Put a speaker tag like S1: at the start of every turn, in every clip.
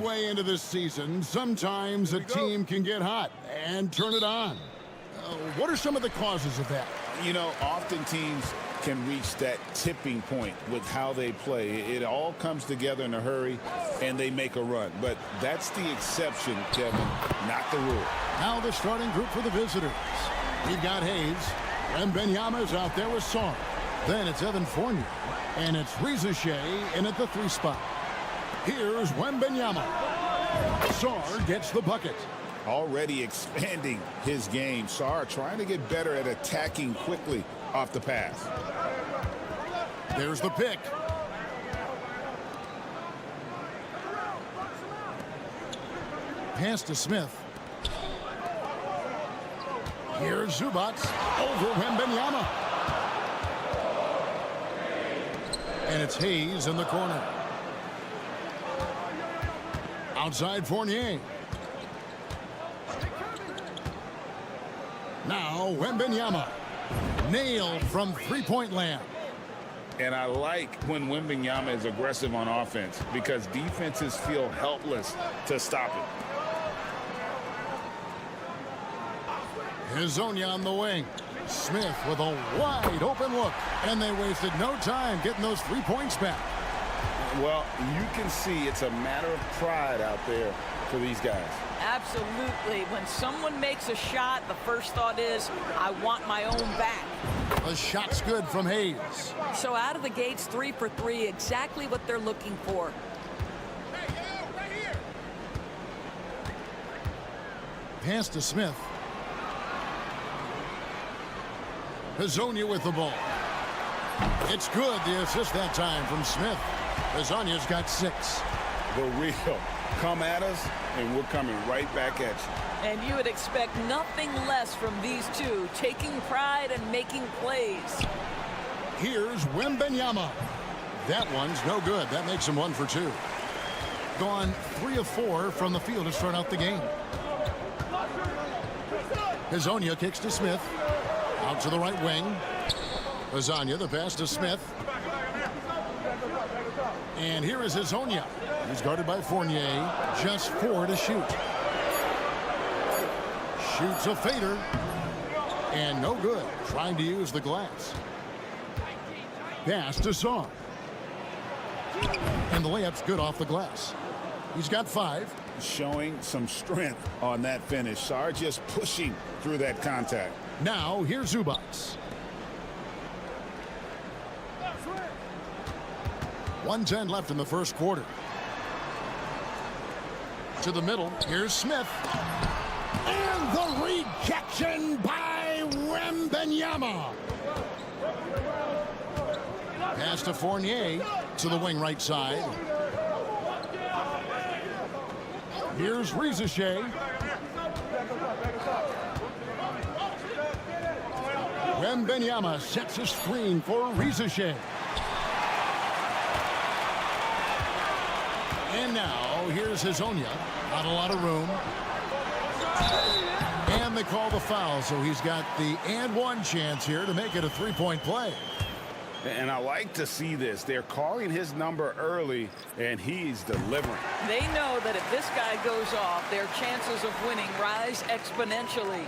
S1: Midway into this season, sometimes a team can get hot and turn it on. What are some of the causes of that?
S2: You know, often teams can reach that tipping point with how they play. It all comes together in a hurry, and they make a run. But that's the exception, Kevin, not the rule.
S1: Now the starting group for the visitors. We've got Hayes. Wembanyama's out there with Sarr. Then it's Evan Fournier. And it's Shea in at the 3 spot. Here's Wembanyama. Sarr gets the bucket.
S2: Already expanding his game. Sarr trying to get better at attacking quickly off the pass.
S1: There's the pick. Pass to Smith. Here's Zubac over Wembanyama. And it's Hayes in the corner. Outside Fournier. Now Wembanyama. Nailed from three-point land.
S2: And I like when Wembanyama is aggressive on offense because defenses feel helpless to stop it.
S1: Hezonja on the wing. Smith with a wide open look. And they wasted no time getting those 3 points back.
S2: Well, you can see it's a matter of pride out there for these guys.
S3: Absolutely. When someone makes a shot, the first thought is, I want my own back.
S1: The shot's good from Hayes.
S3: So out of the gates, 3 for 3, exactly what they're looking for.
S1: Pass to Smith. Hezonja with the ball. It's good, the assist that time from Smith. Hezonja's got 6.
S2: The real. Come at us, and we're coming right back at you.
S3: And you would expect nothing less from these two, taking pride and making plays.
S1: Here's Wembanyama. That one's no good. That makes him 1 for 2. Gone 3 of 4 from the field to start out the game. Hezonja kicks to Smith. Out to the right wing. Hezonja, the pass to Smith. And here is Hezonja. He's guarded by Fournier. Just 4 to shoot. Shoots a fader. And no good. Trying to use the glass. Pass to Sarr. And the layup's good off the glass. He's got 5.
S2: Showing some strength on that finish. Sarr just pushing through that contact.
S1: Now here's Zubac. 1:10 left in the first quarter. To the middle. Here's Smith. And the rejection by Wembanyama. Pass to Fournier to the wing right side. Here's Shea. Wembanyama sets a screen for Shea. And now here's Hezonja. Not a lot of room. And they call the foul, so he's got the and 1 chance here to make it a 3-point play.
S2: And I like to see this. They're calling his number early, and he's delivering.
S3: They know that if this guy goes off, their chances of winning rise exponentially.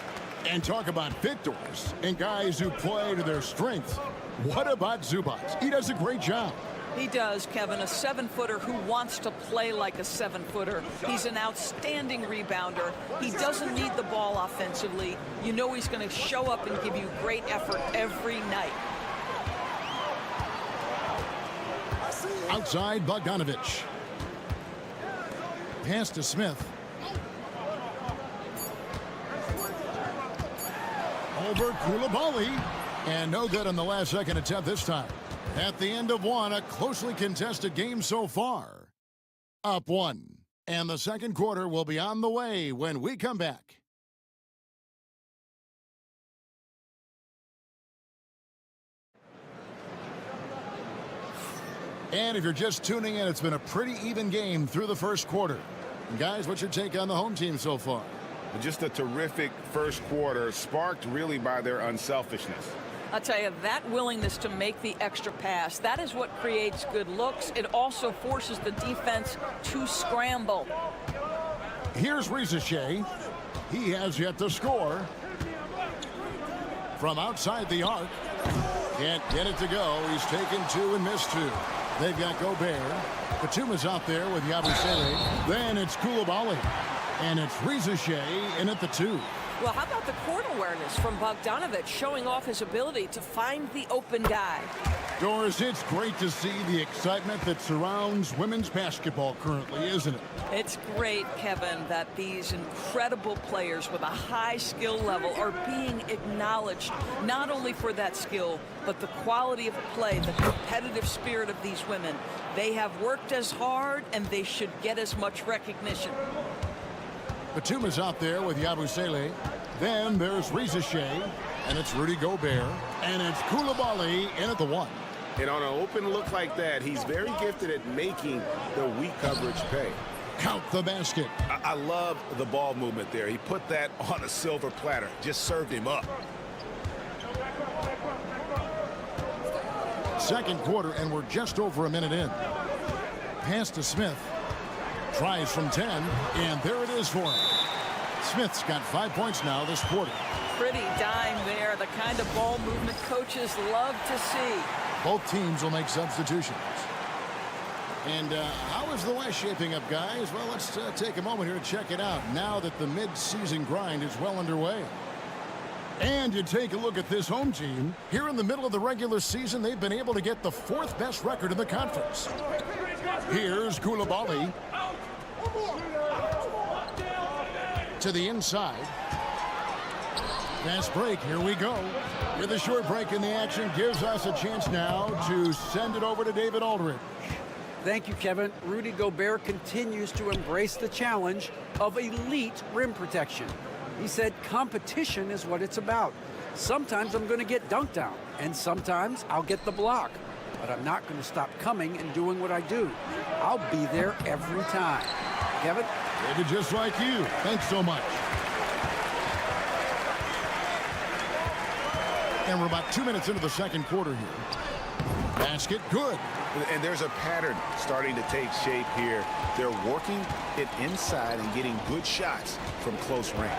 S1: And talk about victors and guys who play to their strengths. What about Zubac? He does a great job.
S3: He does, Kevin, a 7-footer who wants to play like a 7-footer. He's an outstanding rebounder. He doesn't need the ball offensively. You know he's going to show up and give you great effort every night.
S1: Outside Bogdanovich. Pass to Smith. Over Koulibaly. And no good on the last second attempt this time. At the end of 1, a closely contested game so far. Up 1. And the second quarter will be on the way when we come back. And if you're just tuning in, it's been a pretty even game through the first quarter. And guys, what's your take on the home team so far?
S2: Just a terrific first quarter, sparked really by their unselfishness.
S3: I'll tell you, that willingness to make the extra pass, that is what creates good looks. It also forces the defense to scramble.
S1: Here's Shea. He has yet to score. From outside the arc. Can't get it to go. He's taken 2 and missed 2. They've got Gobert. Batum is out there with Yabusele. Then it's Koulibaly. And it's Shea in at the 2.
S4: Well, how about the court awareness from Bogdanovic showing off his ability to find the open guy?
S1: Doris, it's great to see the excitement that surrounds women's basketball currently, isn't it?
S3: It's great, Kevin, that these incredible players with a high skill level are being acknowledged, not only for that skill, but the quality of play, the competitive spirit of these women. They have worked as hard, and they should get as much recognition.
S1: Batum is out there with Yabusele. Then there's Shea, and it's Rudy Gobert, and it's Koulibaly in at the 1.
S5: And on an open look like that, he's very gifted at making the weak coverage pay.
S1: Count the basket.
S5: I love the ball movement there. He put that on a silver platter, just served him up.
S1: Second quarter, and we're just over a minute in. Pass to Smith. Tries from 10, and there it is for him. Smith's got 5 points now this quarter.
S3: Pretty dime there, the kind of ball movement coaches love to see.
S1: Both teams will make substitutions. And how is the West shaping up, guys? Well, let's take a moment here to check it out now that the mid-season grind is well underway. And you take a look at this home team. Here in the middle of the regular season, they've been able to get the 4th best record in the conference. Here's Koulibaly. To the inside. Fast break. Here we go. With a short break in the action, gives us a chance now to send it over to David Aldridge.
S6: Thank you, Kevin. Rudy Gobert continues to embrace the challenge of elite rim protection. He said competition is what it's about. Sometimes I'm going to get dunked on, and sometimes I'll get the block. But I'm not going to stop coming and doing what I do. I'll be there every time. Kevin?
S1: David, just like you. Thanks so much. And we're about 2 minutes into the second quarter here. Basket, good.
S5: And there's a pattern starting to take shape here. They're working it inside and getting good shots from close range.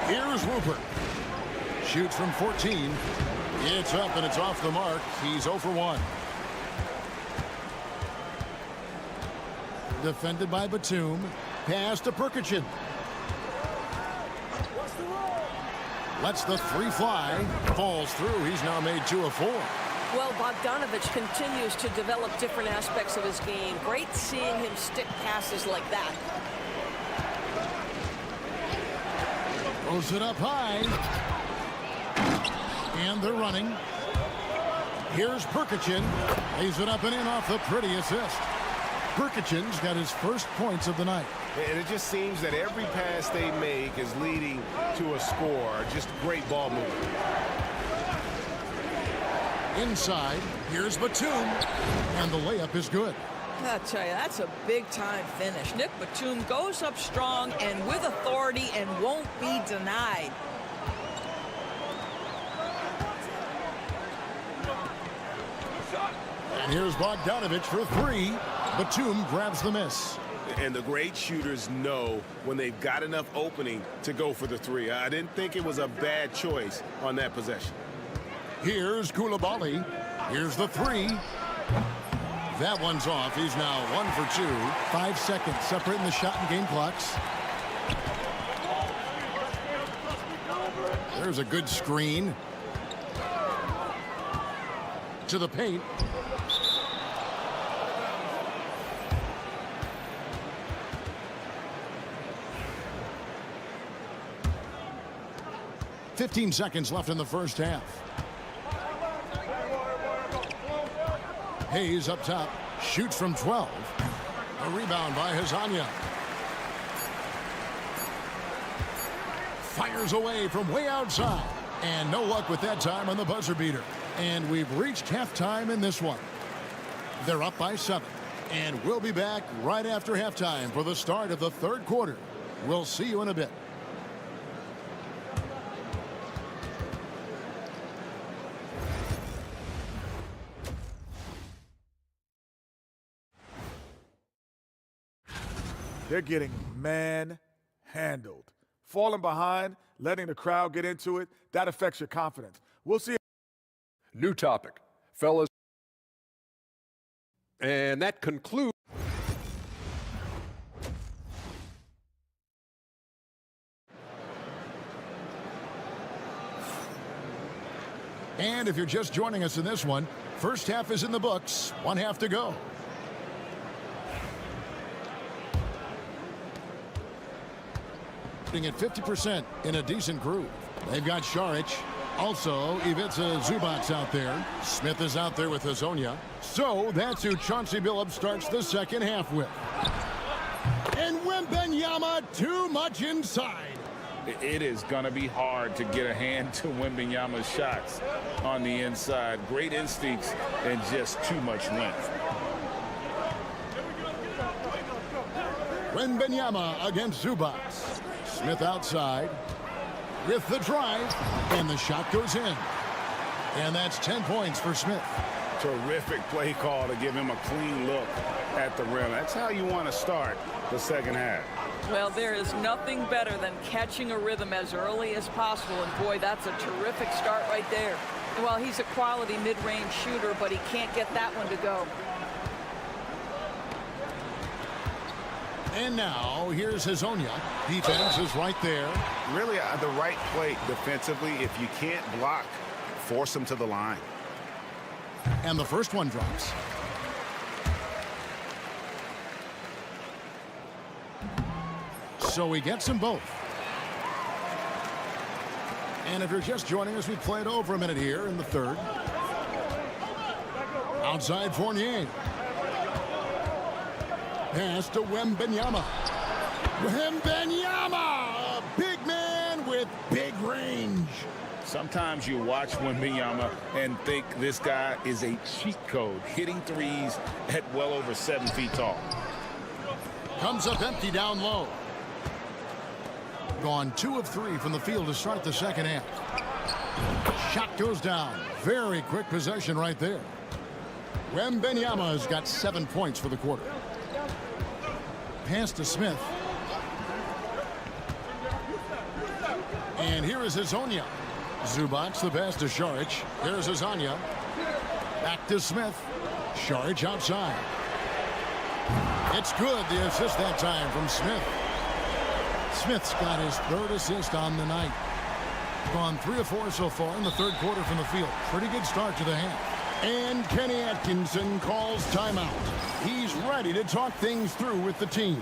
S1: Here's Rupert. Shoots from 14. It's up and it's off the mark. He's 0 for 1. Defended by Batum. Pass to Perkichin. Lets the 3 fly. Falls through. He's now made 2 of 4.
S4: Well, Bogdanovic continues to develop different aspects of his game. Great seeing him stick passes like that.
S1: Throws it up high. And they're running. Here's Perkichin. Lays it up and in off the pretty assist. Perkichin's got his first points of the night.
S5: And it just seems that every pass they make is leading to a score. Just great ball movement.
S1: Inside, here's Batum. And the layup is good.
S3: I'll tell you, that's a big-time finish. Nick Batum goes up strong and with authority and won't be denied.
S1: And here's Bogdanovic for 3. Batum grabs the miss.
S5: And the great shooters know when they've got enough opening to go for the 3. I didn't think it was a bad choice on that possession.
S1: Here's Koulibaly. Here's the 3. That one's off. He's now 1 for 2. 5 seconds separating the shot and game clocks. There's a good screen. To the paint. .15 seconds left in the first half. Hayes up top. Shoots from 12. A rebound by Hazanya. Fires away from way outside. And no luck with that time on the buzzer beater. And we've reached halftime in this one. They're up by 7. And we'll be back right after halftime for the start of the third quarter. We'll see you in a bit.
S7: They're getting manhandled. Falling behind, letting the crowd get into it, that affects your confidence. We'll see.
S8: New topic, fellas. And that concludes.
S1: And if you're just joining us in this one, first half is in the books, one half to go. At 50% in a decent groove. They've got Šarić. Also, Ivica Zubac out there. Smith is out there with Hazonia. So that's who Chauncey Billups starts the second half with. And Wembanyama too much inside.
S2: It is going to be hard to get a hand to Wembanyama's shots on the inside. Great instincts and just too much length.
S1: Wembanyama against Zubac. Smith outside with the drive, and the shot goes in. And that's 10 points for Smith.
S2: Terrific play call to give him a clean look at the rim. That's how you want to start the second half.
S3: Well, there is nothing better than catching a rhythm as early as possible, and boy, that's a terrific start right there. Well, he's a quality mid-range shooter, but he can't get that one to go.
S1: And now, here's Hazonia. Defense is right there.
S5: Really the right play defensively. If you can't block, force him to the line.
S1: And the first one drops. So he gets them both. And if you're just joining us, we played over a minute here in the third. Outside Fournier. Pass to Wembanyama. Wembanyama! A big man with big range.
S2: Sometimes you watch Wembanyama and think this guy is a cheat code, hitting threes at well over 7 feet tall.
S1: Comes up empty down low. Gone 2 of 3 from the field to start the second half. Shot goes down. Very quick possession right there. Wembanyama has got 7 points for the quarter. Pass to Smith. And here is Hazonia. Zubac, the pass to Šarić. Here's Hazonia. Back to Smith. Šarić outside. It's good, the assist that time from Smith. Smith's got his 3rd assist on the night. Gone 3 of 4 so far in the third quarter from the field. Pretty good start to the half. And Kenny Atkinson calls timeout. He's ready to talk things through with the team.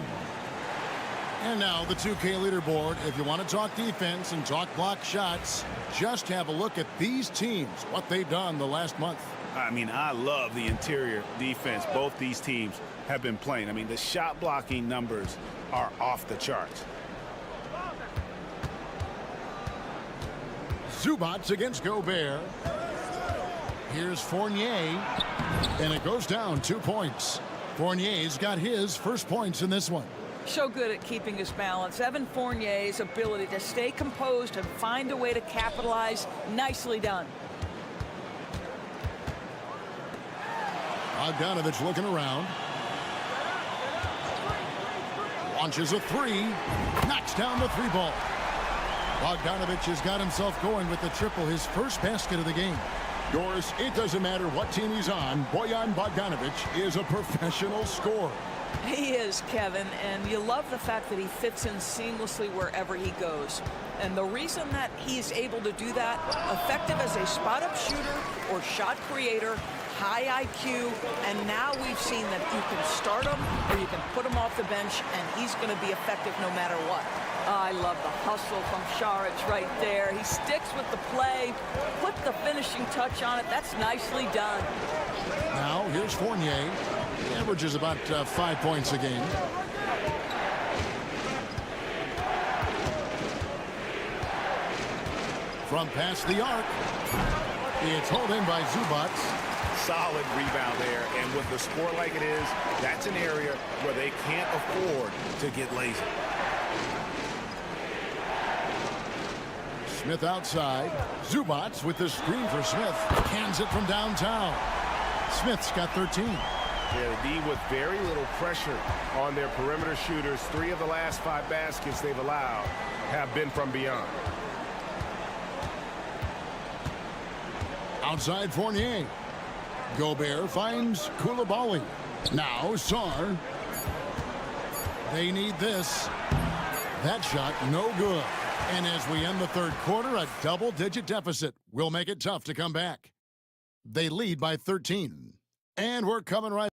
S1: And now the 2K leaderboard. If you want to talk defense and talk block shots, just have a look at these teams, what they've done the last month.
S5: I mean, I love the interior defense both these teams have been playing. I mean, the shot blocking numbers are off the charts.
S1: Zubac against Gobert. Here's Fournier, and it goes down 2 points. Fournier's got his first points in this one.
S3: So good at keeping his balance. Evan Fournier's ability to stay composed and find a way to capitalize, nicely done.
S1: Bogdanovich looking around. Launches a 3, knocks down the 3 ball. Bogdanovich has got himself going with the triple, his first basket of the game. Yours, it doesn't matter what team he's on, Bojan Bogdanovich is a professional scorer.
S3: He is, Kevin, and you love the fact that he fits in seamlessly wherever he goes. And the reason that he's able to do that, effective as a spot-up shooter or shot creator, high IQ, and now we've seen that you can start him or you can put him off the bench, and he's going to be effective no matter what. I love the hustle from Šarić right there. He sticks with the play, put the finishing touch on it. That's nicely done.
S1: Now, here's Fournier. He averages about 5 points a game. From past the arc. It's hauled in by Zubac.
S5: Solid rebound there, and with the score like it is, that's an area where they can't afford to get lazy.
S1: Smith outside. Zubac with the screen for Smith. Cans it from downtown. Smith's got 13.
S5: Yeah, the D with very little pressure on their perimeter shooters. 3 of the last 5 baskets they've allowed have been from beyond.
S1: Outside Fournier. Gobert finds Koulibaly. Now Sarr. They need this. That shot no good. And as we end the third quarter, a double-digit deficit will make it tough to come back. They lead by 13. And we're coming right.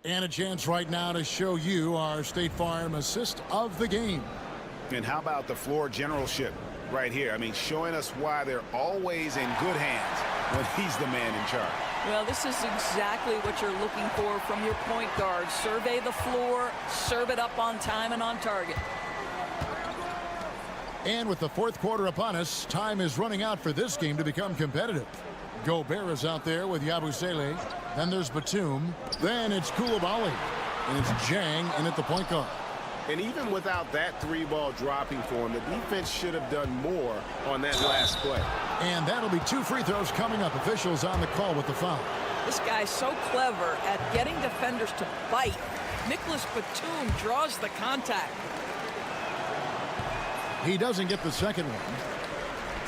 S1: And a chance right now to show you our State Farm assist of the game.
S2: And how about the floor generalship right here? I mean, showing us why they're always in good hands when he's the man in charge.
S3: Well, this is exactly what you're looking for from your point guard. Survey the floor, serve it up on time and on target.
S1: And with the fourth quarter upon us, time is running out for this game to become competitive. Gobert is out there with Yabusele. Then there's Batum. Then it's Koulibaly. And it's Jang in at the point guard.
S5: And even without that 3-ball dropping for him, the defense should have done more on that last play.
S1: And that'll be 2 free throws coming up. Officials on the call with the foul.
S3: This guy's so clever at getting defenders to bite. Nicholas Batum draws the contact.
S1: He doesn't get the second one.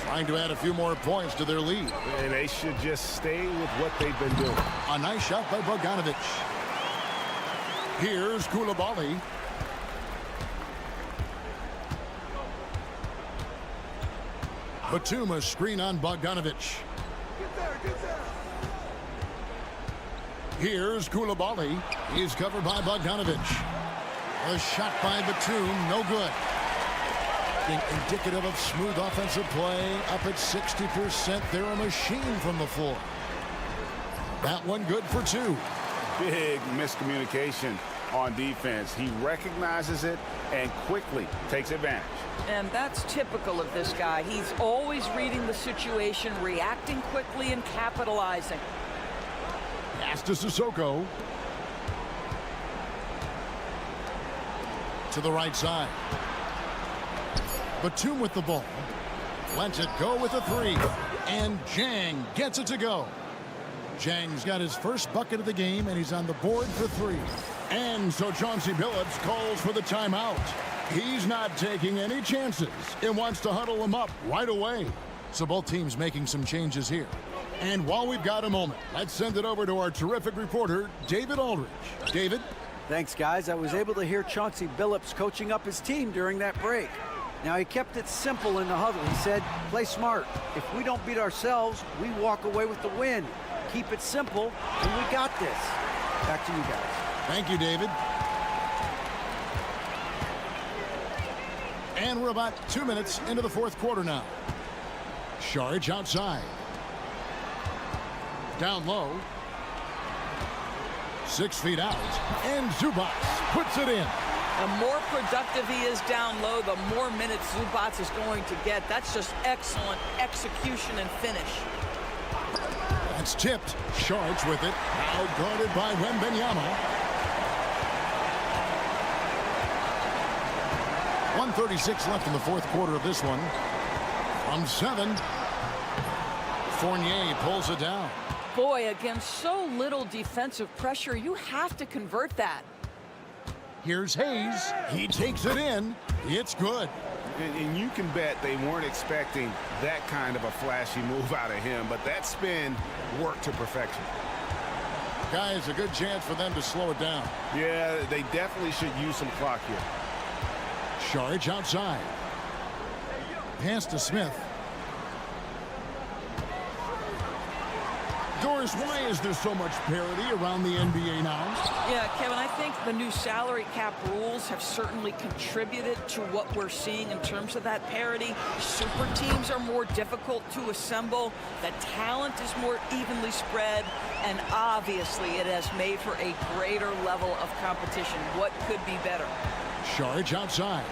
S1: Trying to add a few more points to their lead.
S5: And they should just stay with what they've been doing.
S1: A nice shot by Bogdanovic. Here's Koulibaly. Batum, a screen on Bogdanovic. Here's Koulibaly. He's covered by Bogdanovic. A shot by Batum, no good. Indicative of smooth offensive play, up at 60%. They're a machine from the floor. That one good for 2.
S2: Big miscommunication on defense. He recognizes it and quickly takes advantage.
S3: And that's typical of this guy. He's always reading the situation, reacting quickly, and capitalizing.
S1: Pass to Sissoko. To the right side. Batum with the ball. Lets it go with a 3. And Jang gets it to go. Jang's got his first bucket of the game, and he's on the board for 3. And so Chauncey Billups calls for the timeout. He's not taking any chances. It wants to huddle him up right away. So both teams making some changes here. And while we've got a moment, let's send it over to our terrific reporter, David Aldridge. David?
S6: Thanks, guys. I was able to hear Chauncey Billups coaching up his team during that break. Now, he kept it simple in the huddle. He said, play smart. If we don't beat ourselves, we walk away with the win. Keep it simple, and we got this. Back to you guys.
S1: Thank you, David. And we're about 2 minutes into the fourth quarter now. Saric outside. Down low. 6 feet out. And Zubac puts it in.
S3: The more productive he is down low, the more minutes Zubac is going to get. That's just excellent execution and finish.
S1: That's tipped. Saric with it. Now guarded by Wembanyama. 1:36 left in the fourth quarter of this one. From 7. Fournier pulls it down.
S3: Boy, against so little defensive pressure, you have to convert that.
S1: Here's Hayes. He takes it in. It's good.
S2: And you can bet they weren't expecting that kind of a flashy move out of him, but that spin worked to perfection.
S1: Guys, a good chance for them to slow it down.
S2: Yeah, they definitely should use some clock here.
S1: Saric outside. Pass to Smith. Doris, why is there so much parity around the NBA now?
S3: Yeah, Kevin, I think the new salary cap rules have certainly contributed to what we're seeing in terms of that parity. Super teams are more difficult to assemble. The talent is more evenly spread. And obviously, it has made for a greater level of competition. What could be better?
S1: Saric outside.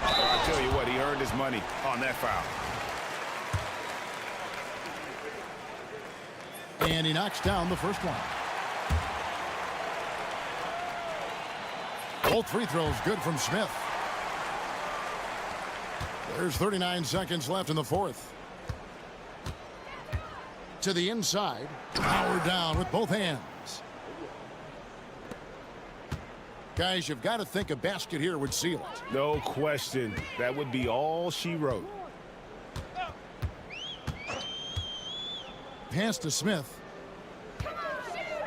S2: I tell you what, he earned his money on that foul.
S1: And he knocks down the first one. Both free throws good from Smith. There's 39 seconds left in the fourth. To the inside. Power down with both hands. Guys, you've got to think a basket here would seal it.
S5: No question. That would be all she wrote.
S1: Pass to Smith.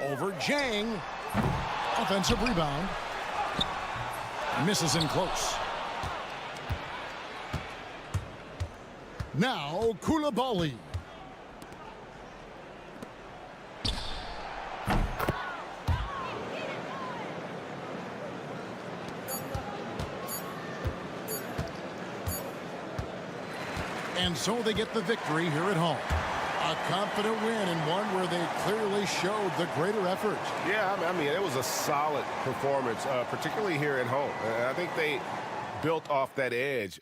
S1: Over Jang. Offensive rebound. Misses in close. Now Koulibaly. And so they get the victory here at home. A confident win and one where they clearly showed the greater effort.
S5: Yeah, I mean, it was a solid performance, particularly here at home. I think they built off that edge.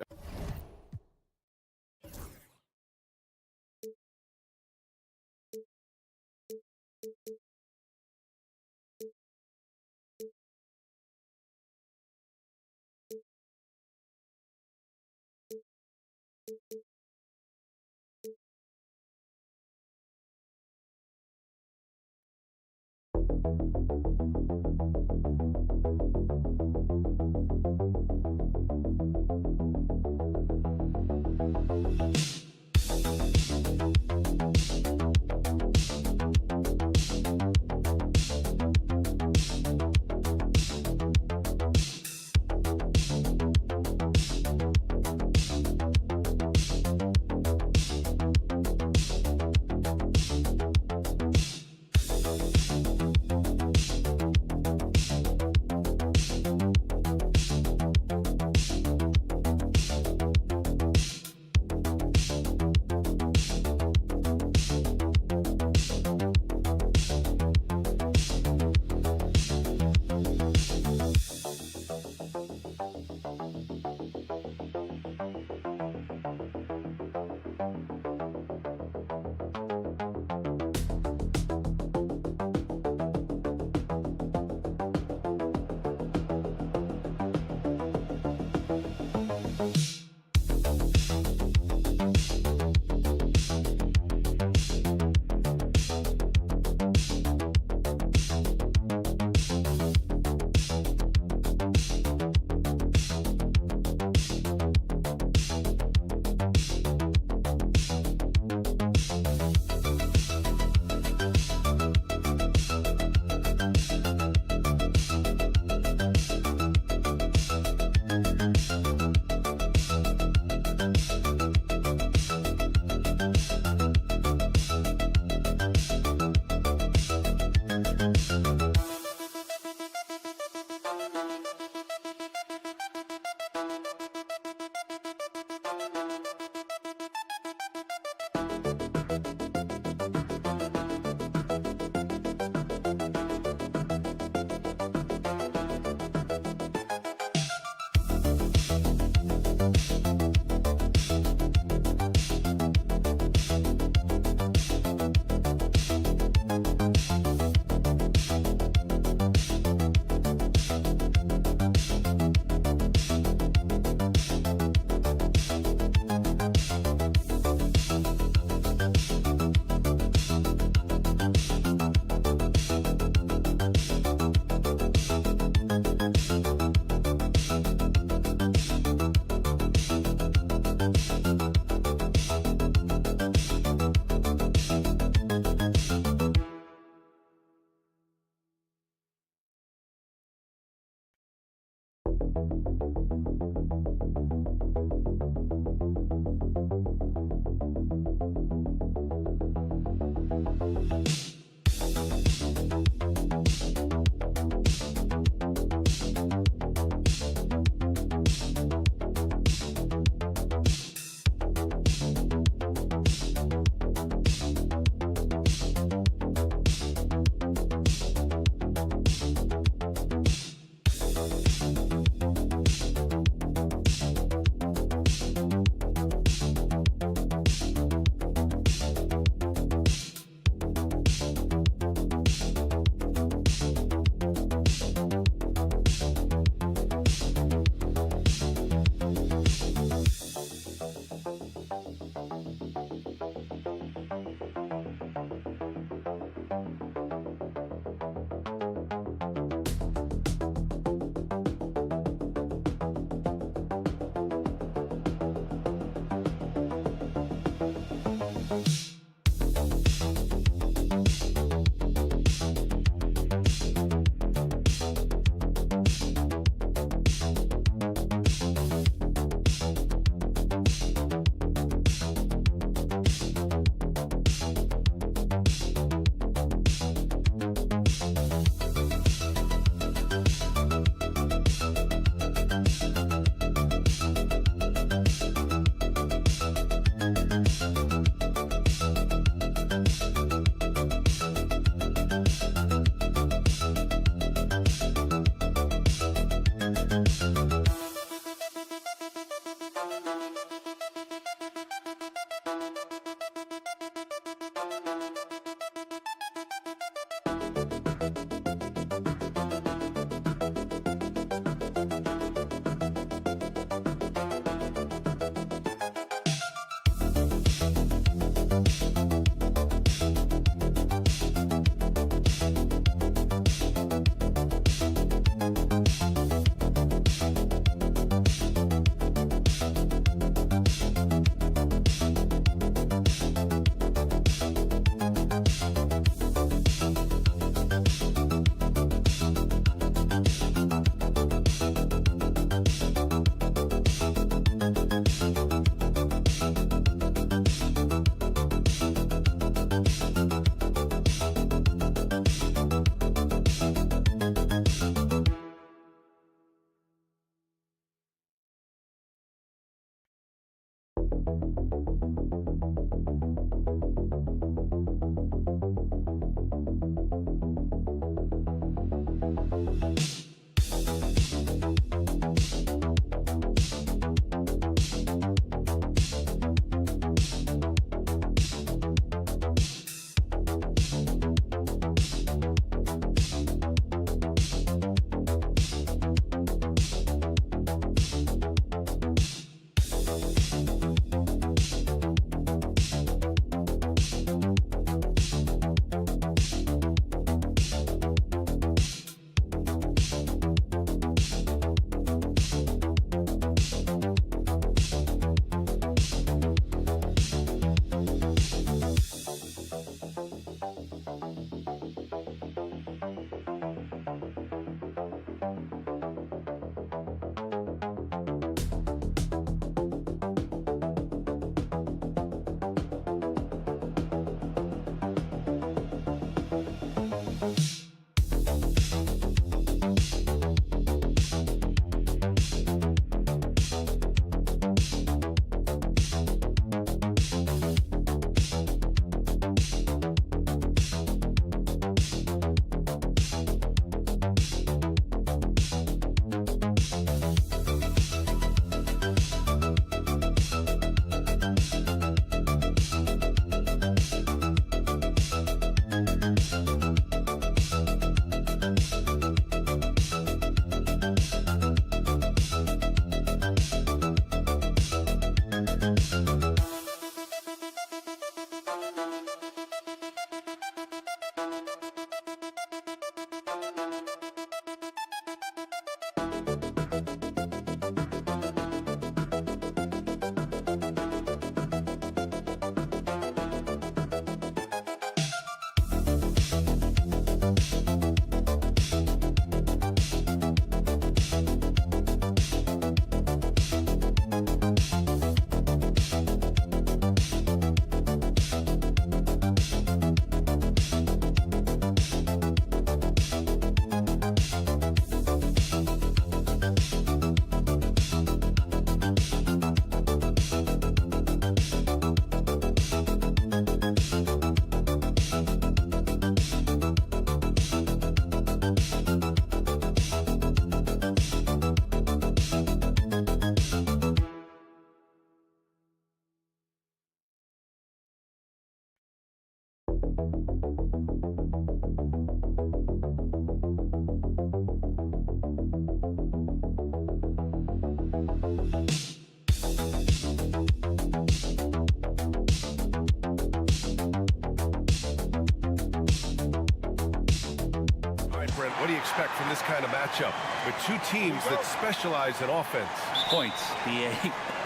S8: What do you expect from this kind of matchup with two teams that specialize in offense?
S9: Points.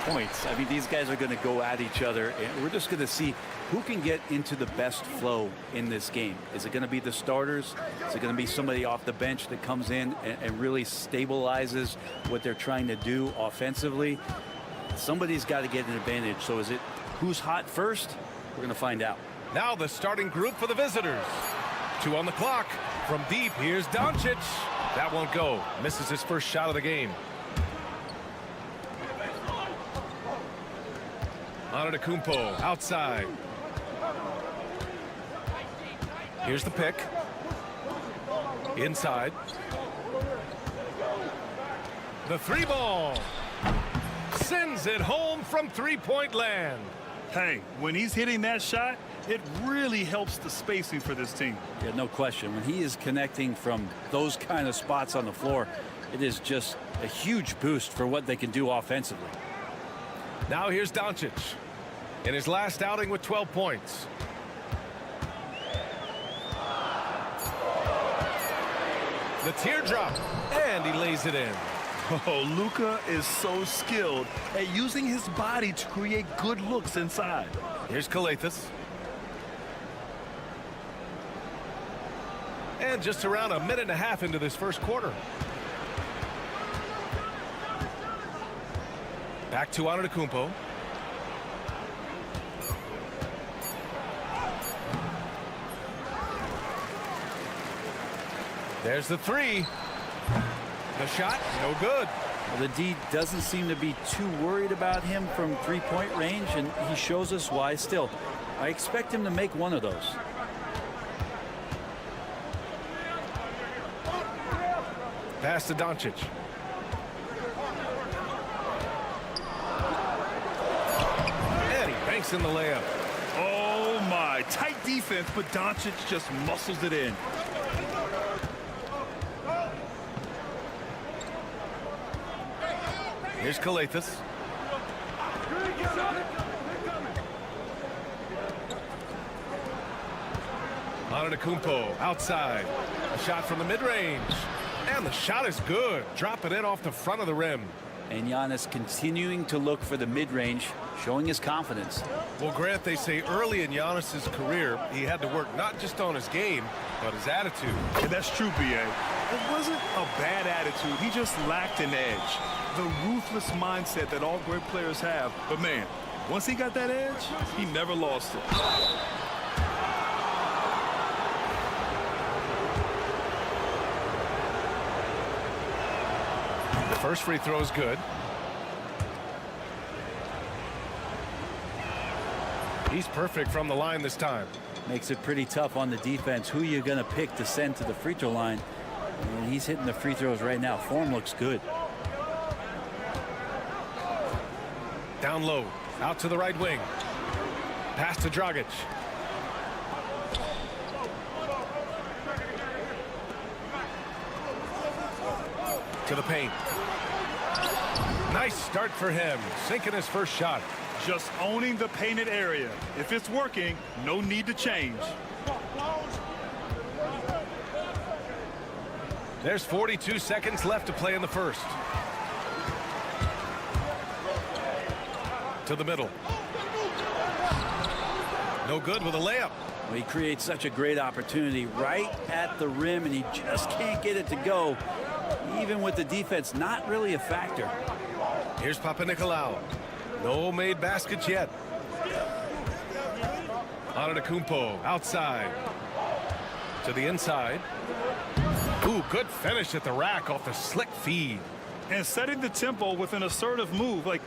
S9: points. I mean, these guys are going to go at each other, and we're just going to see who can get into the best flow in this game. Is it going to be the starters? Is it going to be somebody off the bench that comes in and really stabilizes what they're trying to do offensively? Somebody's got to get an advantage. So is it who's hot first? We're going to find out.
S8: Now the starting group for the visitors. 2 on the clock. From deep, here's Doncic. That won't go. Misses his first shot of the game. Antetokounmpo outside. Here's the pick. Inside. The 3-ball. Sends it home from three-point land.
S10: Hey, when he's hitting that shot, it really helps the spacing for this team.
S9: Yeah, no question. When he is connecting from those kind of spots on the floor, it is just a huge boost for what they can do offensively.
S8: Now here's Doncic in his last outing with 12 points. The teardrop, and he lays it in.
S10: Oh, Luka is so skilled at using his body to create good looks inside.
S8: Here's Calathes. And just around a minute and a half into this first quarter. Back to Antetokounmpo. There's the 3. The shot, no good.
S9: Well, the D doesn't seem to be too worried about him from three-point range, and he shows us why. Still, I expect him to make one of those.
S8: Pass to Doncic. And he banks in the layup.
S10: Oh, my. Tight defense, but Doncic just muscles it in.
S8: Here's Calathes. Antetokounmpo outside. A shot from the mid-range. And the shot is good. Drop it in off the front of the rim.
S9: And Giannis continuing to look for the mid-range, showing his confidence.
S8: Well, Grant, they say early in Giannis's career, he had to work not just on his game, but his attitude.
S10: And that's true, B.A. It wasn't a bad attitude. He just lacked an edge. The ruthless mindset that all great players have. But, man, once he got that edge, he never lost it.
S8: The first free throw is good. He's perfect from the line this time.
S9: Makes it pretty tough on the defense. Who you going to pick to send to the free throw line? And he's hitting the free throws right now. Form looks good.
S8: Down low, out to the right wing. Pass to Dragic. To the paint. Nice start for him, sinking his first shot.
S10: Just owning the painted area. If it's working, no need to change.
S8: There's 42 seconds left to play in the first. To the middle. No good with a layup.
S9: Well, he creates such a great opportunity right at the rim, and he just can't get it to go. Even with the defense not really a factor.
S8: Here's Papanikolaou. No made baskets yet. Antetokounmpo outside. To the inside. Ooh, good finish at the rack off the slick feed.
S10: And setting the tempo with an assertive move. Like,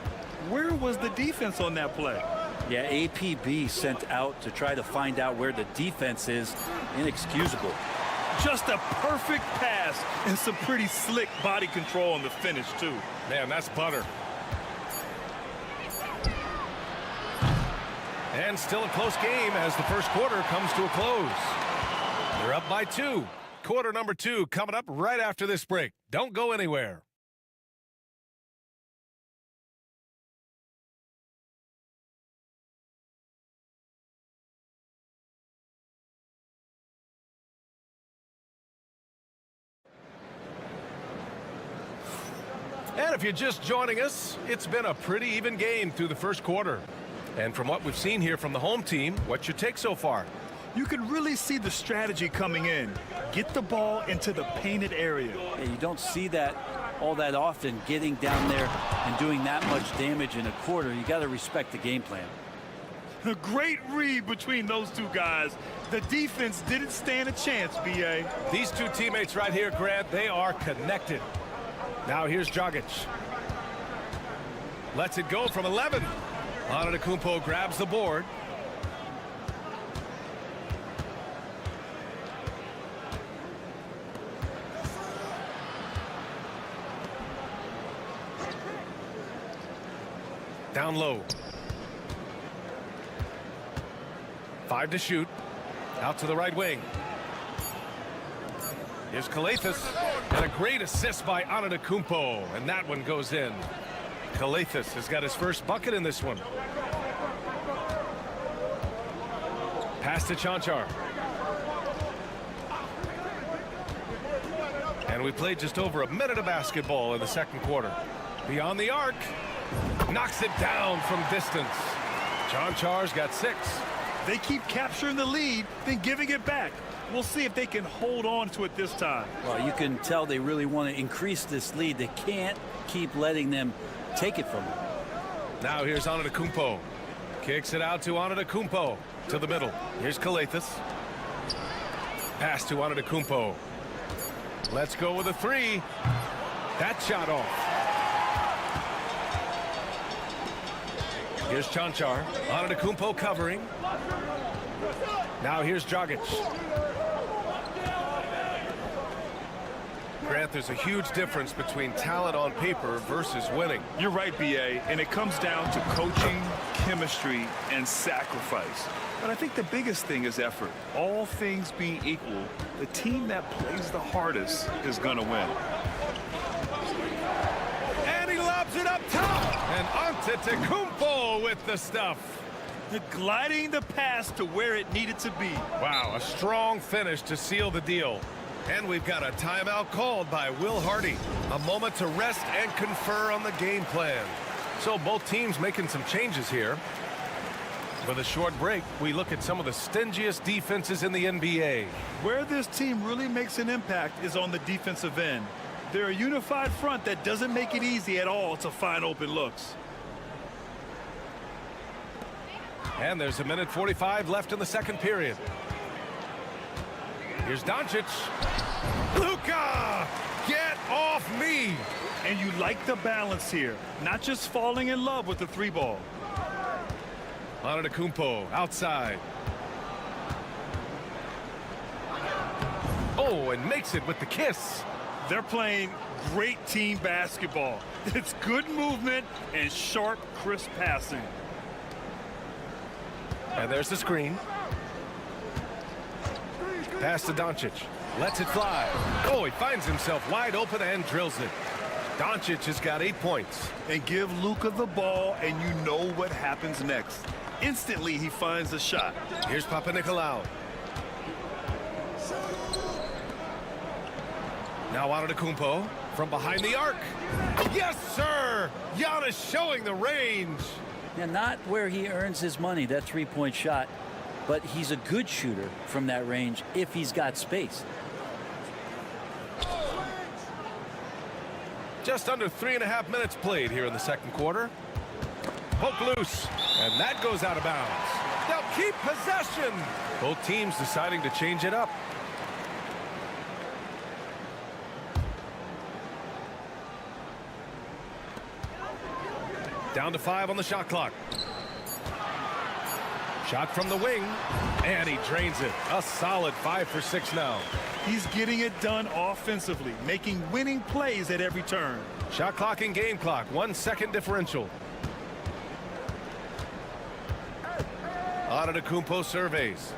S10: where was the defense on that play?
S9: Yeah, APB sent out to try to find out where the defense is. Inexcusable.
S10: Just a perfect pass and some pretty slick body control on the finish, too.
S8: Man, that's butter. And still a close game as the first quarter comes to a close. They're up by 2. Quarter number 2 coming up right after this break. Don't go anywhere. And if you're just joining us, it's been a pretty even game through the first quarter. And from what we've seen here from the home team, what's your take so far?
S10: You can really see the strategy coming in. Get the ball into the painted area.
S9: Yeah, you don't see that all that often, getting down there and doing that much damage in a quarter. You got to respect the game plan.
S10: A great read between those two guys. The defense didn't stand a chance, B.A.
S8: These two teammates right here, Grant, they are connected. Now here's Dragic. Lets it go from 11. Antetokounmpo grabs the board. Down low. 5 to shoot. Out to the right wing. Here's Calathes. And a great assist by Antetokounmpo. And that one goes in. Calathes has got his first bucket in this one. Pass to Chanchar. And we played just over a minute of basketball in the second quarter. Beyond the arc. Knocks it down from distance. Chanchar's got 6.
S10: They keep capturing the lead, then giving it back. We'll see if they can hold on to it this time.
S9: Well, you can tell they really want to increase this lead. They can't keep letting them take it from them.
S8: Now here's Antetokounmpo. Kicks it out to Antetokounmpo. To the middle. Here's Calathes. Pass to Antetokounmpo. Let's go with a 3. That shot off. Here's Chanchar. Antetokounmpo covering. Now here's Dragic. Grant, there's a huge difference between talent on paper versus winning.
S10: You're right, B.A., and it comes down to coaching, chemistry, and sacrifice. But I think the biggest thing is effort. All things being equal, the team that plays the hardest is going to win.
S8: And he lobs it up top. And Antetokounmpo with the stuff.
S10: Gliding the pass to where it needed to be.
S8: Wow, a strong finish to seal the deal. And we've got a timeout called by Will Hardy. A moment to rest and confer on the game plan. So both teams making some changes here. With a short break, we look at some of the stingiest defenses in the NBA.
S10: Where this team really makes an impact is on the defensive end. They're a unified front that doesn't make it easy at all to find open looks.
S8: And there's 1:45 left in the second period. Here's Doncic. Luka! Get off me!
S10: And you like the balance here. Not just falling in love with the 3 ball.
S8: Antetokounmpo outside. Oh, and makes it with the kiss.
S10: They're playing great team basketball. It's good movement and sharp, crisp passing.
S8: And there's the screen. Pass to Doncic. Lets it fly. Oh, he finds himself wide open and drills it. Doncic has got 8 points.
S10: And give Luka the ball, and you know what happens next. Instantly, he finds a shot.
S8: Here's Papanikolaou. Now Antetokounmpo from behind the arc. Yes, sir! Giannis showing the range.
S9: Now, not where he earns his money, that 3-point shot, but he's a good shooter from that range if he's got space.
S8: Just under 3.5 minutes played here in the second quarter. Poke loose, and that goes out of bounds. They'll keep possession. Both teams deciding to change it up. Down to 5 on the shot clock. Shot from the wing, and he drains it. A solid 5 for 6 now.
S10: He's getting it done offensively, making winning plays at every turn.
S8: Shot clock and game clock, 1 second differential. Antetokounmpo surveys.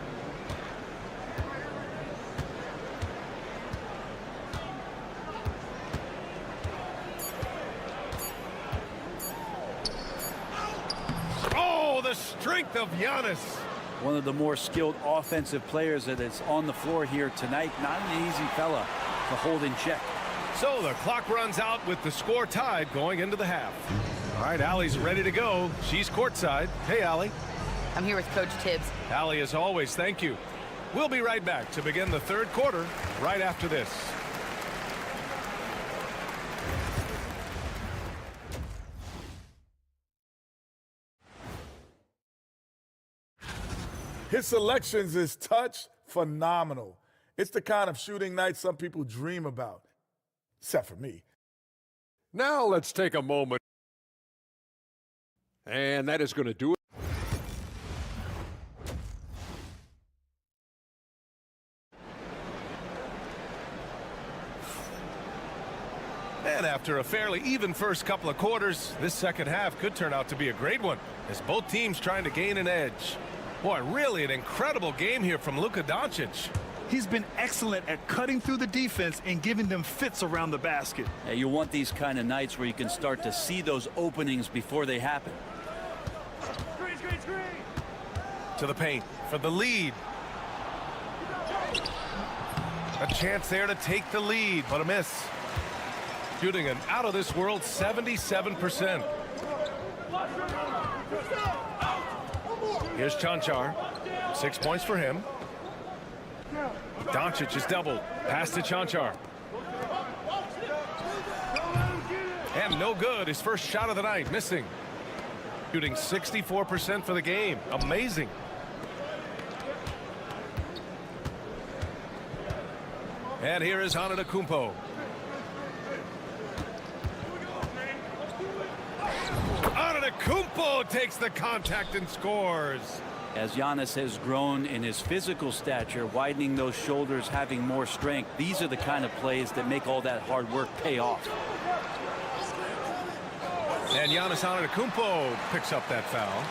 S8: Oh, the strength of Giannis.
S9: One of the more skilled offensive players that is on the floor here tonight. Not an easy fella to hold in check.
S8: So the clock runs out with the score tied going into the half. All right, Allie's ready to go. She's courtside. Hey, Allie.
S11: I'm here with Coach Tibbs.
S8: Allie, as always, thank you. We'll be right back to begin the third quarter right after this.
S7: His selections is touch phenomenal. It's the kind of shooting night some people dream about, except for me.
S12: Now let's take a moment. And that is going to do it.
S8: And after a fairly even first couple of quarters, this second half could turn out to be a great one as both teams trying to gain an edge. Boy, really an incredible game here from Luka Doncic.
S10: He's been excellent at cutting through the defense and giving them fits around the basket.
S9: Yeah, you want these kind of nights where you can start to see those openings before they happen.
S8: To the paint for the lead. A chance there to take the lead, but a miss. Shooting an out-of-this-world 77%. Here's Chanchar. 6 points for him. Doncic is doubled. Pass to Chanchar. And no good. His first shot of the night, missing. Shooting 64% for the game. Amazing. And here is Antetokounmpo. Antetokounmpo takes the contact and scores.
S9: As Giannis has grown in his physical stature, widening those shoulders, having more strength, these are the kind of plays that make all that hard work pay off.
S8: And Giannis Antetokounmpo picks up that foul.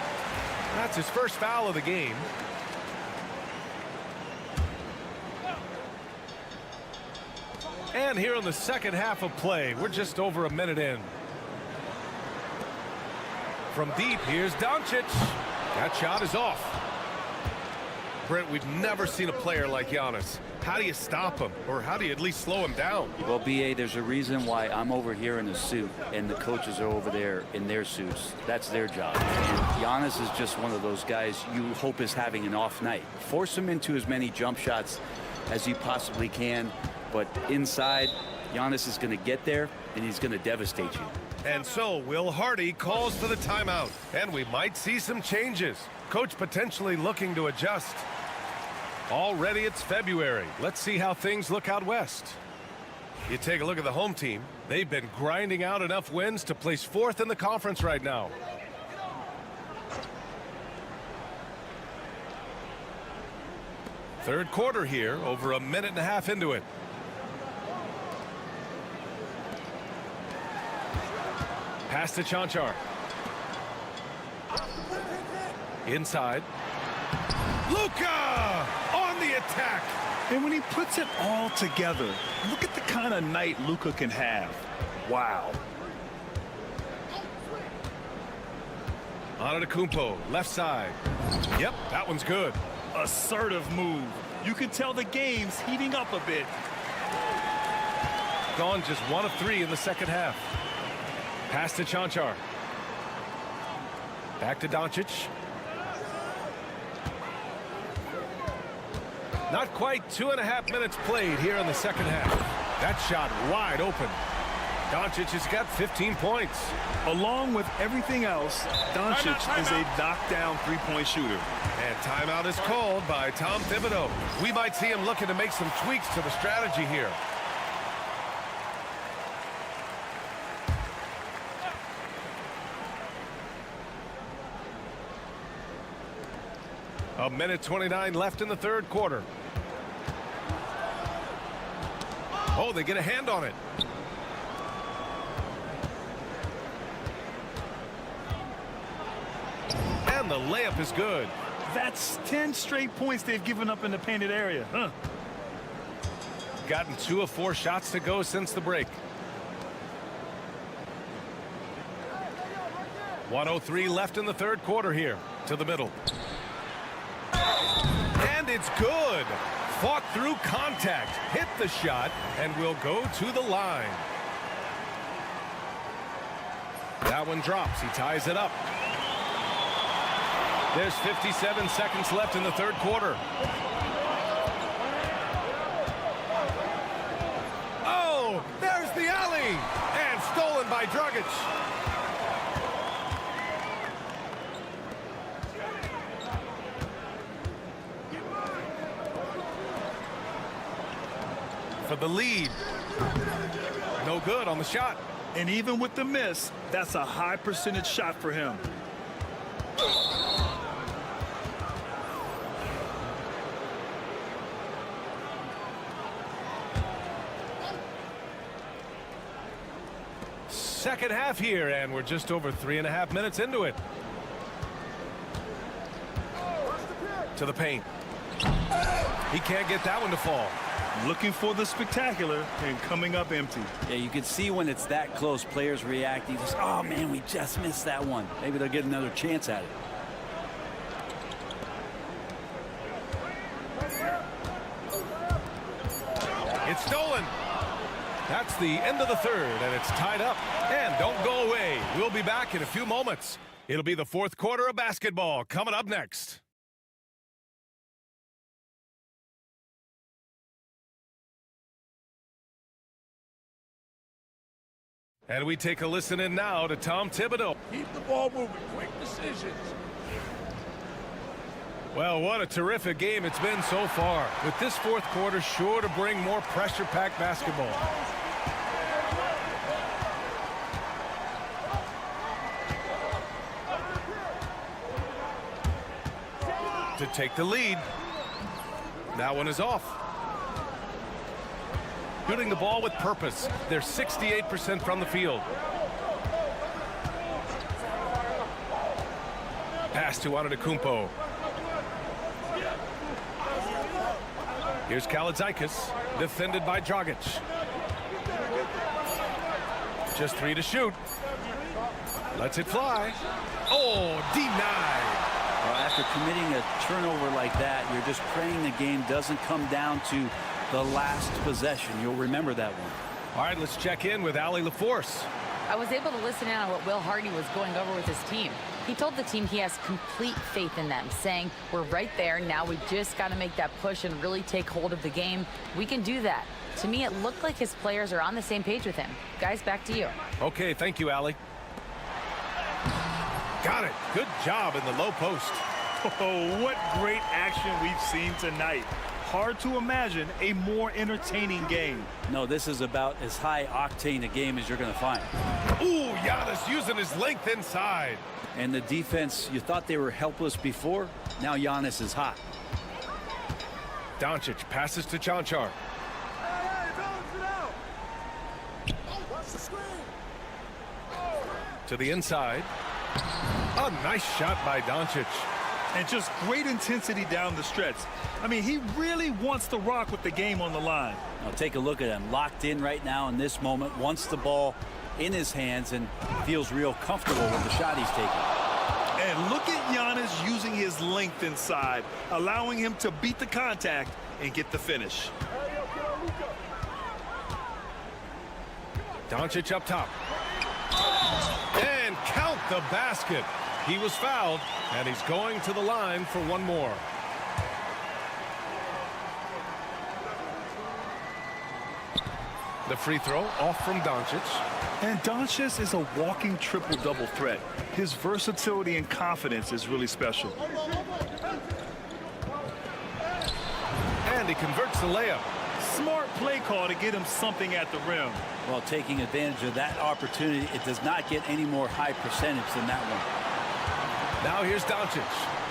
S8: That's his first foul of the game. And here in the second half of play, we're just over a minute in. From deep, here's Doncic. That shot is off. Brent, we've never seen a player like Giannis. How do you stop him? Or how do you at least slow him down?
S9: Well, B.A., there's a reason why I'm over here in a suit and the coaches are over there in their suits. That's their job. And Giannis is just one of those guys you hope is having an off night. Force him into as many jump shots as you possibly can. But inside, Giannis is going to get there, and he's going to devastate you.
S8: And so Will Hardy calls for the timeout, and we might see some changes. Coach potentially looking to adjust. Already it's February. Let's see how things look out west. You take a look at the home team. They've been grinding out enough wins to place fourth in the conference right now. Third quarter here, over a minute and a half into it. Pass to Chanchar. Inside. Luka on the attack.
S10: And when he puts it all together, look at the kind of night Luka can have. Wow.
S8: Antetokounmpo, left side. Yep, that one's good.
S10: Assertive move. You can tell the game's heating up a bit.
S8: Gone just 1 of 3 in the second half. Pass to Chanchar. Back to Doncic. Not quite 2.5 minutes played here in the second half. That shot wide open. Doncic has got 15 points.
S10: Along with everything else, Doncic is a knockdown three-point shooter.
S8: And timeout is called by Tom Thibodeau. We might see him looking to make some tweaks to the strategy here. A minute 29 left in the third quarter. Oh, they get a hand on it. And the layup is good.
S10: That's 10 straight points they've given up in the painted area. Huh?
S8: Gotten 2 of 4 shots to go since the break. 1:03 left in the third quarter here. To the middle. And it's good. fought through contact, hit the shot, and will go to the line. That one drops. He ties it up. There's 57 seconds left in the third quarter. Oh, there's the alley. And stolen by Dragic. For the lead. No good on the shot.
S10: And even with the miss, that's a high percentage shot for him.
S8: Second half here, and we're just over 3.5 minutes into it. To the paint. He can't get that one to fall.
S10: Looking for the spectacular and coming up empty.
S9: Yeah, you can see when it's that close, players reacting. Just, oh, man, we just missed that one. Maybe they'll get another chance at it.
S8: It's stolen. That's the end of the third, and it's tied up. And don't go away. We'll be back in a few moments. It'll be the fourth quarter of basketball coming up next. And we take a listen in now to Tom Thibodeau.
S13: Keep the ball moving. Quick decisions.
S8: Well, what a terrific game it's been so far. With this fourth quarter sure to bring more pressure-packed basketball. To take the lead. That one is off. Shooting the ball with purpose. They're 68% from the field. Pass to Antetokounmpo. Here's Kalaitzakis, defended by Dragic. Just 3 to shoot. Lets it fly. Oh, denied.
S9: Well, after committing a turnover like that, you're just praying the game doesn't come down to the last possession. You'll remember that one.
S8: All right, let's check in with Allie LaForce.
S11: I was able to listen in on what Will Hardy was going over with his team. He told the team he has complete faith in them, saying, we're right there. Now we just got to make that push and really take hold of the game. We can do that. To me, it looked like his players are on the same page with him. Guys, back to you.
S8: Okay, thank you, Allie. Got it. Good job in the low post.
S10: Oh, what great action we've seen tonight. Hard to imagine a more entertaining game.
S9: No, this is about as high-octane a game as you're going to find.
S8: Ooh, Giannis using his length inside.
S9: And the defense, you thought they were helpless before. Now Giannis is hot.
S8: Doncic passes to Chanchar. To the inside. A nice shot by Doncic.
S10: And just great intensity down the stretch. I mean, he really wants to rock with the game on the line.
S9: Now take a look at him. Locked in right now in this moment. Wants the ball in his hands and feels real comfortable with the shot he's taking.
S10: And look at Giannis using his length inside, allowing him to beat the contact and get the finish.
S8: Doncic up top. And count the basket. He was fouled, and he's going to the line for one more. The free throw off from Doncic.
S10: And Doncic is a walking triple-double threat. His versatility and confidence is really special.
S8: And he converts the layup.
S10: Smart play call to get him something at the rim.
S9: Well, taking advantage of that opportunity, it does not get any more high percentage than that one.
S8: Now here's Doncic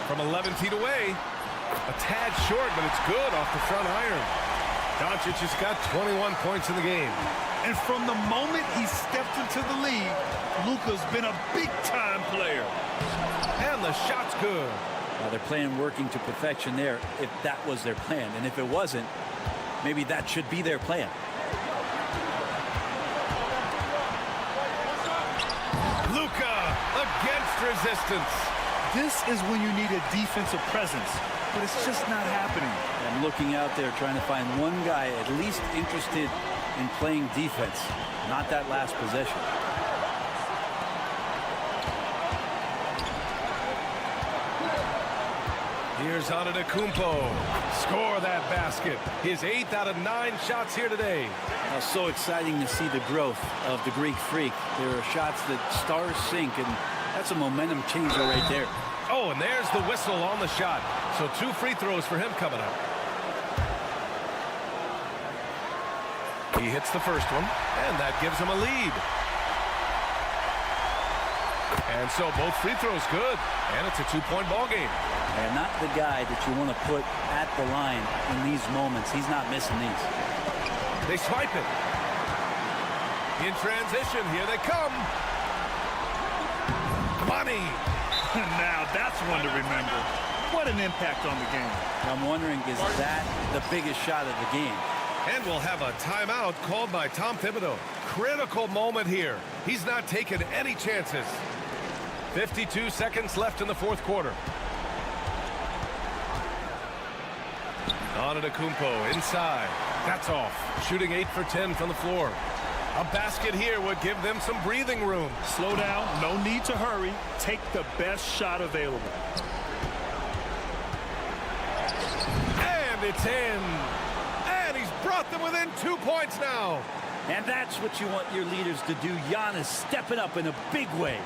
S8: from 11 feet away. A tad short, but it's good off the front iron. Doncic has got 21 points in the game.
S10: And from the moment he stepped into the league, Luka's been a big-time player.
S8: And the shot's good.
S9: Well, they're playing working to perfection there if that was their plan. And if it wasn't, maybe that should be their plan.
S8: Luka against resistance.
S10: This is when you need a defensive presence, but it's just not happening.
S9: I'm looking out there trying to find one guy at least interested in playing defense, not that last possession.
S8: Here's Antetokounmpo. Score that basket. His 8th out of 9 shots here today.
S9: So exciting to see the growth of the Greek Freak. There are shots that stars sink, and that's a momentum changer right there.
S8: Oh, and there's the whistle on the shot. So 2 free throws for him coming up. He hits the first one, and that gives him a lead. And so both free throws good, and it's a 2-point ball game.
S9: And not the guy that you want to put at the line in these moments. He's not missing these.
S8: They swipe it. In transition, here they come. Money.
S10: Now that's one to remember. What an impact on the game.
S9: I'm wondering, is that the biggest shot of the game?
S8: And we'll have a timeout called by Tom Thibodeau. Critical moment here. He's not taking any chances. 52 seconds left in the 4th quarter. Antetokounmpo inside. That's off. Shooting 8 for 10 from the floor. A basket here would give them some breathing room.
S10: Slow down. No need to hurry. Take the best shot available.
S8: And it's in. And he's brought them within 2 points now.
S9: And that's what you want your leaders to do. Giannis stepping up in a big way.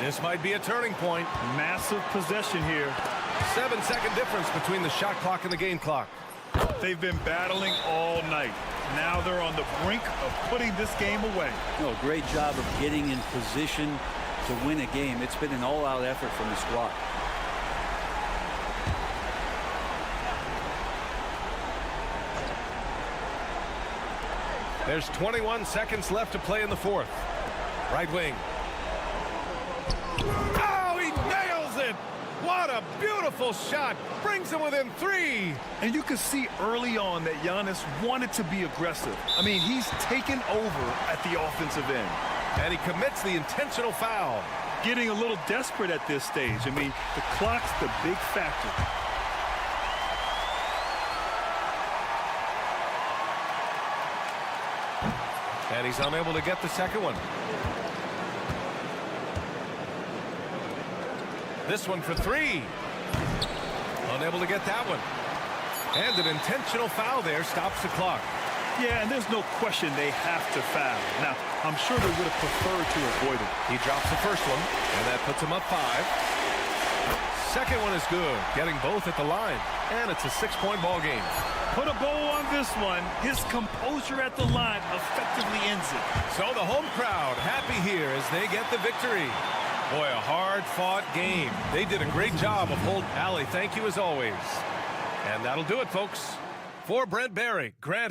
S8: This might be a turning point.
S10: Massive possession here.
S8: 7-second difference between the shot clock and the game clock.
S10: They've been battling all night. Now they're on the brink of putting this game away.
S9: Oh, great job of getting in position to win a game. It's been an all-out effort from the squad.
S8: There's 21 seconds left to play in the 4th. Right wing. Oh, he nails it! What a beautiful shot. Brings him within 3.
S10: And you can see early on that Giannis wanted to be aggressive. I mean, he's taken over at the offensive end.
S8: And he commits the intentional foul.
S10: Getting a little desperate at this stage. I mean, the clock's the big factor.
S8: And he's unable to get the second one. This one for 3. Unable to get that one. And an intentional foul there stops the clock.
S10: Yeah, and there's no question they have to foul. Now, I'm sure they would have preferred to avoid it.
S8: He drops the first one, and that puts him up 5. Second one is good, getting both at the line. And it's a 6-point ball game.
S10: Put a bow on this one. His composure at the line effectively ends it.
S8: So the home crowd happy here as they get the victory. Boy, a hard-fought game. They did a great job of holding. Allie, thank you as always. And that'll do it, folks. For Brent Barry, Grant.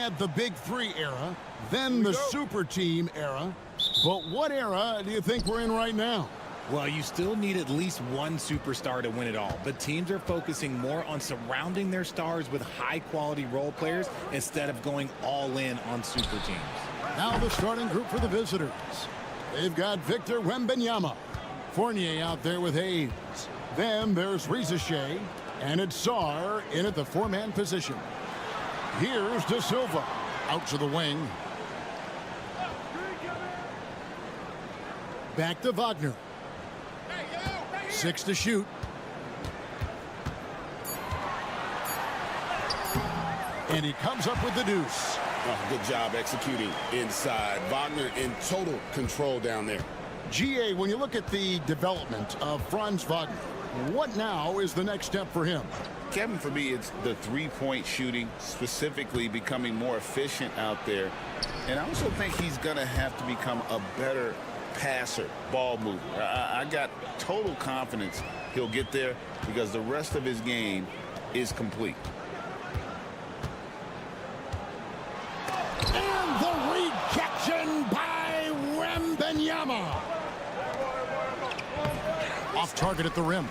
S1: had the Big Three era, then the Super Team era. But what era do you think we're in right now?
S14: Well, you still need at least one superstar to win it all, but teams are focusing more on surrounding their stars with high-quality role players instead of going all in on super teams.
S1: Now the starting group for the visitors. They've got Victor Wembanyama, Fournier out there with Hayes. Then there's Shea, and it's Sarr in at the four-man position. Here's De Silva out to the wing. Back to Wagner. 6 to shoot. And he comes up with the deuce.
S2: Oh, good job executing inside. Wagner in total control down there.
S1: GA, when you look at the development of Franz Wagner, what now is the next step for him?
S2: Kevin, for me, it's the three-point shooting, specifically becoming more efficient out there. And I also think he's going to have to become a better passer, ball mover. I got total confidence he'll get there because the rest of his game is complete.
S1: And the rejection by Wembanyama. Off target at the rim.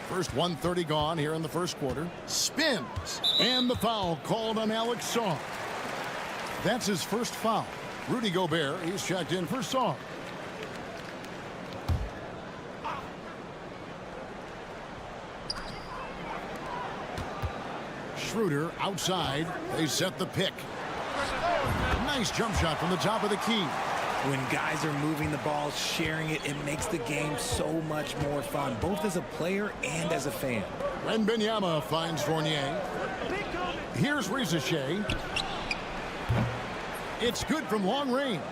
S1: First 1:30 gone here in the first quarter. Spins. And the foul called on Alex Song. That's his first foul. Rudy Gobert, he's checked in for Song. Schroeder outside. They set the pick. Nice jump shot from the top of the key.
S14: When guys are moving the ball, sharing it, it makes the game so much more fun, both as a player and as a fan.
S1: Wembanyama finds Fournier. Here's Rizachet. It's good from long range.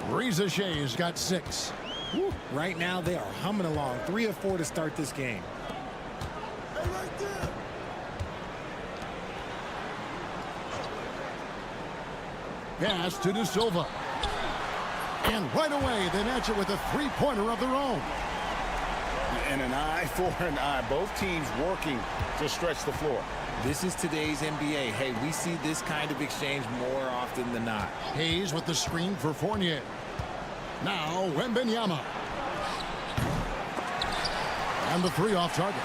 S1: Rizachet has got 6.
S14: Woo. Right now, they are humming along. 3 of 4 to start this game.
S1: Pass to De Silva. And right away, they match it with a three-pointer of their own.
S2: And an eye for an eye. Both teams working to stretch the floor.
S14: This is today's NBA. Hey, we see this kind of exchange more often than not.
S1: Hayes with the screen for Fournier. Now, Wembanyama. And the 3 off target.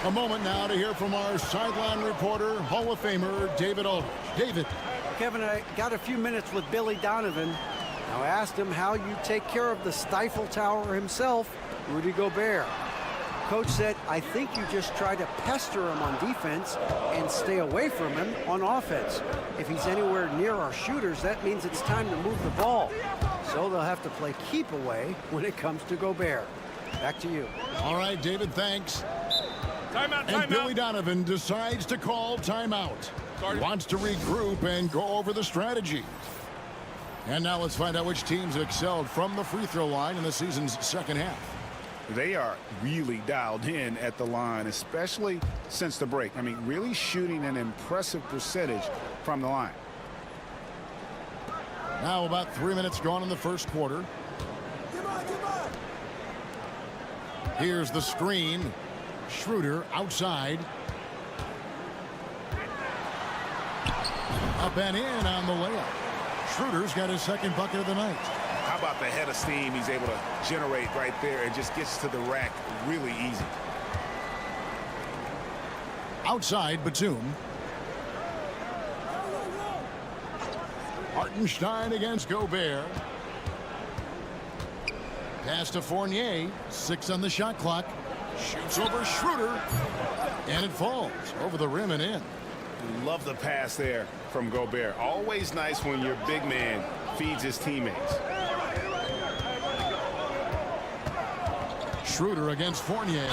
S1: A moment now to hear from our sideline reporter, Hall of Famer David Aldridge. David.
S6: Kevin, I got a few minutes with Billy Donovan. Now, I asked him how you take care of the Stifle Tower himself, Rudy Gobert. Coach said, I think you just try to pester him on defense and stay away from him on offense. If he's anywhere near our shooters, that means it's time to move the ball. So they'll have to play keep away when it comes to Gobert. Back to you.
S1: All right, David, thanks.
S13: Timeout,
S1: and Billy Donovan decides to call timeout. He wants to regroup and go over the strategy. And now let's find out which teams excelled from the free throw line in the season's second half.
S2: They are really dialed in at the line, especially since the break. I mean, really shooting an impressive percentage from the line.
S1: Now about 3 minutes gone in the first quarter. Here's the screen. Schroeder outside. Up and in on the layup. Schroeder's got his second bucket of the night.
S2: How about the head of steam he's able to generate right there and just gets to the rack really easy.
S1: Outside Batum. Hartenstein against Gobert. Pass to Fournier. 6 on the shot clock. Shoots over Schroeder. And it falls over the rim and in.
S2: Love the pass there from Gobert. Always nice when your big man feeds his teammates.
S1: Schroeder against Fournier.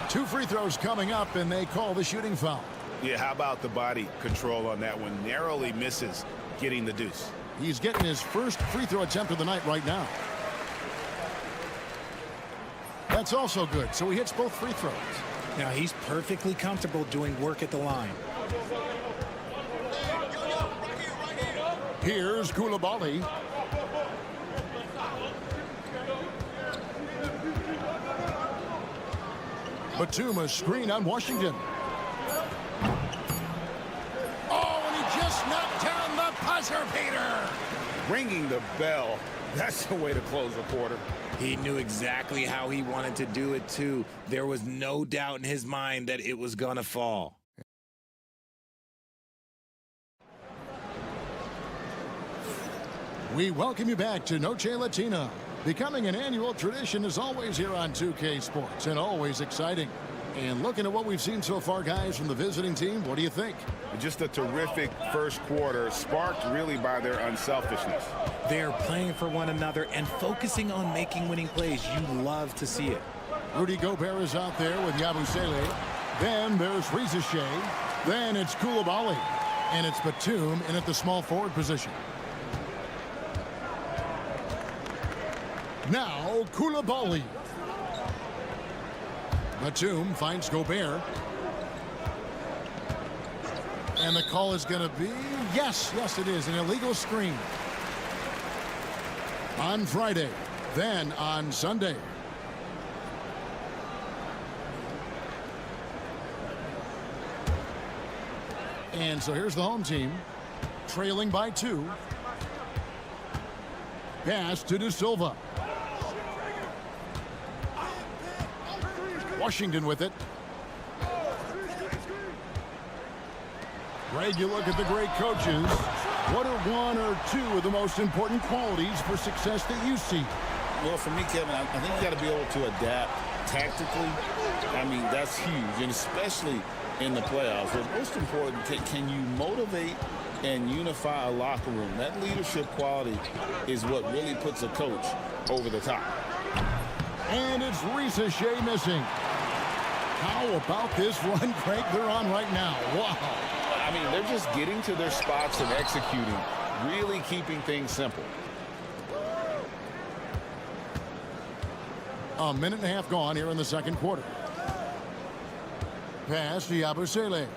S1: 2 free throws coming up, and they call the shooting foul.
S2: Yeah, how about the body control on that one? Narrowly misses getting the deuce.
S1: He's getting his first free throw attempt of the night right now. That's also good, so he hits both free throws.
S14: Now he's perfectly comfortable doing work at the line.
S1: Here's Koulibaly. Batum, a screen on Washington. Oh, and he just knocked down the buzzer beater.
S2: Ringing the bell. That's the way to close a quarter.
S14: He knew exactly how he wanted to do it, too. There was no doubt in his mind that it was going to fall.
S1: We welcome you back to Noche Latina. Becoming an annual tradition is always here on 2K Sports and always exciting. And looking at what we've seen so far, guys, from the visiting team, what do you think?
S2: Just a terrific first quarter, sparked really by their unselfishness.
S14: They're playing for one another and focusing on making winning plays. You love to see it.
S1: Rudy Gobert is out there with Yabusele. Then there's Rizashe. Then it's Koulibaly. And it's Batum in at the small forward position. Now Koulibaly. Batum finds Gobert. And the call is going to be, yes, it is, an illegal screen. On Friday, then on Sunday. And so here's the home team, trailing by 2. Pass to De Silva. Washington with it. Greg, you look at the great coaches. What are one or two of the most important qualities for success that you see?
S2: Well, for me, Kevin, I think you got to be able to adapt tactically. I mean, that's huge, and especially in the playoffs. But most important, can you motivate and unify a locker room? That leadership quality is what really puts a coach over the top.
S1: And it's Rizashe missing. How about this run, Craig, they're on right now? Wow.
S2: I mean, they're just getting to their spots and executing, really keeping things simple.
S1: A minute and a half gone here in the second quarter. Pass to Yabusele.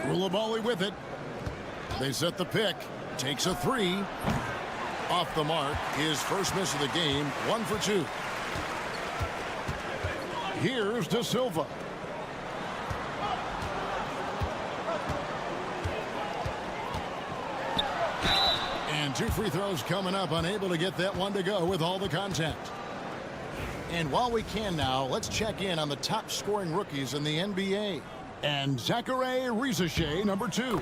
S1: Koulibaly with it. They set the pick. Takes a 3. Off the mark. His first miss of the game. 1 for 2. Here's De Silva. And 2 free throws coming up. Unable to get that one to go with all the contact. And while we can now, let's check in on the top scoring rookies in the NBA. And Zachary Rizashe, number 2.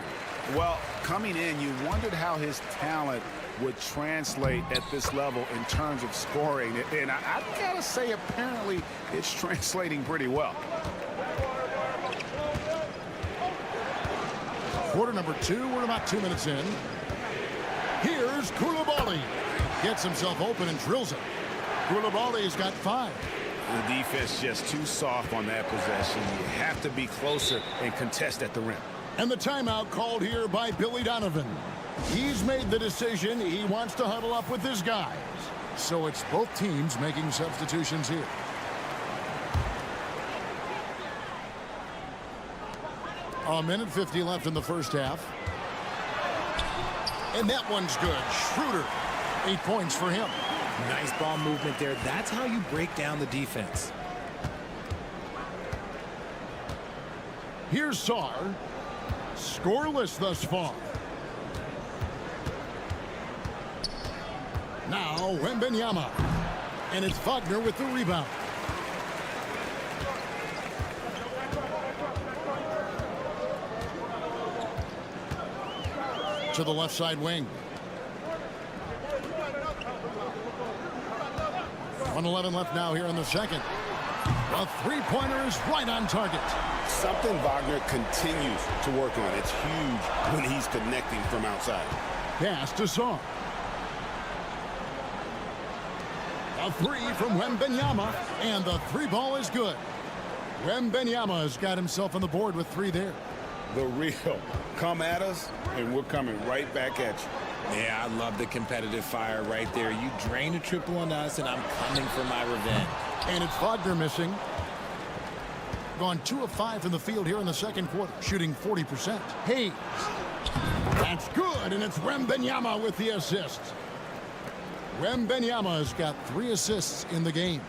S2: Well, coming in, you wondered how his talent would translate at this level in terms of scoring. And I've got to say, apparently, it's translating pretty well.
S1: Quarter number 2, we're about 2 minutes in. Here's Koulibaly. Gets himself open and drills it. Koulibaly's got 5.
S5: The defense just too soft on that possession. You have to be closer and contest at the rim.
S1: And the timeout called here by Billy Donovan. He's made the decision. He wants to huddle up with his guys. So it's both teams making substitutions here. A minute 50 left in the first half. And that one's good. Schroeder, 8 points for him.
S14: Nice ball movement there. That's how you break down the defense.
S1: Here's Sarr. Scoreless thus far. Now Wembanyama. And it's Wagner with the rebound. To the left side wing. 1:11 left now here in the second. A three-pointer is right on target.
S5: Something Wagner continues to work on. It's huge when he's connecting from outside.
S1: Pass to Sarr. A 3 from Wembanyama, and the 3 ball is good. Wembanyama has got himself on the board with 3 there.
S2: The real. Come at us, and we're coming right back at you.
S14: Yeah, I love the competitive fire right there. You drain a triple on us, and I'm coming for my revenge.
S1: And it's Wagner missing. Gone 2 of 5 from the field here in the second quarter, shooting 40%. Hayes. That's good, and it's Wembanyama with the assist. Wembanyama has got 3 assists in the game.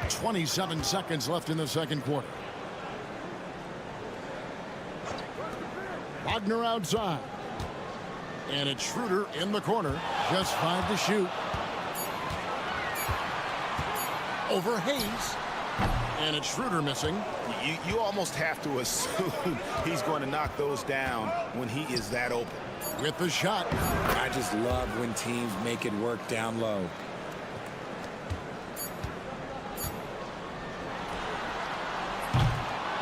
S1: 27 seconds left in the second quarter. Wagner outside. And it's Schroeder in the corner. Just 5 to shoot. Over Hayes. And it's Schroeder missing.
S5: You almost have to assume he's going to knock those down when he is that open.
S1: With the shot.
S14: I just love when teams make it work down low.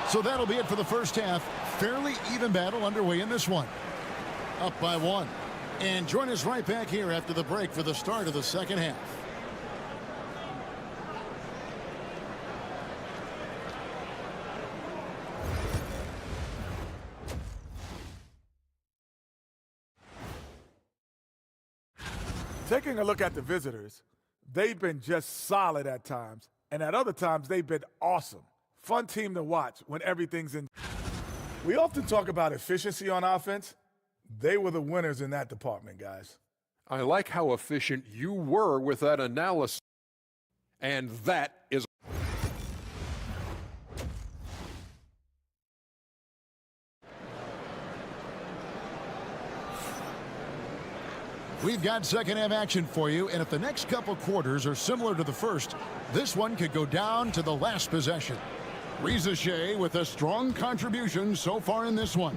S1: So that'll be it for the first half. Fairly even battle underway in this one. Up by 1. And join us right back here after the break for the start of the second half.
S7: Taking a look at the visitors, they've been just solid at times, and at other times they've been awesome. Fun team to watch when everything's in. We often talk about efficiency on offense. They were the winners in that department, guys.
S12: I like how efficient you were with that analysis. And that is...
S1: We've got second half action for you, and if the next couple quarters are similar to the first, this one could go down to the last possession. Riza with a strong contribution so far in this one.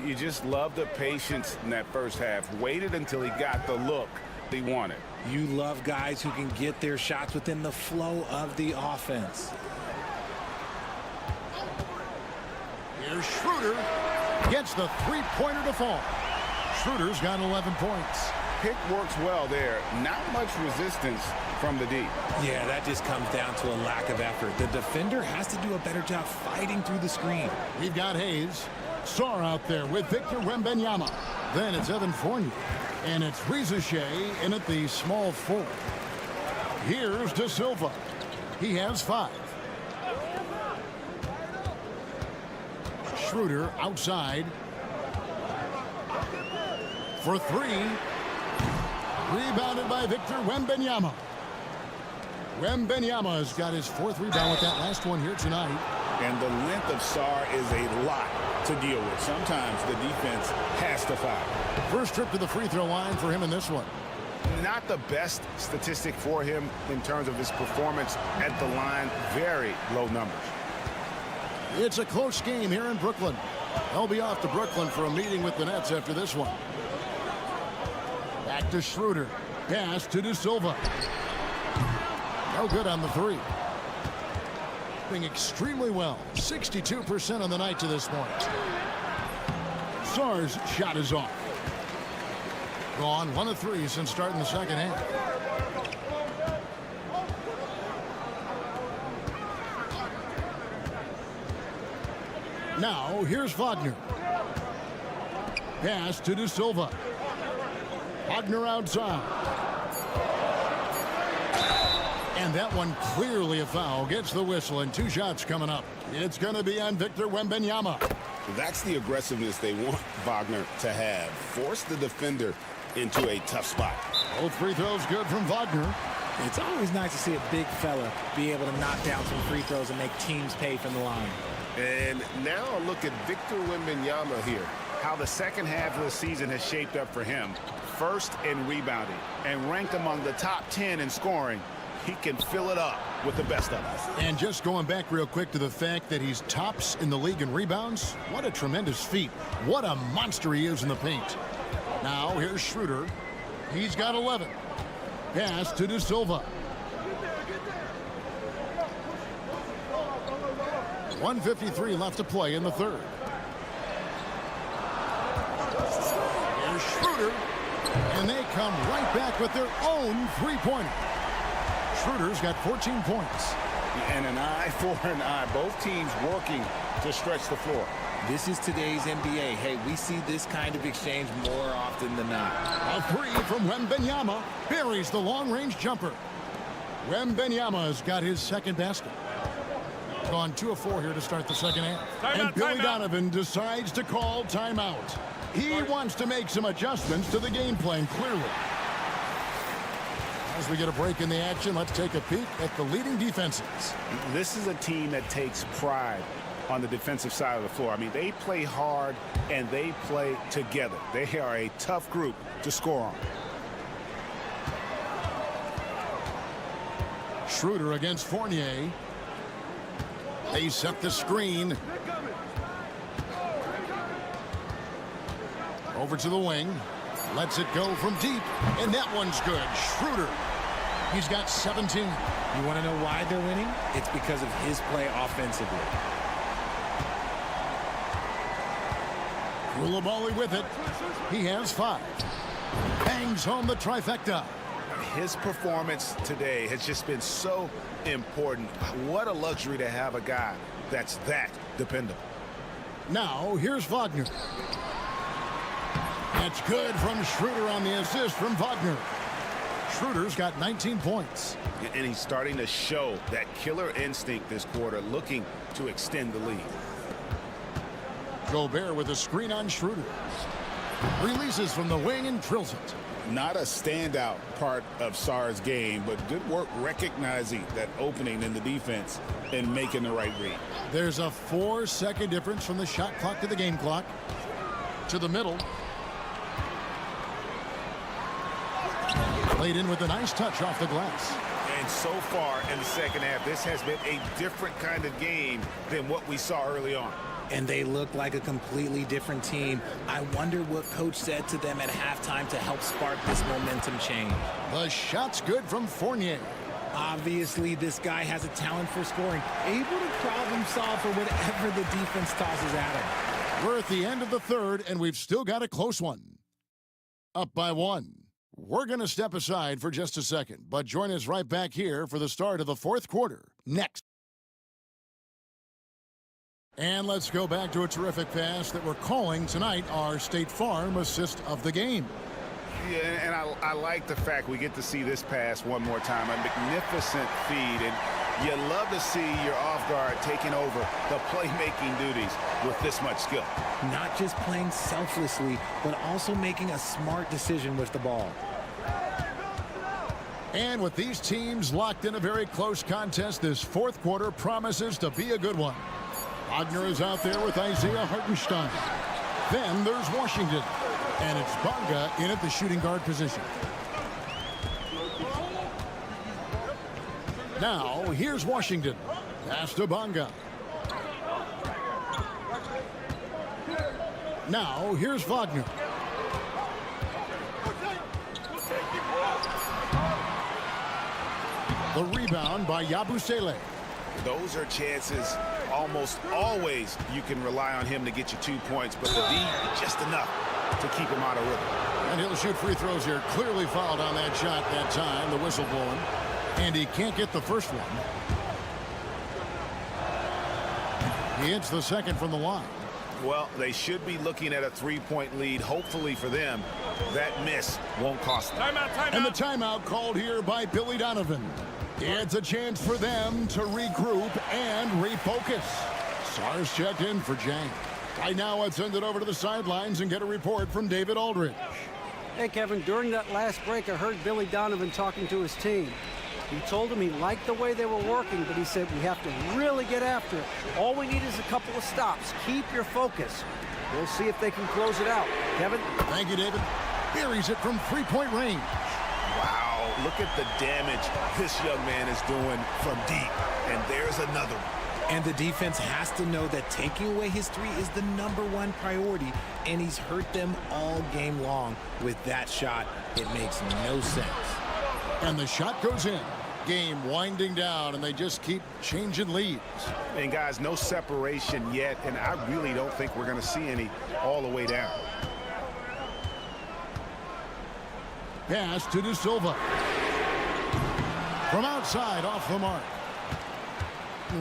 S2: You just love the patience in that first half. Waited until he got the look he wanted.
S14: You love guys who can get their shots within the flow of the offense.
S1: Here's Schroeder. Gets the three-pointer to fall. Schroeder's got 11 points.
S2: Pick works well there. Not much resistance from the D.
S14: Yeah, that just comes down to a lack of effort. The defender has to do a better job fighting through the screen.
S1: We've got Hayes. Sarr out there with Victor Wembanyama. Then it's Evan Fournier. And it's Riza in at the small forward. Here's De Silva. He has 5. Schroeder outside. For 3. Rebounded by Victor Wembanyama. Wembanyama has got his 4th rebound with that last one here tonight.
S2: And the length of Sarr is a lot to deal with. Sometimes the defense has to foul.
S1: First trip to the free throw line for him in this one.
S2: Not the best statistic for him in terms of his performance at the line. Very low numbers.
S1: It's a close game here in Brooklyn. They'll be off to Brooklyn for a meeting with the Nets after this one. Back to Schroeder. Pass to De Silva. No good on the 3. Doing extremely well. 62% on the night to this point. Sarr's shot is off. Gone 1 of 3 since starting the second half. Now here's Wagner. Pass to De Silva. Wagner outside. And that one clearly a foul. Gets the whistle, and 2 shots coming up. It's going to be on Victor Wembanyama.
S2: That's the aggressiveness they want Wagner to have. Force the defender into a tough spot.
S1: Both free throws good from Wagner.
S14: It's always nice to see a big fella be able to knock down some free throws and make teams pay from the line.
S5: And now a look at Victor Wembanyama here. How the second half of the season has shaped up for him. First in rebounding and ranked among the top 10 in scoring. He can fill it up with the best of us.
S1: And just going back real quick to the fact that he's tops in the league in rebounds. What a tremendous feat. What a monster he is in the paint. Now here's Schroeder. He's got 11. Pass to De Silva. 1:53 left to play in the third. Here's Schroeder. And they come right back with their own three-pointer. Schroeder's got 14 points.
S2: And an eye for an eye. Both teams working to stretch the floor.
S14: This is today's NBA. Hey, we see this kind of exchange more often than not.
S1: A 3 from Wembanyama buries the long-range jumper. Wembanyama has got his second basket. Gone 2 of 4 here to start the second half. And Billy Donovan decides to call timeout. He wants to make some adjustments to the game plan, clearly. As we get a break in the action, let's take a peek at the leading defenses.
S2: This is a team that takes pride on the defensive side of the floor. I mean, they play hard and they play together. They are a tough group to score on.
S1: Schroeder against Fournier. They set the screen. Over to the wing. Lets it go from deep. And that one's good. Schroeder. He's got 17.
S14: You want to know why they're winning? It's because of his play offensively.
S1: Koulibaly with it. He has 5. bangs home the trifecta.
S5: His performance today has just been so important. What a luxury to have a guy that's that dependable.
S1: Now, here's Wagner. That's good from Schroeder on the assist from Wagner. Schroeder's got 19 points.
S5: And he's starting to show that killer instinct this quarter, looking to extend the lead.
S1: Gobert with a screen on Schroeder. Releases from the wing and drills it.
S5: Not a standout part of Sarr's game, but good work recognizing that opening in the defense and making the right read.
S1: There's a 4-second difference from the shot clock to the game clock. To the middle. Played in with a nice touch off the glass.
S5: And so far in the second half, this has been a different kind of game than what we saw early on.
S14: And they look like a completely different team. I wonder what coach said to them at halftime to help spark this momentum change.
S1: The shot's good from Fournier.
S14: Obviously, this guy has a talent for scoring, able to problem solve for whatever the defense tosses at him.
S1: We're at the end of the third, and we've still got a close one. Up by 1. We're going to step aside for just a second, but join us right back here for the start of the fourth quarter next. And let's go back to a terrific pass that we're calling tonight our State Farm assist of the game.
S5: Yeah, and I like the fact we get to see this pass one more time. A magnificent feed, and you love to see your off guard taking over the playmaking duties with this much skill.
S14: Not just playing selflessly, but also making a smart decision with the ball.
S1: And with these teams locked in a very close contest, this fourth quarter promises to be a good one. Wagner is out there with Isaiah Hartenstein. Then there's Washington. And it's Bonga in at the shooting guard position. Now, here's Washington. Pass to Bonga. Now, here's Wagner. The rebound by Yabusele.
S5: Those are chances almost always you can rely on him to get you 2 points, but the D, just enough to keep him out of rhythm.
S1: And he'll shoot free throws here. Clearly fouled on that shot that time. The whistle blowing. And he can't get the first one. He hits the second from the line.
S5: Well, they should be looking at a 3-point lead. Hopefully for them, that miss won't cost them.
S1: Timeout. And the timeout called here by Billy Donovan. It's a chance for them to regroup and refocus. Sarr's checked in for Jang. Right now, let's send it over to the sidelines and get a report from David Aldridge.
S6: Hey, Kevin, during that last break, I heard Billy Donovan talking to his team. He told them he liked the way they were working, but he said we have to really get after it. All we need is a couple of stops. Keep your focus. We'll see if they can close it out. Kevin?
S1: Thank you, David. Buries it from three-point range.
S5: Wow, look at the damage this young man is doing from deep. And there's another one.
S14: And the defense has to know that taking away his three is the #1 priority, and he's hurt them all game long with that shot. It makes no sense.
S1: And the shot goes in. Game winding down, and they just keep changing leads.
S5: And guys, no separation yet, and I really don't think we're going to see any all the way down.
S1: Pass to De Silva. From outside, off the mark.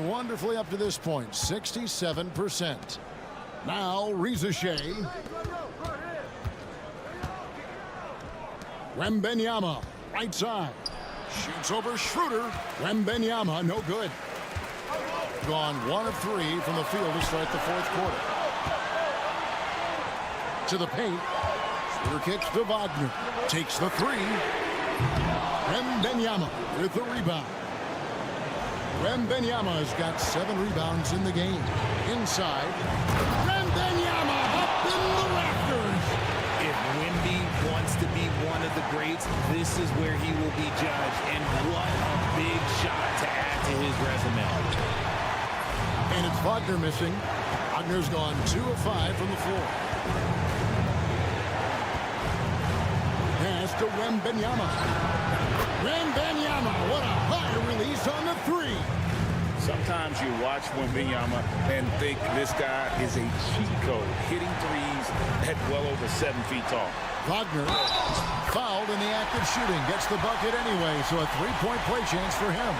S1: Wonderfully up to this point, 67%. Now, Rizachet. Wembenyama, right side. Shoots over Schroeder. Wembenyama, no good. Gone 1 of 3 from the field to start the fourth quarter. To the paint. Schroeder kicks to Wagner. Takes the 3. Wembenyama with the rebound. Wembenyama has got 7 rebounds in the game. Inside. Wembenyama up in the rafters.
S14: If Wemby wants to be one of the greats, this is where he will be judged. And what a big shot to add to his resume.
S1: And it's Wagner missing. Wagner's gone 2 of 5 from the floor. Pass to Wembenyama. Wembenyama, what a high release on the 3.
S2: Sometimes you watch Wembanyama and think this guy is a cheat code, hitting threes at well over 7 feet tall.
S1: Wagner fouled in the act of shooting. Gets the bucket anyway, so a three-point play chance for him.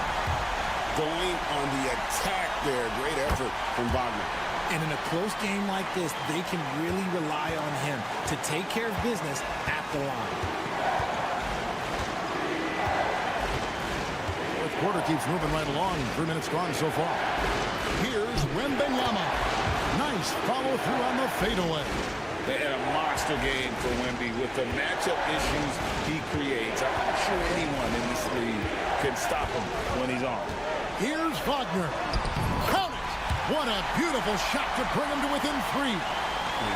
S2: Going on the attack there. Great effort from Wagner.
S14: And in a close game like this, they can really rely on him to take care of business at the line.
S1: Fourth quarter keeps moving right along. 3 minutes gone so far. Here's Wembanyama. Nice follow-through on the fadeaway.
S2: They had a monster game for Wemby with the matchup issues he creates. I'm not sure anyone in this league can stop him when he's on.
S1: Here's Wagner. Count it! What a beautiful shot to bring him to within 3.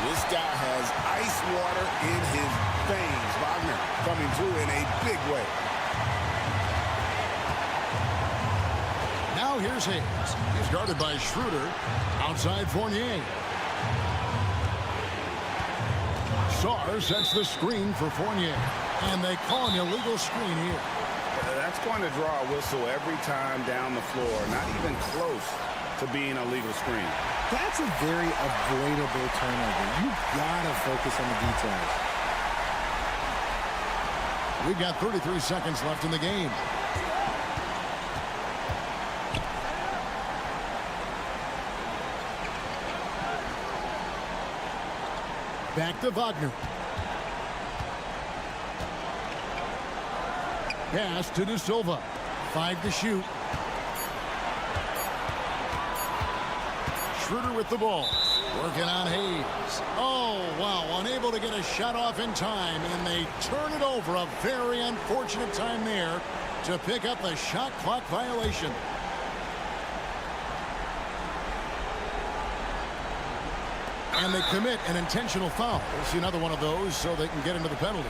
S2: This guy has ice water in his veins. Wagner coming through in a big way.
S1: Now here's Hayes. He's guarded by Schroeder. Outside Fournier. Sarr sets the screen for Fournier. And they call an illegal screen here.
S2: That's going to draw a whistle every time down the floor. Not even close to being a legal screen.
S14: That's a very avoidable turnover. You've got to focus on the details.
S1: We've got 33 seconds left in the game. Back to Wagner. Pass to De Silva. 5 to shoot. Schroeder with the ball. Working on Hayes. Oh, wow. Unable to get a shot off in time, and they turn it over. A very unfortunate time there to pick up the shot clock violation. And they commit an intentional foul. We'll see another one of those so they can get into the penalty.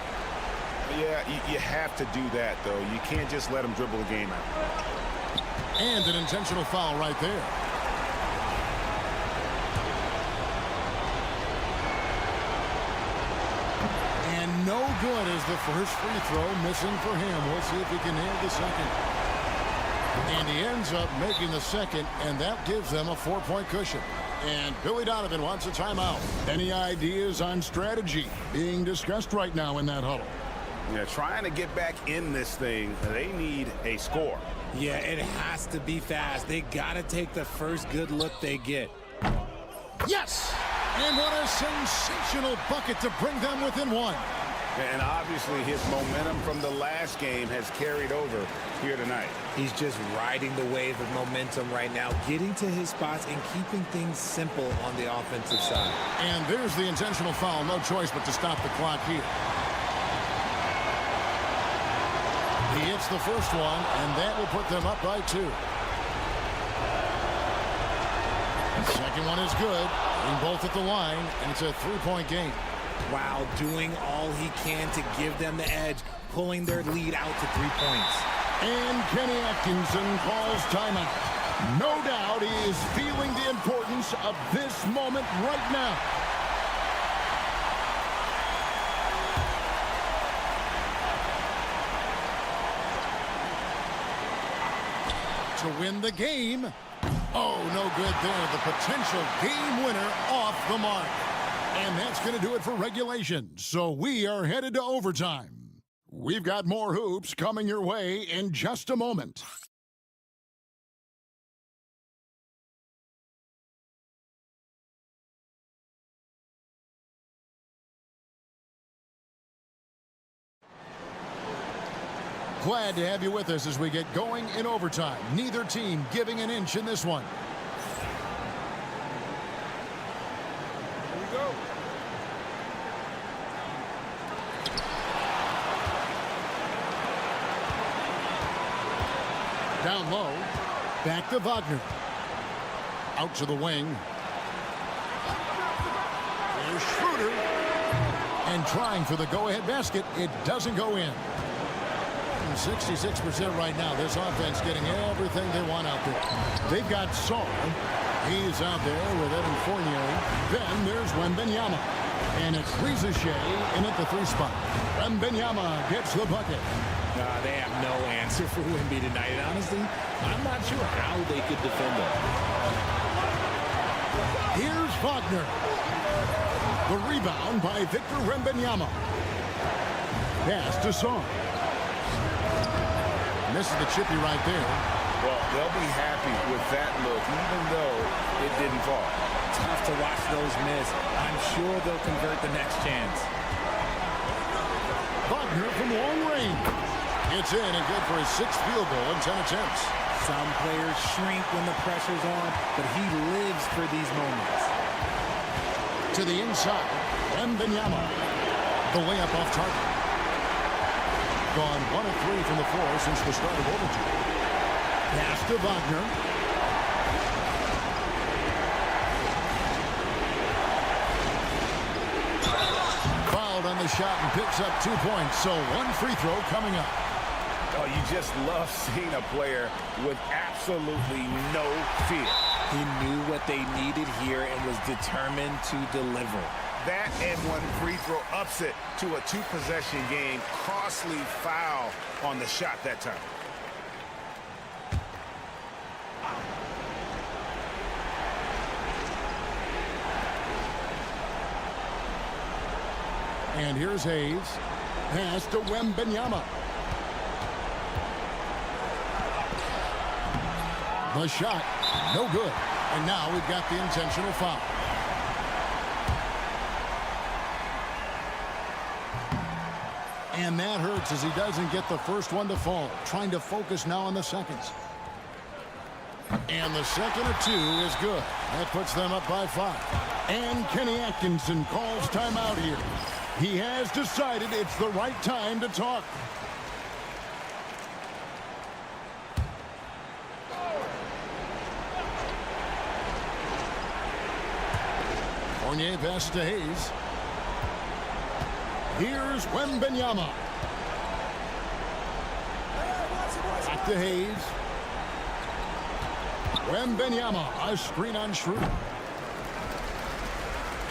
S5: Yeah, you have to do that, though. You can't just let them dribble the game out.
S1: And an intentional foul right there. And no good is the first free throw, missing for him. We'll see if he can nail the second. And he ends up making the second, and that gives them a 4-point cushion. And Billy Donovan wants a timeout. Any ideas on strategy being discussed right now in that huddle?
S5: Yeah, trying to get back in this thing, they need a score.
S14: Yeah, it has to be fast. They got to take the first good look they get.
S1: Yes! And what a sensational bucket to bring them within 1.
S5: And obviously his momentum from the last game has carried over here tonight.
S14: He's just riding the wave of momentum right now, getting to his spots and keeping things simple on the offensive side.
S1: And there's the intentional foul. No choice but to stop the clock here. He hits the first one, and that will put them up by 2. The second one is good. Being both at the line, and it's a 3-point game.
S14: Wow, doing all he can to give them the edge, pulling their lead out to 3 points.
S1: And Kenny Atkinson calls timeout. No doubt he is feeling the importance of this moment right now. To win the game. Oh, no good there. The potential game winner off the mark. And that's going to do it for regulation. So we are headed to overtime. We've got more hoops coming your way in just a moment. Glad to have you with us as we get going in overtime. Neither team giving an inch in this one.
S13: Here we go.
S1: Down low. Back to Wagner. Out to the wing. Here's Schroeder. And trying for the go-ahead basket. It doesn't go in. 66% right now. This offense getting everything they want out there. They've got Sarr. He's out there with Evan Fournier. Then there's Wembanyama. And it's Rizashea in at the 3 spot. Wembanyama gets the bucket.
S14: They have no answer for Wemby tonight. And honestly, I'm not sure how they could defend him.
S1: Here's Wagner. The rebound by Victor Wembanyama. Pass to Song. Misses the chippy right there.
S2: Well, they'll be happy with that look, even though it didn't fall.
S14: Tough to watch those miss. I'm sure they'll convert the next chance.
S1: Wagner from long range. It's in and good for his 6th field goal in 10 attempts.
S14: Some players shrink when the pressure's on, but he lives for these moments.
S1: To the inside, Wembanyama. The layup off target. Gone 1 of 3 from the floor since the start of overtime. Pass to Wagner. Fouled on the shot and picks up 2 points. So 1 free throw coming up.
S2: Oh, you just love seeing a player with absolutely no fear.
S14: He knew what they needed here and was determined to deliver.
S2: That and 1 free throw ups it to a 2-possession game. Costly foul on the shot that time.
S1: And here's Hayes. Pass to Wembanyama. The shot, no good. And now we've got the intentional foul. And that hurts as he doesn't get the first one to fall. Trying to focus now on the seconds. And the second of 2 is good. That puts them up by 5. And Kenny Atkinson calls timeout here. He has decided it's the right time to talk. Fournier passes to Hayes. Here's Wembanyama. Back to Hayes. Wembanyama, a screen on Schroeder.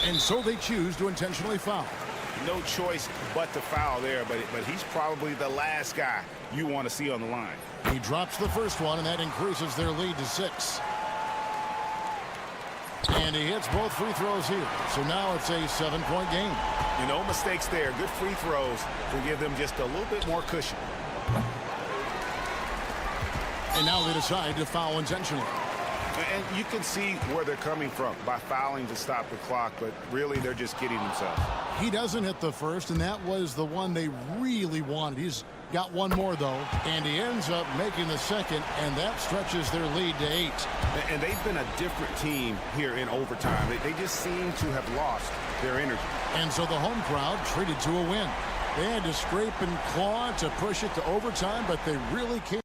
S1: And so they choose to intentionally foul.
S2: No choice but to foul there, but he's probably the last guy you want to see on the line.
S1: He drops the first one, and that increases their lead to 6. And he hits both free throws here. So now it's a 7-point game.
S2: No mistakes there. Good free throws to give them just a little bit more cushion.
S1: And now they decide to foul intentionally.
S2: And you can see where they're coming from by fouling to stop the clock, but really they're just kidding themselves.
S1: He doesn't hit the first, and that was the one they really wanted. He's got one more, though, and he ends up making the second, and that stretches their lead to 8.
S5: And they've been a different team here in overtime. They just seem to have lost their energy.
S1: And so the home crowd treated to a win. They had to scrape and claw to push it to overtime, but they really can't.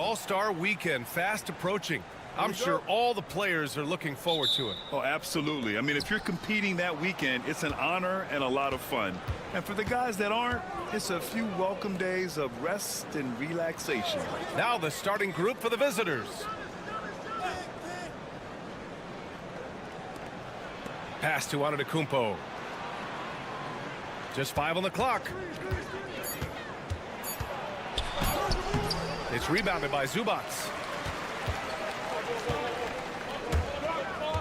S8: All-Star Weekend fast approaching. I'm sure all the players are looking forward to it.
S10: Oh, absolutely. I mean, if you're competing that weekend, it's an honor and a lot of fun. And for the guys that aren't, it's a few welcome days of rest and relaxation.
S8: Now the starting group for the visitors. Pass to Antetokounmpo. Just 5 on the clock. It's rebounded by Zubac.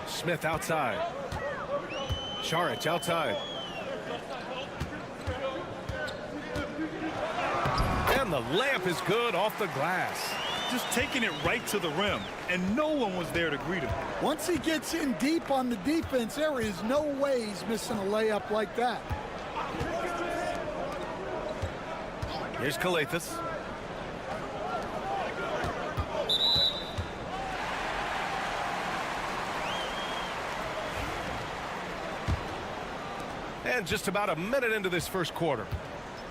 S8: Smith outside. Šarić outside. And the layup is good off the glass.
S10: Just taking it right to the rim, and no one was there to greet him.
S15: Once he gets in deep on the defense, there is no way he's missing a layup like that.
S8: Here's Calathes. And just about a minute into this first quarter.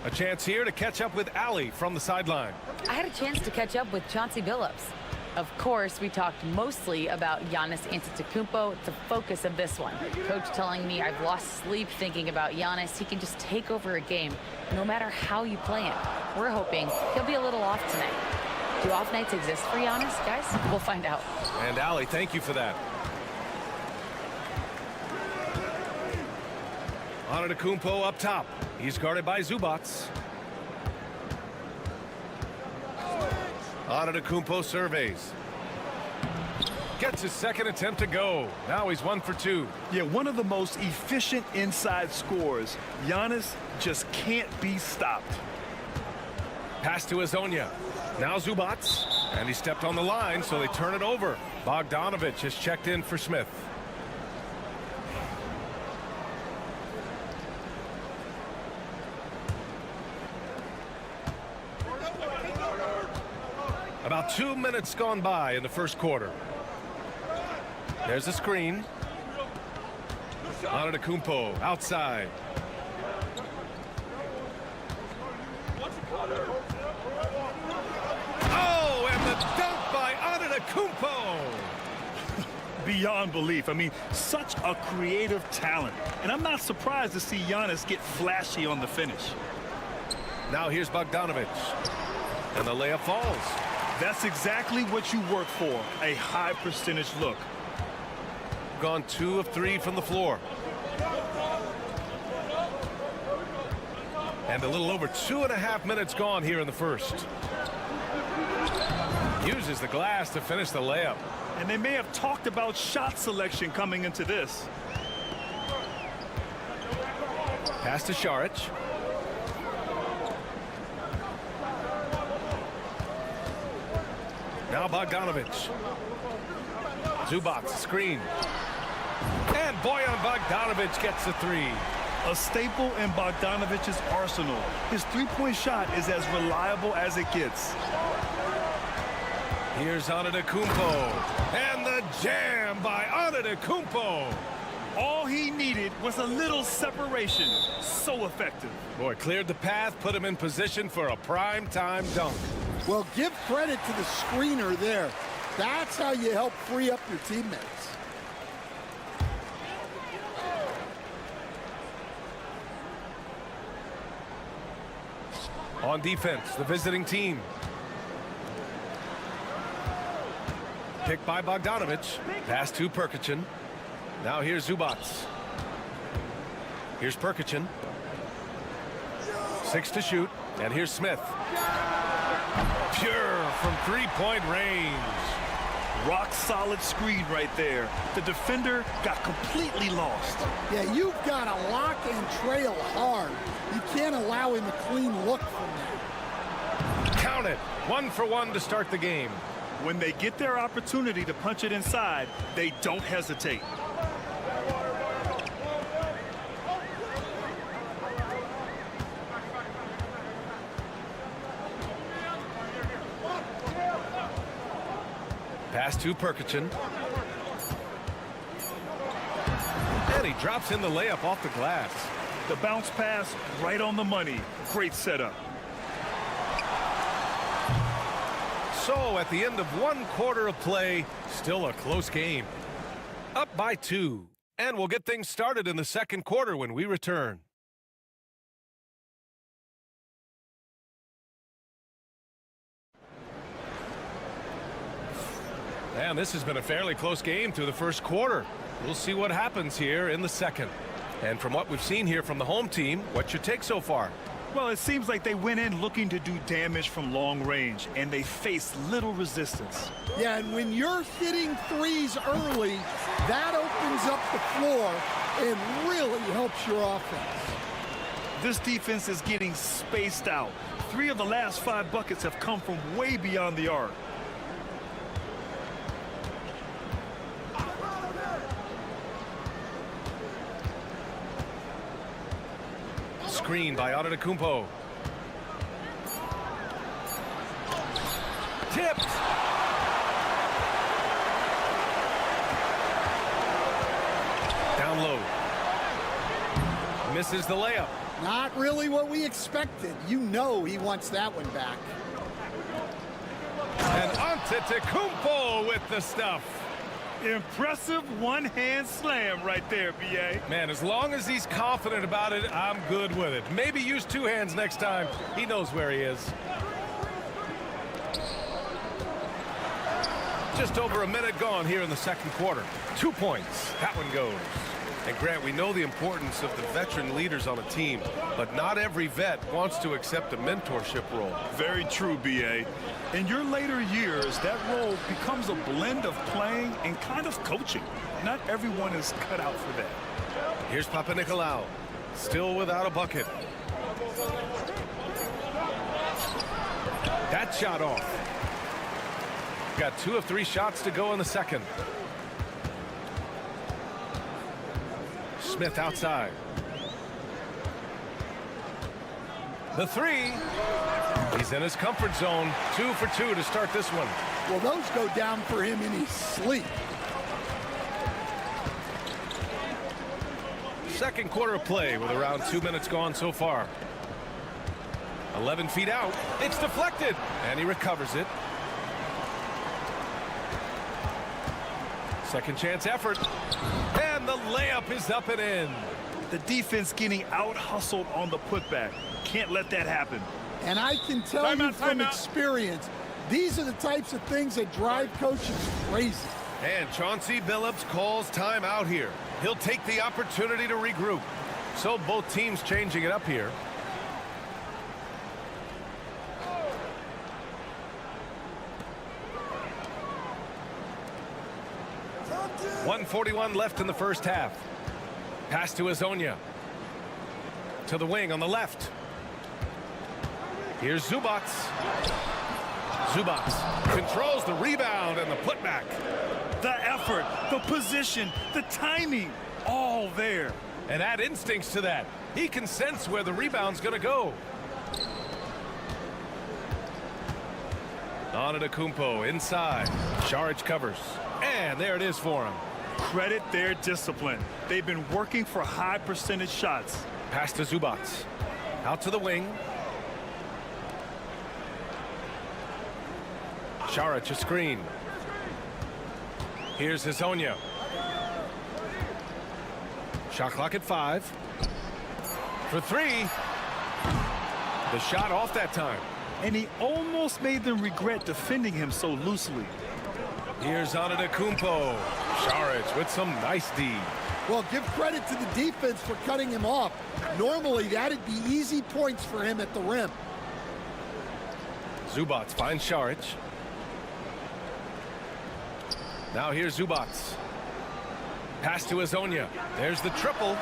S8: A chance here to catch up with Allie from the sideline.
S11: I had a chance to catch up with Chauncey Billups. Of course, we talked mostly about Giannis Antetokounmpo, the focus of this one. Coach telling me I've lost sleep thinking about Giannis. He can just take over a game, no matter how you play him. We're hoping he'll be a little off tonight. Do off nights exist for Giannis, guys? We'll find out.
S8: And Allie, thank you for that. Antetokounmpo up top. He's guarded by Zubac. Antetokounmpo surveys. Gets his second attempt to go. Now he's 1 for 2.
S10: Yeah, one of the most efficient inside scorers. Giannis just can't be stopped.
S8: Pass to Azonia. Now Zubac. And he stepped on the line, so they turn it over. Bogdanovic has checked in for Smith. About 2 minutes gone by in the first quarter. There's a screen. Antetokounmpo outside. Oh, and the dunk by Antetokounmpo.
S10: Beyond belief. I mean, such a creative talent. And I'm not surprised to see Giannis get flashy on the finish.
S8: Now here's Bogdanovic. And the layup falls.
S10: That's exactly what you work for, a high percentage look.
S8: Gone 2 of 3 from the floor. And a little over 2.5 minutes gone here in the first. Uses the glass to finish the layup.
S10: And they may have talked about shot selection coming into this.
S8: Pass to Šarić. Now Bogdanovic. Zubac screen. And Bojan Bogdanovic gets the 3.
S10: A staple in Bogdanovic's arsenal. His three-point shot is as reliable as it gets.
S8: Here's Antetokounmpo. And the jam by Antetokounmpo.
S10: All he needed was a little separation. So effective.
S8: Boy, cleared the path, put him in position for a prime-time dunk.
S15: Well, give credit to the screener there. That's how you help free up your teammates.
S8: On defense, the visiting team. Picked by Bogdanovic. Pass to Perkicin. Now here's Zubac. Here's Perkicin. 6 to shoot. And here's Smith. Pure from three-point range.
S10: Rock solid screen right there. The defender got completely lost.
S15: Yeah, you've got to lock and trail hard. You can't allow him a clean look from that.
S8: Count it. 1 for 1 to start the game.
S10: When they get their opportunity to punch it inside, they don't hesitate.
S8: Pass to Perkicin. And he drops in the layup off the glass.
S10: The bounce pass right on the money. Great setup.
S8: So at the end of 1 quarter of play, still a close game. Up by 2. And we'll get things started in the second quarter when we return. And this has been a fairly close game through the first quarter. We'll see what happens here in the second. And from what we've seen here from the home team, what's your take so far?
S10: Well, it seems like they went in looking to do damage from long range, and they faced little resistance.
S15: Yeah, and when you're hitting threes early, that opens up the floor and really helps your offense.
S10: This defense is getting spaced out. 3 of the last 5 buckets have come from way beyond the arc.
S8: Screen by Antetokounmpo. Tipped. Down low. Misses the layup.
S15: Not really what we expected. You know he wants that one back.
S8: And Antetokounmpo with the stuff.
S10: Impressive one-hand slam right there, B.A.
S8: Man, as long as he's confident about it, I'm good with it. Maybe use 2 hands next time. He knows where he is. Just over a minute gone here in the second quarter. 2 points. That one goes. And Grant, we know the importance of the veteran leaders on a team, but not every vet wants to accept a mentorship role.
S10: Very true, B.A. In your later years, that role becomes a blend of playing and kind of coaching. Not everyone is cut out for that.
S8: Here's Papanikolaou, still without a bucket. That shot off. Got 2 of 3 shots to go in the second. Smith outside. The 3. He's in his comfort zone. 2 for 2 to start this one.
S15: Well, those go down for him in his sleep.
S8: Second quarter of play with around 2 minutes gone so far. 11 feet out. It's deflected. And he recovers it. Second chance effort. And the layup is up and in.
S10: The defense getting out-hustled on the putback. Can't let that happen.
S15: And I can tell you from experience, these are the types of things that drive coaches crazy.
S8: And Chauncey Billups calls timeout here. He'll take the opportunity to regroup. So both teams changing it up here. .141 left in the first half. Pass to Azonia. To the wing on the left. Here's Zubats. Zubats controls the rebound and the putback.
S10: The effort, the position, the timing, all there.
S8: And add instincts to that. He can sense where the rebound's going to go. Antetokounmpo inside. Saric covers. And there it is for him.
S10: Credit their discipline. They've been working for high percentage shots.
S8: Pass to Zubats. Out to the wing. Saric a screen. Here's Azonia. Shot clock at 5. For 3. The shot off that time.
S10: And he almost made them regret defending him so loosely.
S8: Here's Antetokounmpo. Saric with some nice D.
S15: Well, give credit to the defense for cutting him off. Normally, that'd be easy points for him at the rim.
S8: Zubats finds Saric. Now here's Zubats. Pass to Azonia. There's the triple.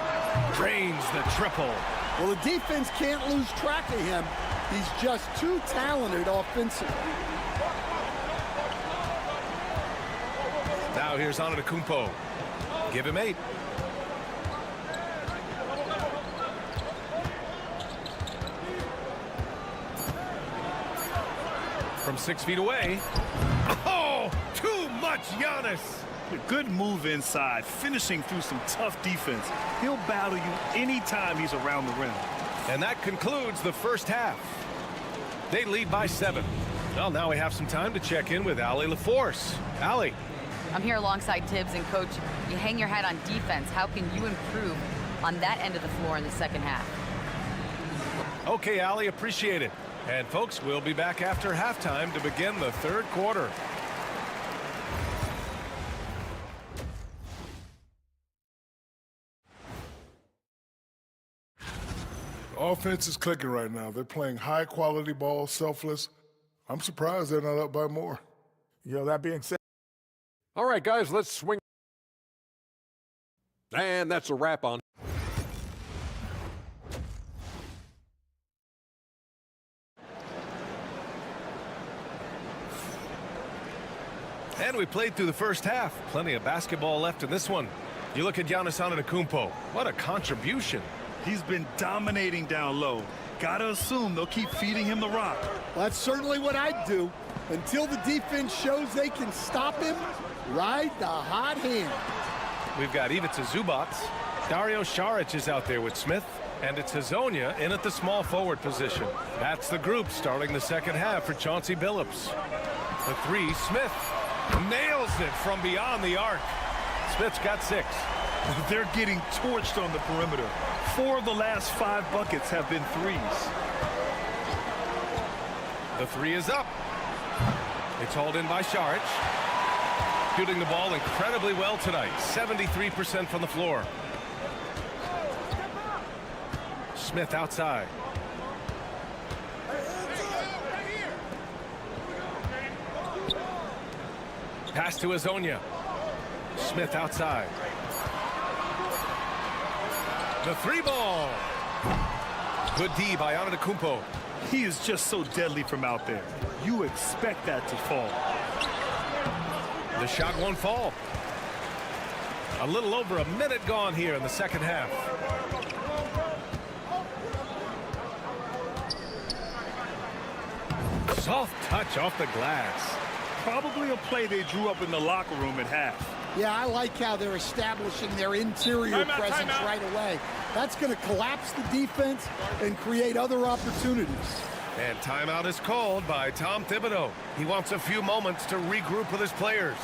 S8: Drains the triple.
S15: Well, the defense can't lose track of him. He's just too talented offensively.
S8: Now here's Antetokounmpo. Give him 8. From 6 feet away. Oh, too much Giannis.
S10: A good move inside, finishing through some tough defense. He'll battle you anytime he's around the rim.
S8: And that concludes the first half. They lead by 7. Well, now we have some time to check in with Allie LaForce. Allie.
S11: I'm here alongside Tibbs, and Coach, you hang your hat on defense. How can you improve on that end of the floor in the second half?
S8: Okay, Allie, appreciate it. And folks, we'll be back after halftime to begin the third quarter.
S13: Offense is clicking right now. They're playing high-quality ball, selfless. I'm surprised they're not up by more.
S7: That being said.
S12: All right, guys, let's swing. And that's a wrap on.
S8: And we played through the first half. Plenty of basketball left in this one. You look at Giannis Antetokounmpo. What a contribution.
S10: He's been dominating down low. Gotta assume they'll keep feeding him the rock.
S15: Well, that's certainly what I'd do. Until the defense shows they can stop him, ride the hot hand.
S8: We've got Ivica Zubac. Dario Saric is out there with Smith. And it's Hazonia in at the small forward position. That's the group starting the second half for Chauncey Billups. The three, Smith nails it from beyond the arc. Smith's got 6.
S10: They're getting torched on the perimeter. 4 of the last 5 buckets have been threes.
S8: The 3 is up. It's hauled in by Saric. Shooting the ball incredibly well tonight. 73% from the floor. Smith outside. Pass to Hazonia. Smith outside. The 3 ball. Good D by Antetokounmpo.
S10: He is just so deadly from out there. You expect that to fall.
S8: The shot won't fall. A little over a minute gone here in the second half. Soft touch off the glass.
S10: Probably a play they drew up in the locker room at half.
S15: Yeah, I like how they're establishing their interior presence right away. That's going to collapse the defense and create other opportunities.
S8: And timeout is called by Tom Thibodeau. He wants a few moments to regroup with his players.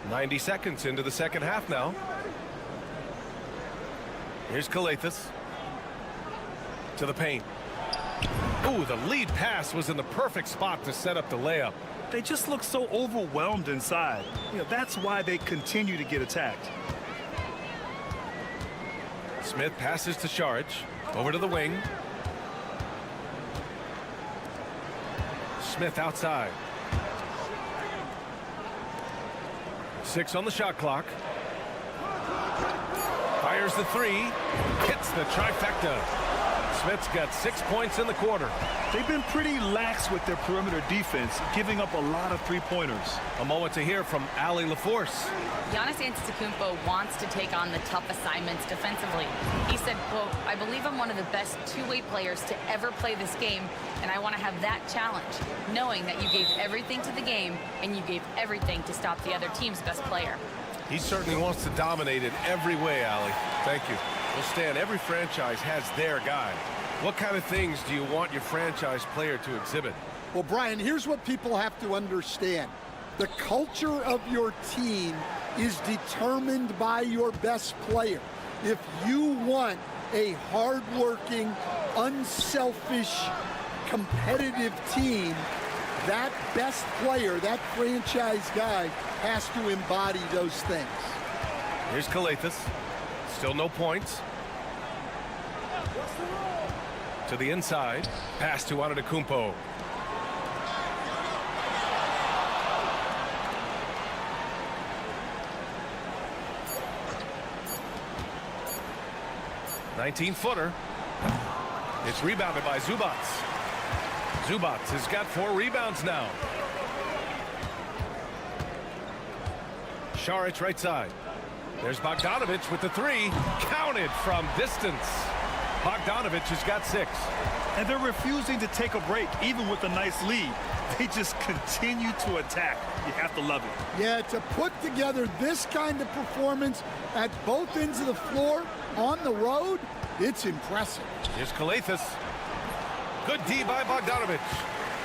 S8: "90 seconds into the second half now. Here's Calathes. To the paint. Ooh, the lead pass was in the perfect spot to set up the layup.
S10: They just look so overwhelmed inside. That's why they continue to get attacked.
S8: Smith passes to Saric. Over to the wing. Smith outside. 6 on the shot clock. Fires the 3. Hits the trifecta. Smith's got 6 points in the quarter.
S10: They've been pretty lax with their perimeter defense, giving up a lot of three-pointers.
S8: A moment to hear from Allie LaForce.
S11: Giannis Antetokounmpo wants to take on the tough assignments defensively. He said, quote, "I believe I'm one of the best two-way players to ever play this game, and I want to have that challenge, knowing that you gave everything to the game and you gave everything to stop the other team's best player."
S8: He certainly wants to dominate in every way, Allie. Thank you. Well, Stan, every franchise has their guy. What kind of things do you want your franchise player to exhibit?
S15: Well, Brian, here's what people have to understand. The culture of your team is determined by your best player. If you want a hardworking, unselfish, competitive team, that best player, that franchise guy, has to embody those things.
S8: Here's Calathes. Still no points. To the inside. Pass to Antetokounmpo. "19-footer. It's rebounded by Zubac. Zubac has got 4 rebounds now. Saric right side. There's Bogdanovic with the 3. Counted from distance. Bogdanovich has got 6.
S10: And they're refusing to take a break, even with a nice lead. They just continue to attack. You have to love it.
S15: Yeah, to put together this kind of performance at both ends of the floor on the road, it's impressive.
S8: Here's Kalathis. Good D by Bogdanovich.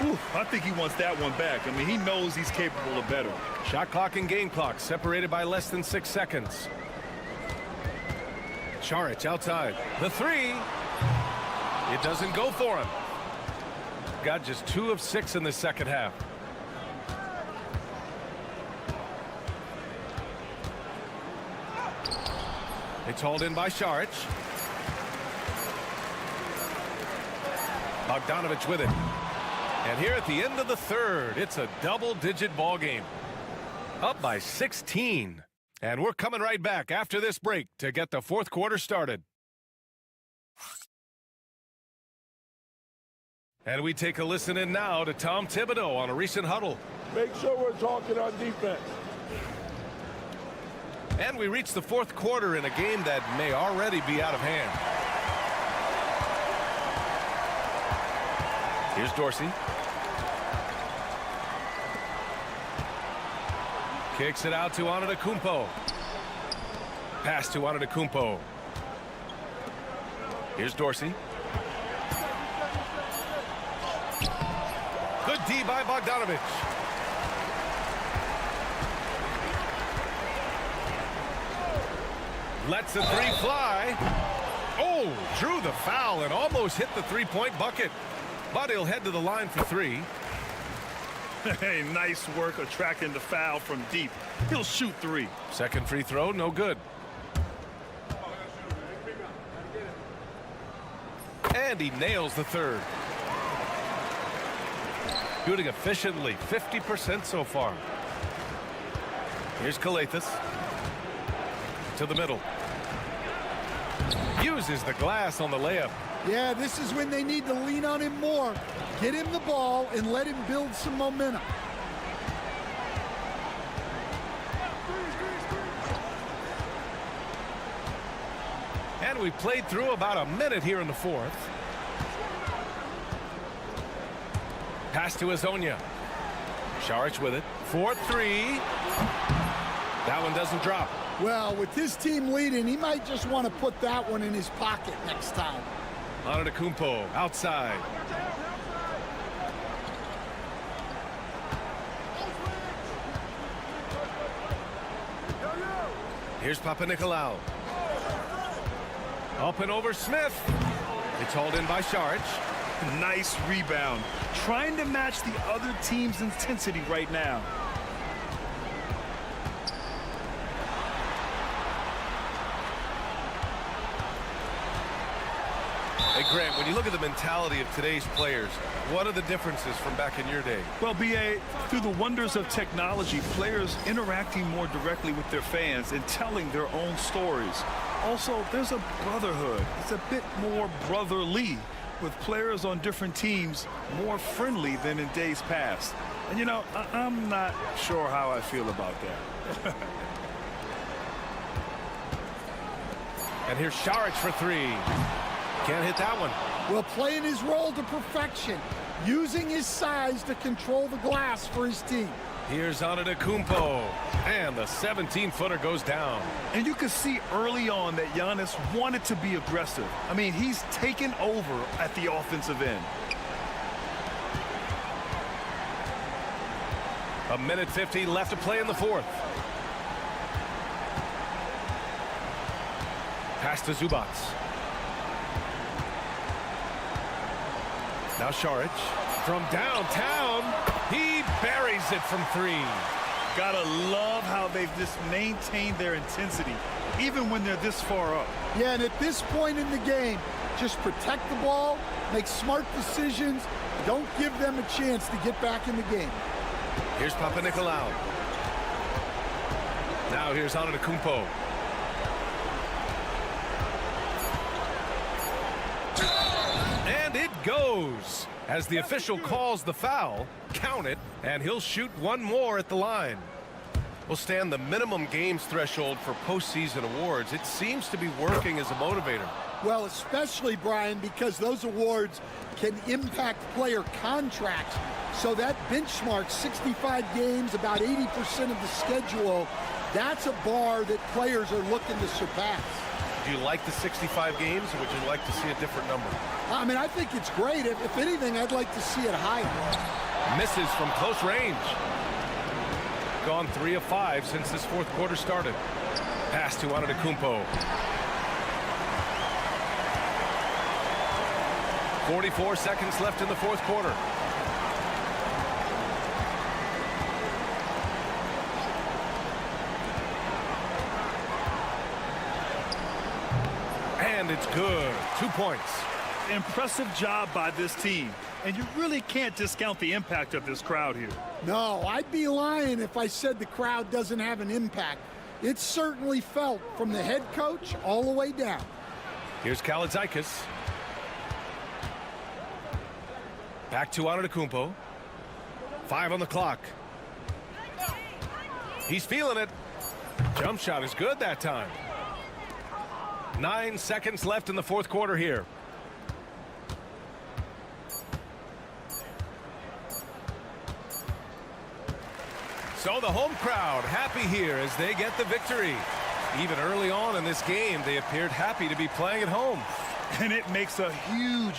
S10: Whew, I think he wants that one back. I mean, he knows he's capable of better.
S8: Shot clock and game clock separated by less than 6 seconds. Šarić outside. The 3. It doesn't go for him. Got just 2 of 6 in the second half. It's hauled in by Šarić. Bogdanovich with it. And here at the end of the third, it's a double-digit ball game. Up by 16. And we're coming right back after this break to get the fourth quarter started. And we take a listen in now to Tom Thibodeau on a recent huddle.
S16: Make sure we're talking on defense.
S8: And we reach the fourth quarter in a game that may already be out of hand. Here's Dorsey. Kicks it out to Antetokounmpo. Pass to Antetokounmpo. Here's Dorsey. Good D by Bogdanovich. Lets the 3 fly. Oh, drew the foul and almost hit the three-point bucket. But he'll head to the line for 3.
S10: Hey, nice work attracting the foul from deep. He'll shoot 3.
S8: Second free throw, no good. And he nails the third. Shooting efficiently, 50% so far. Here's Kalathis. To the middle. Uses the glass on the layup.
S15: Yeah, this is when they need to lean on him more. Get him the ball and let him build some momentum.
S8: And we played through about a minute here in the fourth. Pass to Hezonja. Šarić with it. 4-3. That one doesn't drop.
S15: Well, with his team leading, he might just want to put that one in his pocket next time.
S8: Antetokounmpo outside. Here's Papanikolaou. Up and over Smith. It's hauled in by Šarić.
S10: Nice rebound. Trying to match the other team's intensity right now.
S8: Hey, Grant, when you look at the mentality of today's players, what are the differences from back in your day?
S10: Well, B.A., through the wonders of technology, players interacting more directly with their fans and telling their own stories. Also, there's a brotherhood. It's a bit more brotherly, with players on different teams more friendly than in days past. And, you know, I'm not sure how I feel about that.
S8: And here's Šarić for 3. Can't hit that one.
S15: Well, playing his role to perfection, using his size to control the glass for his team.
S8: Here's Antetokounmpo, and the 17-footer goes down.
S10: And you could see early on that Giannis wanted to be aggressive. I mean, he's taken over at the offensive end.
S8: A minute 50 left to play in the fourth. Pass to Zubac. Now Šarić from downtown. He buries it from 3.
S10: Gotta love how they've just maintained their intensity, even when they're this far up.
S15: Yeah, and at this point in the game, just protect the ball, make smart decisions, don't give them a chance to get back in the game.
S8: Here's Papanikolaou. Now here's Antetokounmpo. And it goes. As the official calls the foul, count it, and he'll shoot one more at the line. will stand the minimum games threshold for postseason awards. It seems to be working as a motivator.
S15: Well, especially, Brian, because those awards can impact player contracts. So that benchmark, 65 games, about 80% of the schedule, that's a bar that players are looking to surpass.
S8: Do you like the 65 games, or would you like to see a different number?
S15: I mean, I think it's great. If anything, I'd like to see it higher.
S8: Misses from close range. Gone 3 of 5 since this fourth quarter started. Pass to Antetokounmpo. 44 seconds left in the fourth quarter. And it's good. 2 points.
S10: Impressive job by this team. And you really can't discount the impact of this crowd here.
S15: No, I'd be lying if I said the crowd doesn't have an impact. It's certainly felt from the head coach all the way down.
S8: Here's Kaladzikis. Back to Antetokounmpo. 5 on the clock. He's feeling it. Jump shot is good that time. 9 seconds left in the fourth quarter here. So the home crowd happy here as they get the victory. Even early on in this game, they appeared happy to be playing at home.
S10: And it makes a huge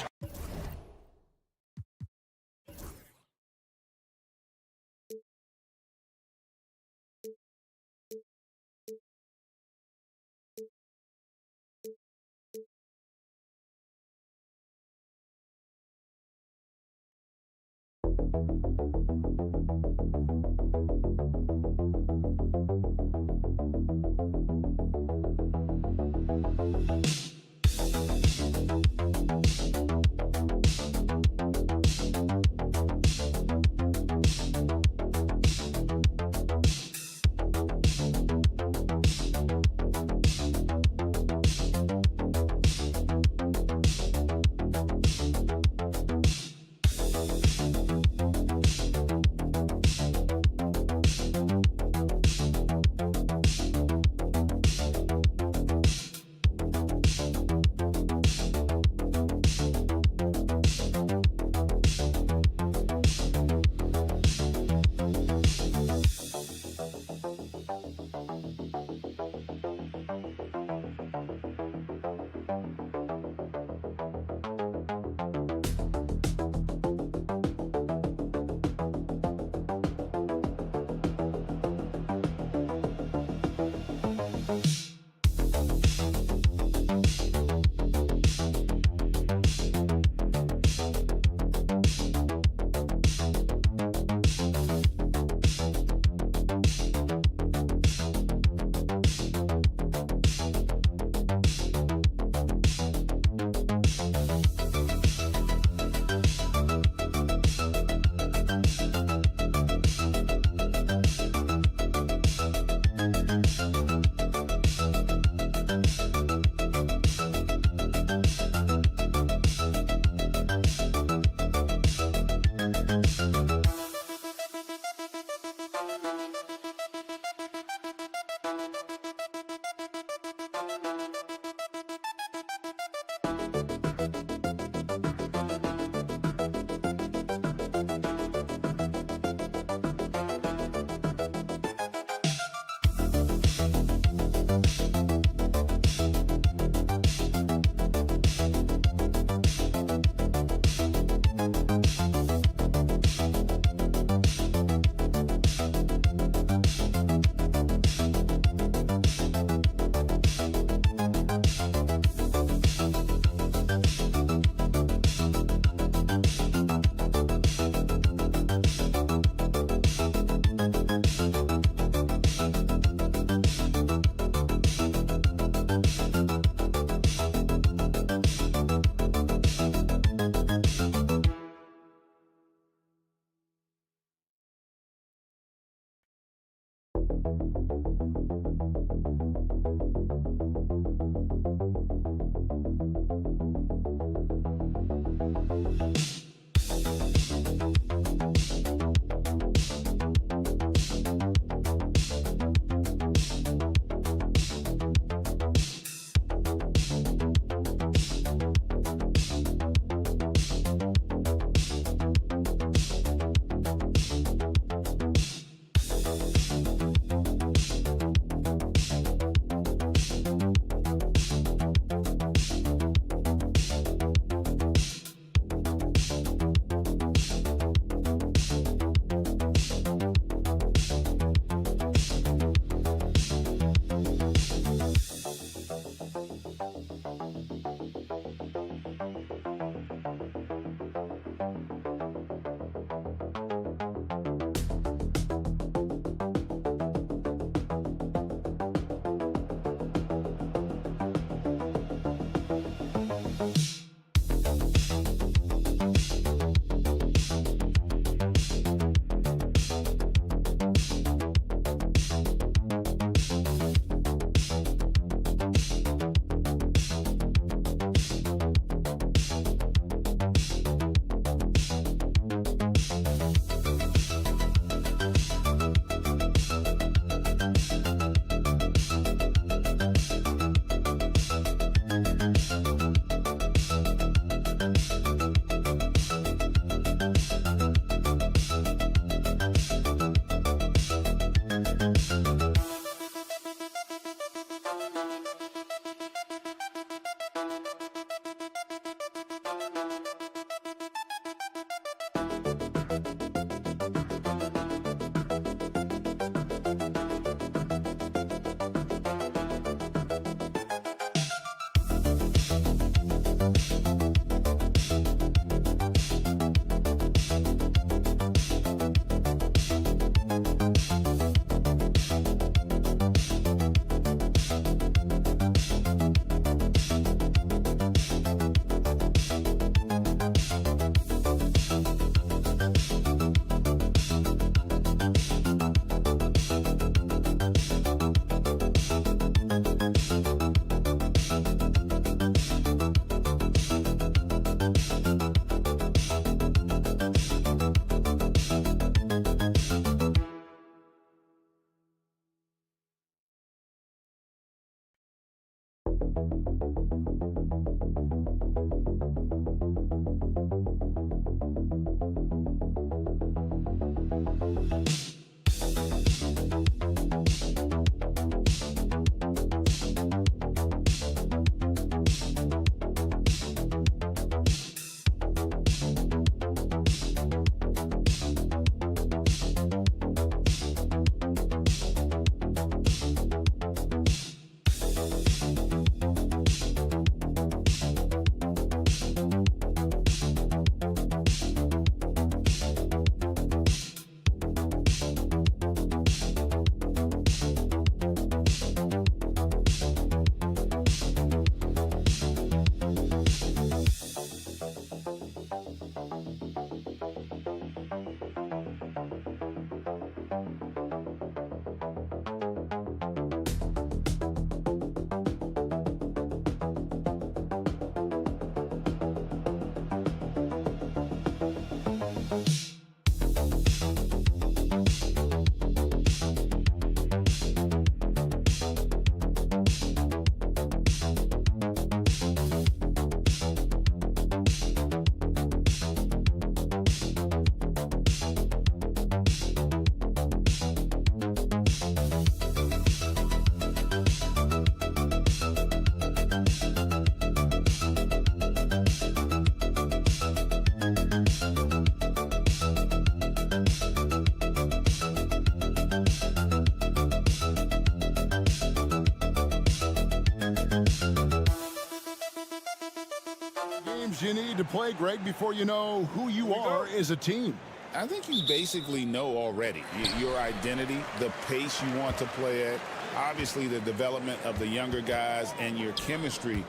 S1: You need to play, Greg, before you know who you are as a team.
S2: I think you basically know already your identity, the pace you want to play at, obviously the development of the younger guys, and your chemistry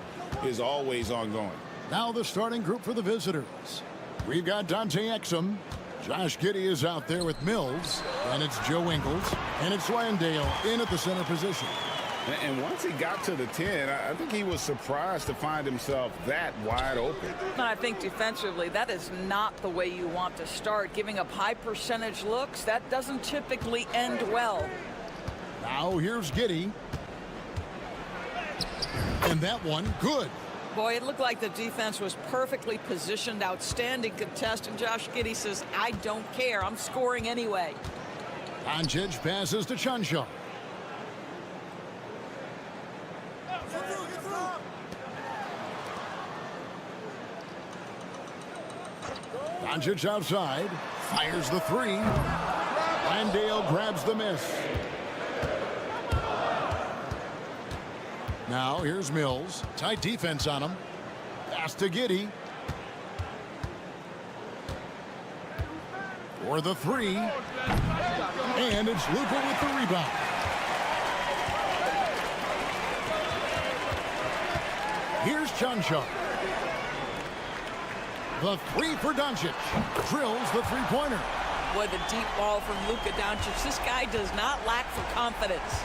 S2: is always ongoing.
S1: Now the starting group for the visitors. We've got Dante Exum. Josh Giddey is out there with Mills. And it's Joe Ingles. And it's Landale in at the center position.
S2: And once he got to the 10, I think he was surprised to find himself that wide open.
S3: I think defensively, that is not the way you want to start. Giving up high percentage looks, that doesn't typically end well.
S1: Now here's Giddey. And that one, good.
S3: Boy, it looked like the defense was perfectly positioned. Outstanding contest. And Josh Giddey says, I don't care. I'm scoring anyway.
S1: Doncic passes to Chunshaw. Doncic outside, fires the three. Landale grabs the miss. Now here's Mills. Tight defense on him. Pass to Giddey. For the three. And it's Luka with the rebound. Here's Chunshaw. The three for Doncic. Drills the three-pointer.
S3: Boy, the deep ball from Luka Doncic. This guy does not lack for confidence.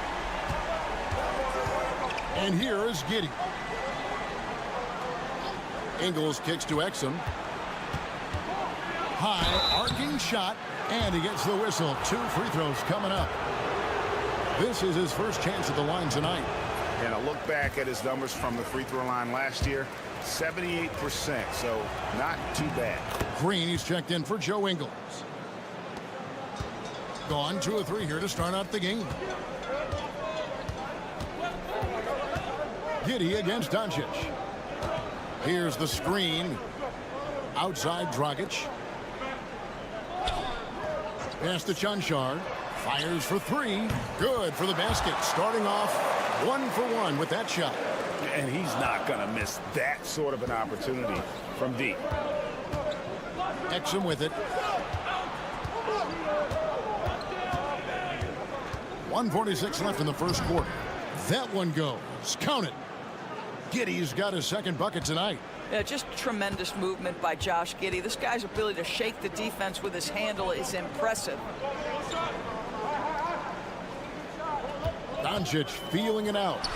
S1: And here is Giddey. Ingles kicks to Exum. High, arcing shot, and he gets the whistle. 2 free throws coming up. This is his first chance at the line tonight.
S5: And a look back at his numbers from the free throw line last year, 78%, so not too bad.
S1: Green, he's checked in for Joe Ingles. Gone 2 of 3 here to start out the game. Giddey against Doncic. Here's the screen. Outside Dragic. Pass to Chunshaw. Fires for 3. Good for the basket. Starting off 1 for 1 with that shot.
S5: And he's not going to miss that sort of an opportunity from deep.
S1: Exum with it. 1:46 left in the first quarter. That one goes. Count it. Giddey's got his second bucket tonight.
S3: Yeah, just tremendous movement by Josh Giddey. This guy's ability to shake the defense with his handle is impressive.
S1: Doncic feeling it out.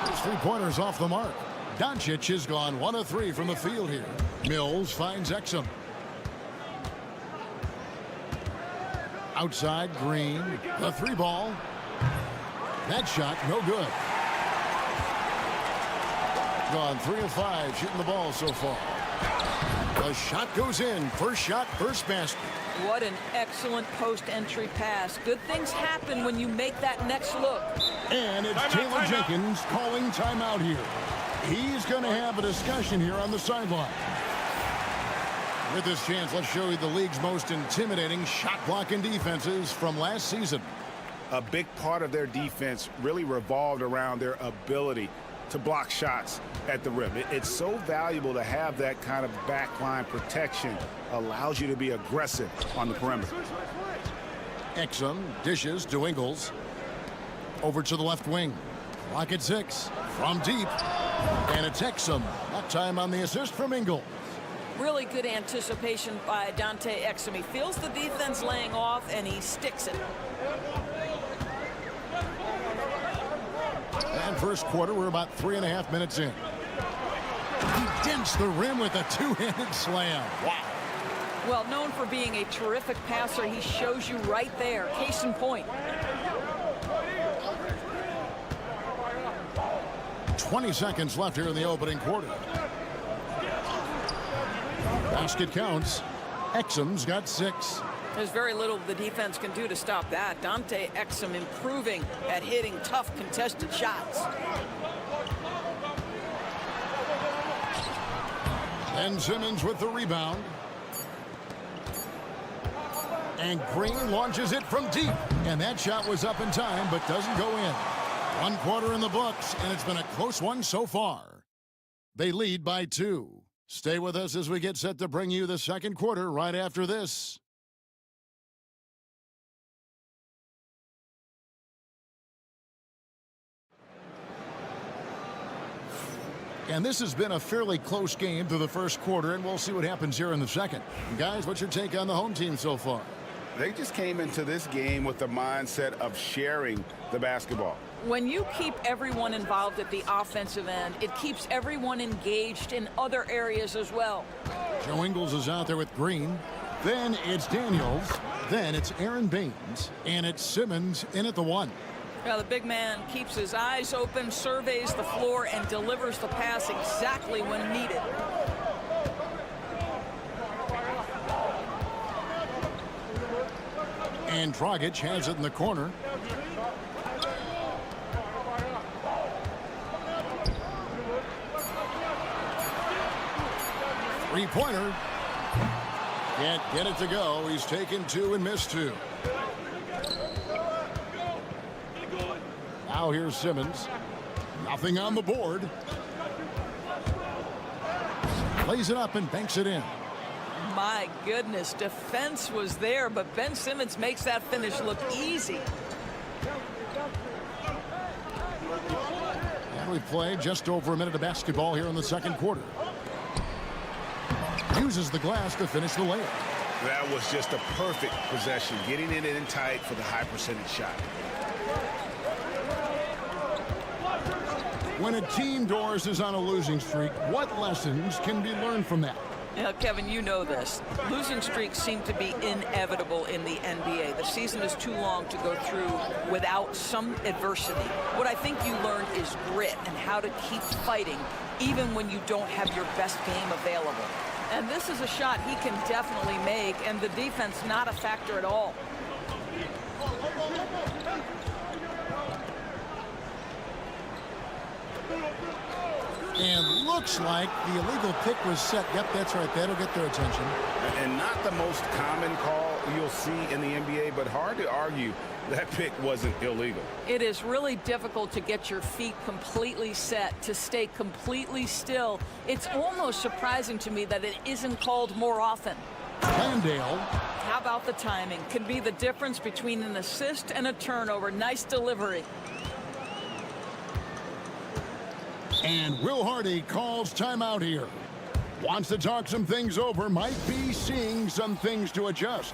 S1: His three-pointers off the mark. Doncic has gone 1 of 3 from the field here. Mills finds Exum. Outside Green. The 3 ball. That shot no good. Gone 3 of 5 shooting the ball so far. The shot goes in. First shot, first basket.
S3: What an excellent post-entry pass. Good things happen when you make that next look.
S1: And it's Taylor Jenkins calling timeout here. He's going to have a discussion here on the sideline. With this chance, let's show you the league's most intimidating shot blocking defenses from last season.
S5: A big part of their defense really revolved around their ability to block shots at the rim. It's so valuable to have that kind of backline protection. Allows you to be aggressive on the perimeter.
S1: Exum dishes to Ingles. Over to the left wing. Clock at 6. From deep. And it's Exum. That time on the assist from Ingles.
S3: Really good anticipation by Dante Exum. He feels the defense laying off, and he sticks it.
S1: And first quarter, we're about 3.5 minutes in. He dents the rim with a two-handed slam. Wow.
S3: Well, known for being a terrific passer, he shows you right there. Case in point.
S1: 20 seconds left here in the opening quarter. Basket counts. Exum's got 6.
S3: There's very little the defense can do to stop that. Dante Exum improving at hitting tough contested shots.
S1: Ben Simmons with the rebound. And Green launches it from deep. And that shot was up in time, but doesn't go in. 1 quarter in the books, and it's been a close one so far. They lead by 2. Stay with us as we get set to bring you the second quarter right after this. And this has been a fairly close game through the first quarter, and we'll see what happens here in the second. Guys, what's your take on the home team so far?
S5: They just came into this game with the mindset of sharing the basketball.
S3: When you keep everyone involved at the offensive end, it keeps everyone engaged in other areas as well.
S1: Joe Ingles is out there with Green. Then it's Daniels. Then it's Aaron Baines. And it's Simmons in at the 1.
S3: Now, the big man keeps his eyes open, surveys the floor, and delivers the pass exactly when needed.
S1: And Dragic has it in the corner. Three-pointer. Can't get it to go. He's taken 2 and missed 2. Now here's Simmons. Nothing on the board. Lays it up and banks it in.
S3: My goodness, defense was there, but Ben Simmons makes that finish look easy.
S1: And we've played just over a minute of basketball here in the second quarter. Uses the glass to finish the layup.
S5: That was just a perfect possession, getting it in tight for the high percentage shot.
S1: When a team, Doris, is on a losing streak, what lessons can be learned from that?
S3: Now, Kevin, you know this. Losing streaks seem to be inevitable in the NBA. The season is too long to go through without some adversity. What I think you learned is grit and how to keep fighting even when you don't have your best game available. And this is a shot he can definitely make, and the defense not a factor at all.
S1: And looks like the illegal pick was set. Yep, that's right. That'll get their attention.
S5: And not the most common call you'll see in the NBA, but hard to argue that pick wasn't illegal.
S3: It is really difficult to get your feet completely set, to stay completely still. It's almost surprising to me that it isn't called more often.
S1: Landale.
S3: How about the timing? Can be the difference between an assist and a turnover. Nice delivery.
S1: And Will Hardy calls timeout here. Wants to talk some things over. Might be seeing some things to adjust.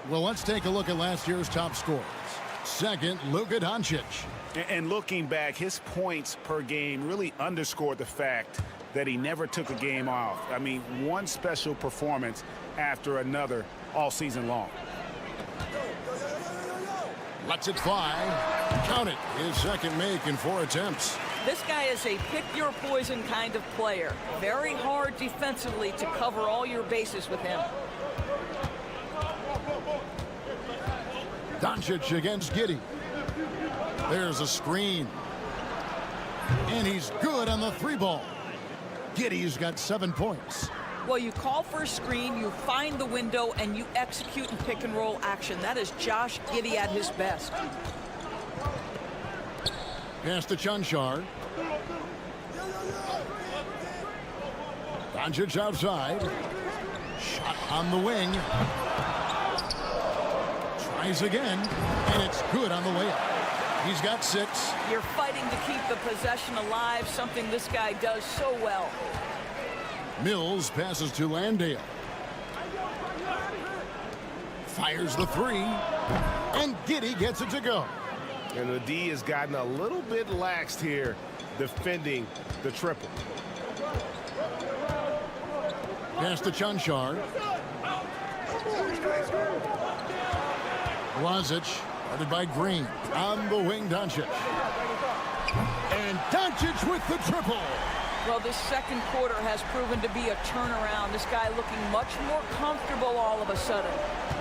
S1: Well, let's take a look at last year's top scorers. Second, Luka Doncic.
S5: And looking back, his points per game really underscored the fact that he never took a game off. I mean, one special performance after another all season long.
S1: Lets it fly. Count it. His second make in 4 attempts.
S3: This guy is a pick-your-poison kind of player. Very hard defensively to cover all your bases with him.
S1: Doncic against Giddey. There's a screen. And he's good on the 3-ball. Giddey's got 7 points.
S3: Well, you call for a screen, you find the window, and you execute in pick-and-roll action. That is Josh Giddey at his best.
S1: Pass to Chanchar. Doncic outside. Shot on the wing. Tries again, and it's good on the layup. He's got 6.
S3: You're fighting to keep the possession alive, something this guy does so well.
S1: Mills passes to Landale. Fires the 3, and Giddey gets it to go.
S5: And the D has gotten a little bit laxed here defending the triple.
S1: Pass to Chanchar. Lazic, guarded by Green. On the wing, Doncic. And Doncic with the triple.
S3: Well, this second quarter has proven to be a turnaround. This guy looking much more comfortable all of a sudden.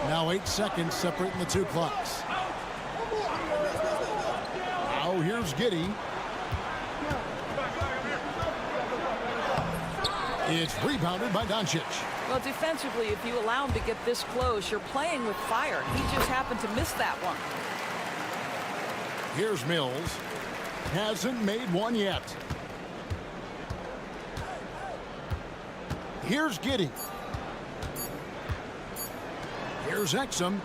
S1: Now 8 seconds separating the 2 clocks. Now here's Giddey. It's rebounded by Doncic.
S3: Well, defensively, if you allow him to get this close, you're playing with fire. He just happened to miss that one.
S1: Here's Mills. Hasn't made one yet. Here's Giddey. Here's Exum.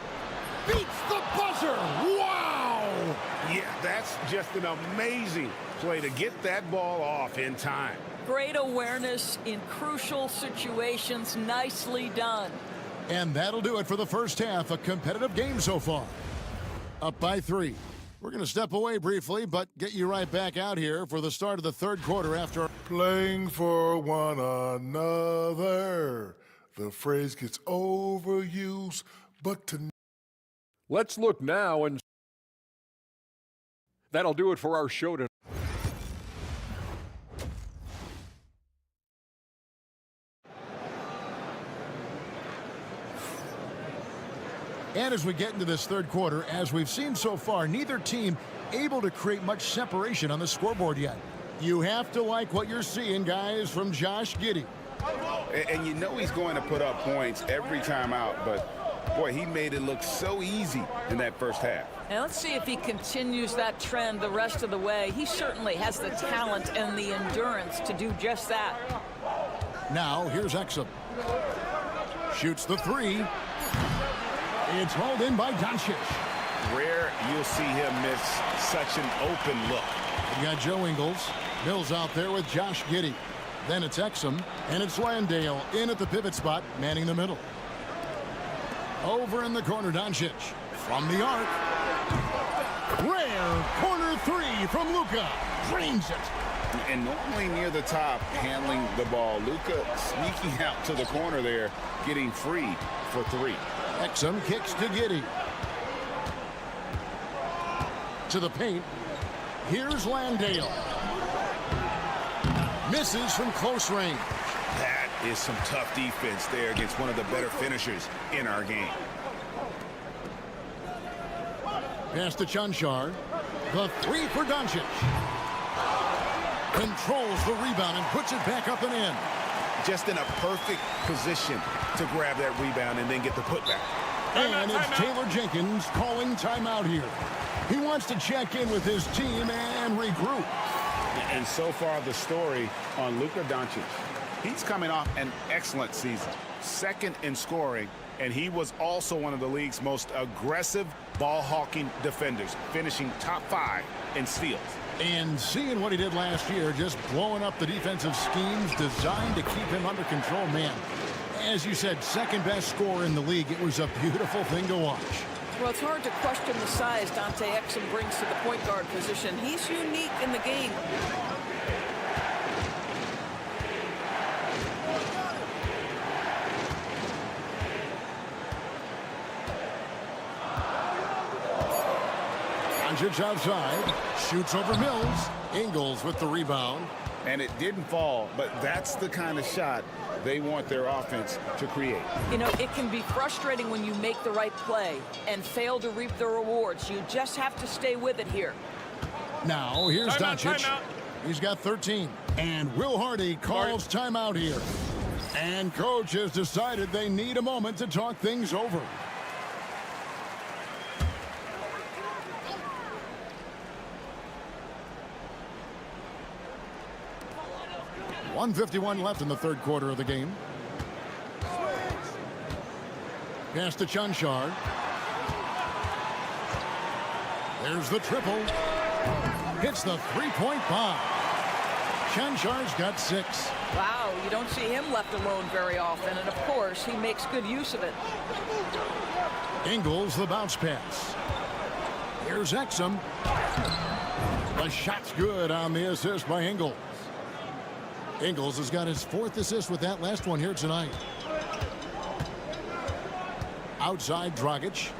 S1: Beats the buzzer. Wow!
S5: Yeah, that's just an amazing play to get that ball off in time.
S3: Great awareness in crucial situations. Nicely done.
S1: And that'll do it for the first half. A competitive game so far. Up by 3. We're going to step away briefly, but get you right back out here for the start of the third quarter after.
S13: Playing for one another. The phrase gets overused, but to...
S12: Let's look now, and that'll do it for our show tonight.
S1: And as we get into this third quarter, as we've seen so far, neither team able to create much separation on the scoreboard yet. You have to like what you're seeing, guys, from Josh Giddey.
S2: And you know he's going to put up points every time out, but boy, he made it look so easy in that first half.
S3: And let's see if he continues that trend the rest of the way. He certainly has the talent and the endurance to do just that.
S1: Now, here's Exum. Shoots the 3. It's hauled in by Doncic.
S5: Rare you'll see him miss such an open look.
S1: We got Joe Ingles. Mills out there with Josh Giddey. Then it's Exum, and it's Landale in at the pivot spot, manning the middle. Over in the corner, Doncic. From the arc. Rare corner 3 from Luka. Drains it.
S2: And normally near the top, handling the ball. Luka sneaking out to the corner there, getting free for 3.
S1: Exum kicks to Giddey. To the paint. Here's Landale. Misses from close range.
S5: That is some tough defense there against one of the better finishers in our game.
S1: Pass to Chanchar. The 3 for Doncic. Controls the rebound and puts it back up and in.
S5: Just in a perfect position to grab that rebound and then get the putback.
S1: And it's Taylor Jenkins calling timeout here. He wants to check in with his team and regroup.
S5: And so far the story on Luka Doncic. He's coming off an excellent season. Second in scoring, and he was also one of the league's most aggressive ball-hawking defenders, finishing top 5 in steals.
S1: And seeing what he did last year, just blowing up the defensive schemes designed to keep him under control, man. As you said, second best scorer in the league. It was a beautiful thing to watch.
S3: Well, it's hard to question the size Dante Exum brings to the point guard position. He's unique in the game.
S1: Doncic outside, shoots over Mills, Ingles with the rebound.
S2: And it didn't fall, but that's the kind of shot they want their offense to create.
S3: You know, it can be frustrating when you make the right play and fail to reap the rewards. You just have to stay with it here.
S1: Now, here's Doncic. He's got 13. And Will Hardy calls timeout here. And coach has decided they need a moment to talk things over. .151 left in the third quarter of the game. Pass to Chanchar. There's the triple. Hits the three-point bomb. Chanchar's got 6.
S3: Wow, you don't see him left alone very often, and of course, he makes good use of it.
S1: Ingles, the bounce pass. Here's Exum. The shot's good on the assist by Ingles. Ingles has got his 4th assist with that last one here tonight. Outside Dragic.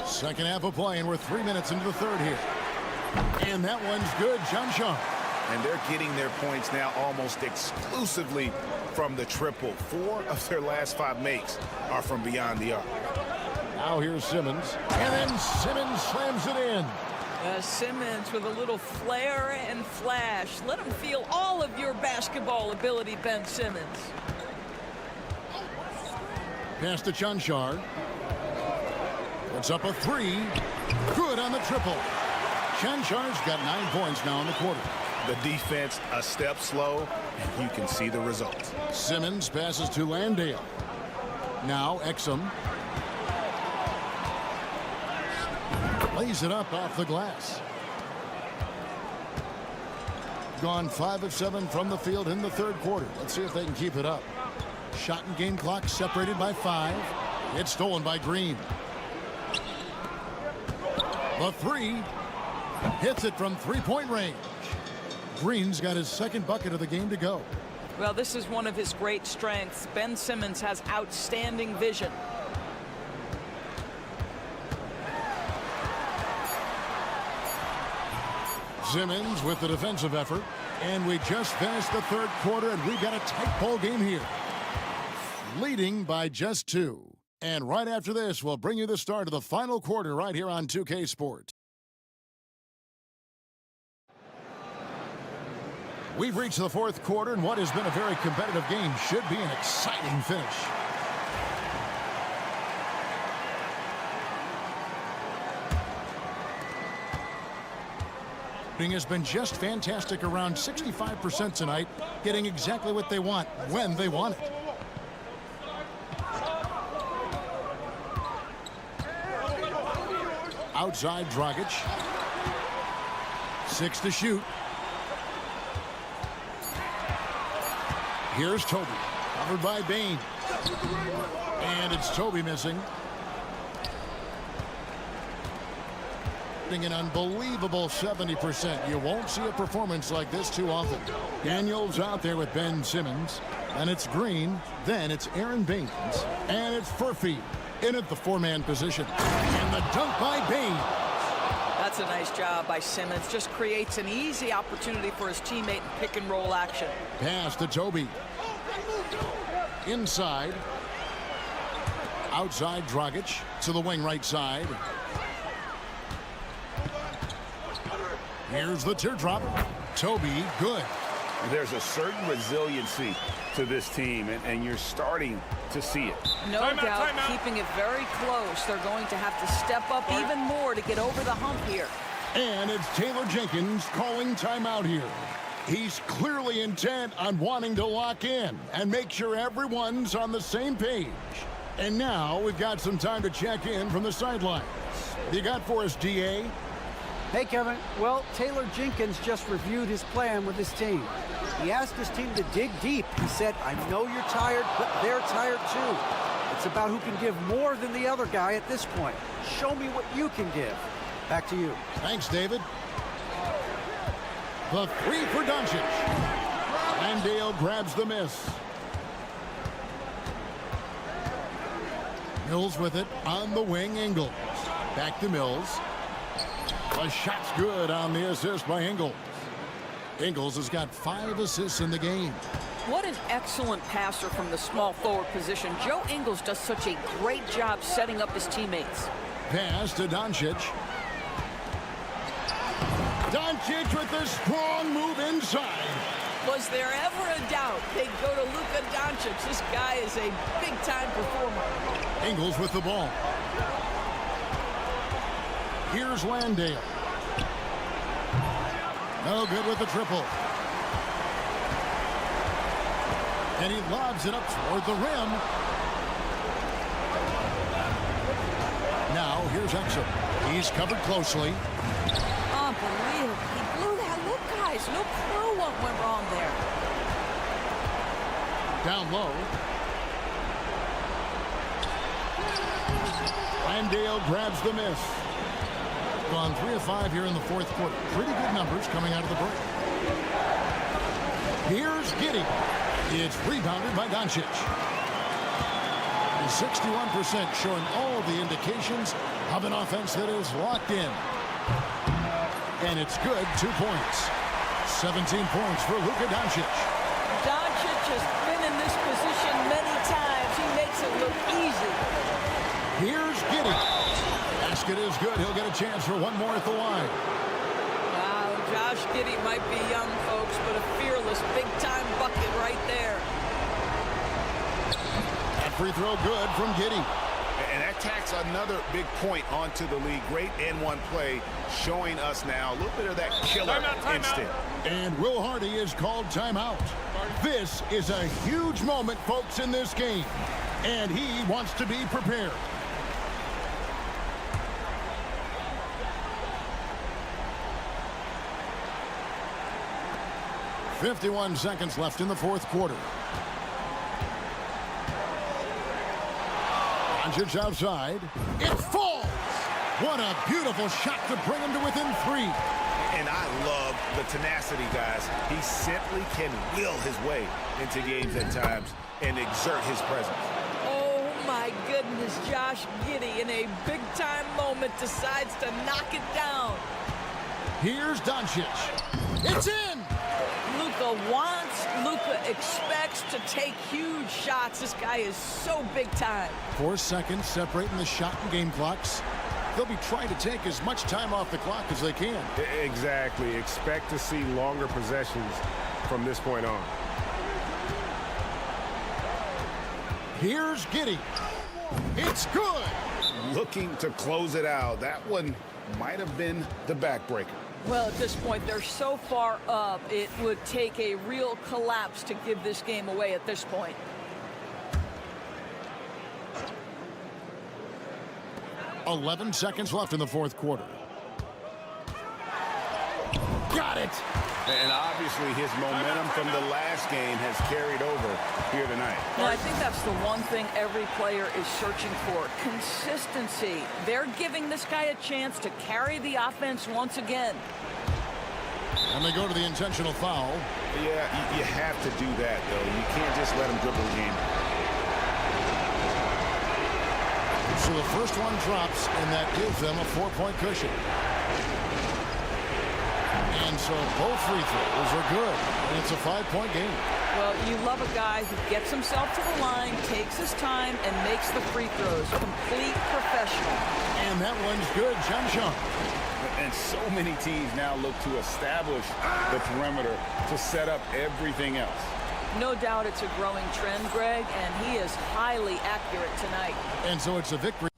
S1: Second half of play, and we're 3 minutes into the third here. And that one's good, Chanchar.
S5: And they're getting their points now almost exclusively from the triple. 4 of their last 5 makes are from beyond the arc.
S1: Now here's Simmons. And then Simmons slams it in.
S3: Simmons with a little flair and flash. Let him feel all of your basketball ability, Ben Simmons.
S1: Pass to Chanchar. Puts up a 3. Good on the triple. Chanchar's got 9 points now in the quarter.
S5: The defense a step slow, and you can see the results.
S1: Simmons passes to Landale. Now Exum. Lays it up off the glass. Gone 5 of 7 from the field in the third quarter. Let's see if they can keep it up. Shot and game clock separated by 5. It's stolen by Green. The 3 hits it from 3-point range. Green's got his 2nd bucket of the game to go.
S3: Well, this is one of his great strengths. Ben Simmons has outstanding vision.
S1: Simmons with the defensive effort. And we just finished the third quarter, and we've got a tight ball game here. Leading by just 2. And right after this, we'll bring you the start of the final quarter right here on 2K Sports. We've reached the fourth quarter, and what has been a very competitive game should be an exciting finish. Has been just fantastic, around 65% tonight, getting exactly what they want when they want it. Outside Dragic. 6 to shoot. Here's Toby, covered by Bain. And it's Toby missing. An unbelievable 70%. You won't see a performance like this too often. Daniels out there with Ben Simmons. And it's Green. Then it's Aaron Baines. And it's Furphy in at the 4-man position. And the dunk by Bain.
S3: That's a nice job by Simmons. Just creates an easy opportunity for his teammate in pick and roll action.
S1: Pass to Toby. Inside. Outside Dragic to the wing right side. Here's the teardrop. Toby, good.
S5: There's a certain resiliency to this team, and you're starting to see it.
S3: No doubt, keeping it very close. They're going to have to step up even more to get over the hump here.
S1: And it's Taylor Jenkins calling timeout here. He's clearly intent on wanting to lock in and make sure everyone's on the same page. And now we've got some time to check in from the sidelines. What you got for us, DA?
S6: Hey, Kevin. Well, Taylor Jenkins just reviewed his plan with his team. He asked his team to dig deep. He said, I know you're tired, but they're tired too. It's about who can give more than the other guy at this point. Show me what you can give. Back to you.
S1: Thanks, David. The 3 for Doncic. Landale grabs the miss. Mills with it on the wing. Ingles. Back to Mills. A shot's good on the assist by Ingles. Ingles has got 5 assists in the game.
S3: What an excellent passer from the small forward position. Joe Ingles does such a great job setting up his teammates.
S1: Pass to Doncic. Doncic with a strong move inside.
S3: Was there ever a doubt they'd go to Luka Doncic? This guy is a big-time performer.
S1: Ingles with the ball. Here's Landale. No good with the triple. And he lobs it up toward the rim. Now, here's Exum. He's covered closely.
S3: Unbelievable. He blew that. Look, guys, no clue what went wrong there.
S1: Down low. Landale grabs the miss. Gone 3 of 5 here in the fourth quarter. Pretty good numbers coming out of the break. Here's Giddey. It's rebounded by Doncic. 61% showing all the indications of an offense that is locked in. And it's good, 2 points. 17 points for Luka Doncic.
S3: Doncic has been in this position many times. He makes it look easy.
S1: Here's Giddey. Basket is good. He'll get a chance for one more at the line.
S3: Wow, Josh Giddey might be young, folks, but a fearless big-time bucket right there.
S1: That free throw good from Giddey.
S5: And that tacks another big point onto the league. Great N1 play showing us now a little bit of that killer instinct.
S1: And Will Hardy is called timeout. This is a huge moment, folks, in this game. And he wants to be prepared. .51 seconds left in the fourth quarter. Doncic outside. It falls! What a beautiful shot to bring him to within 3.
S5: And I love the tenacity, guys. He simply can will his way into games at times and exert his presence.
S3: Oh, my goodness, Josh Giddey in a big-time moment decides to knock it down.
S1: Here's Doncic. It's in!
S3: Luka wants, Luka expects to take huge shots. This guy is so big time.
S1: 4 seconds separating the shot and game clocks. They'll be trying to take as much time off the clock as they can.
S17: Exactly. Expect to see longer possessions from this point on.
S1: Here's Giddey. It's good.
S5: Looking to close it out. That one might have been the backbreaker.
S3: Well, at this point, they're so far up, it would take a real collapse to give this game away at this point.
S1: .11 seconds left in the fourth quarter. Got it!
S5: And obviously his momentum from the last game has carried over here tonight.
S3: Well, I think that's the one thing every player is searching for. Consistency. They're giving this guy a chance to carry the offense once again.
S1: And they go to the intentional foul.
S5: Yeah, you have to do that, though. You can't just let him dribble the game.
S1: So the first one drops, and that gives them a 4-point cushion. And so both free throws are good, and it's a 5-point game.
S3: Well, you love a guy who gets himself to the line, takes his time, and makes the free throws. Complete professional.
S1: And that one's good, Chum.
S5: And so many teams now look to establish the perimeter to set up everything else.
S3: No doubt it's a growing trend, Greg, and he is highly accurate tonight.
S1: And so it's a victory.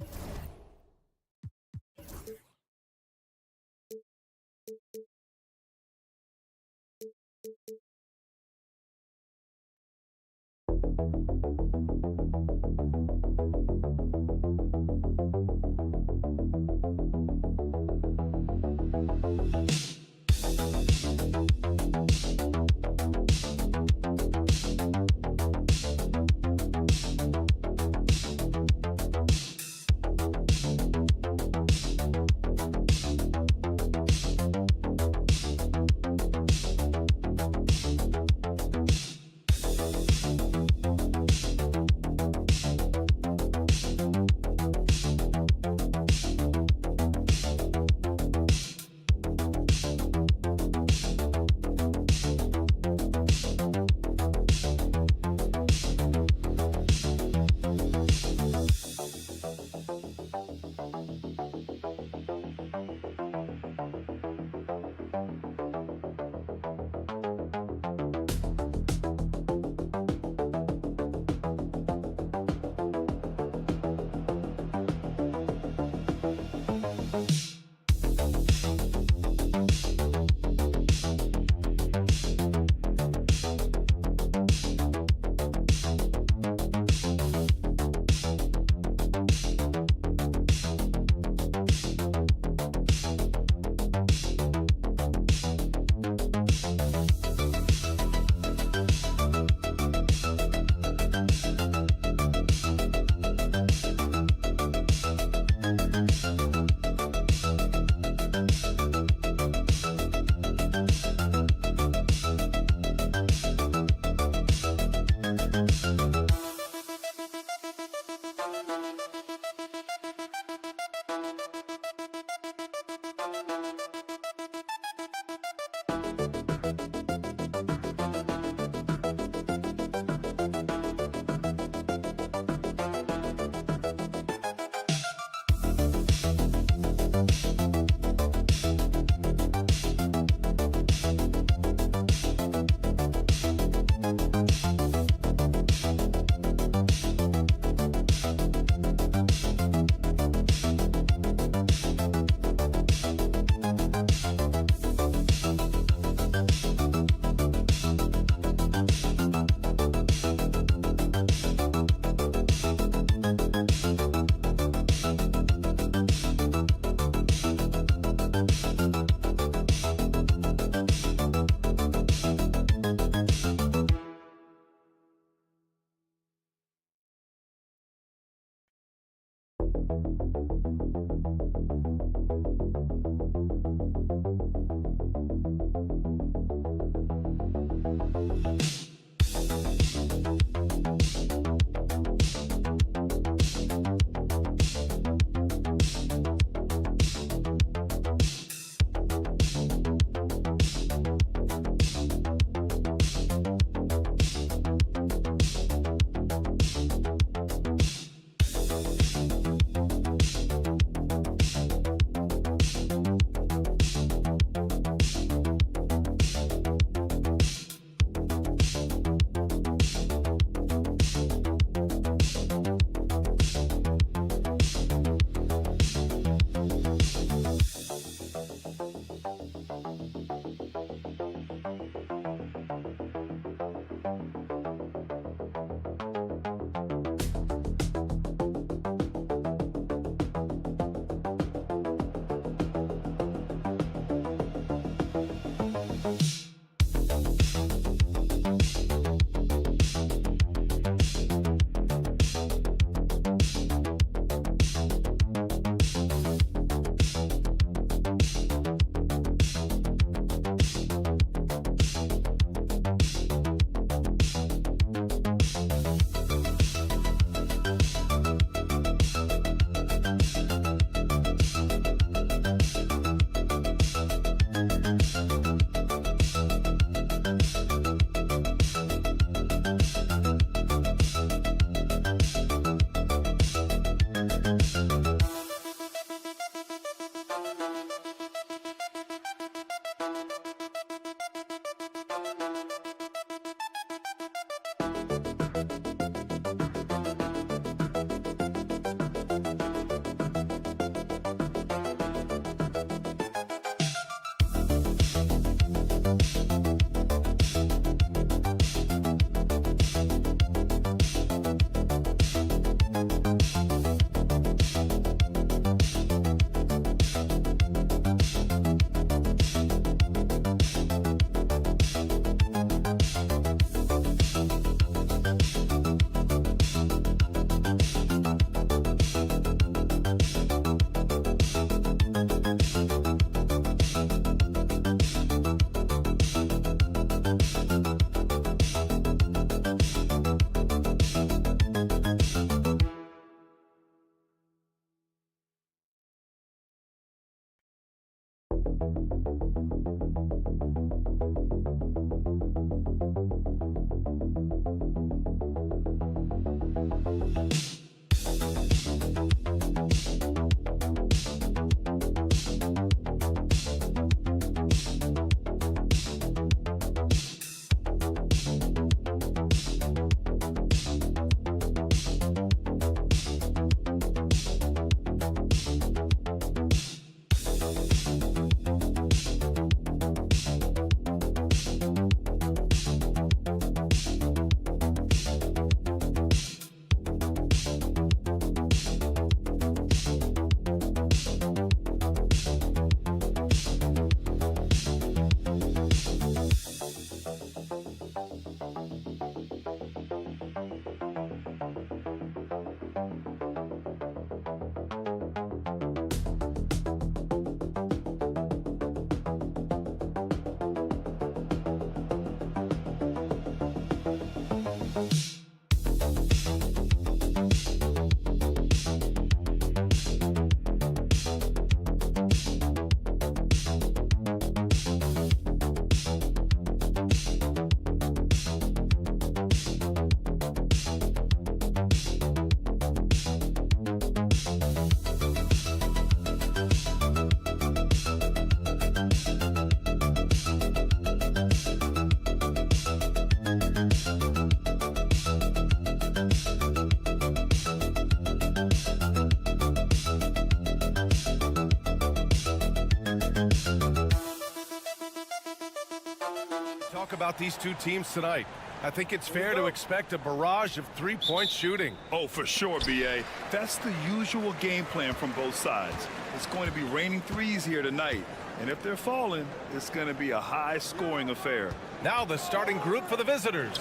S8: Talk about these two teams tonight. I think it's fair to expect a barrage of three-point shooting.
S10: Oh, for sure, B.A. That's the usual game plan from both sides. It's going to be raining threes here tonight. And if they're falling, it's going to be a high-scoring affair.
S8: Now the starting group for the visitors.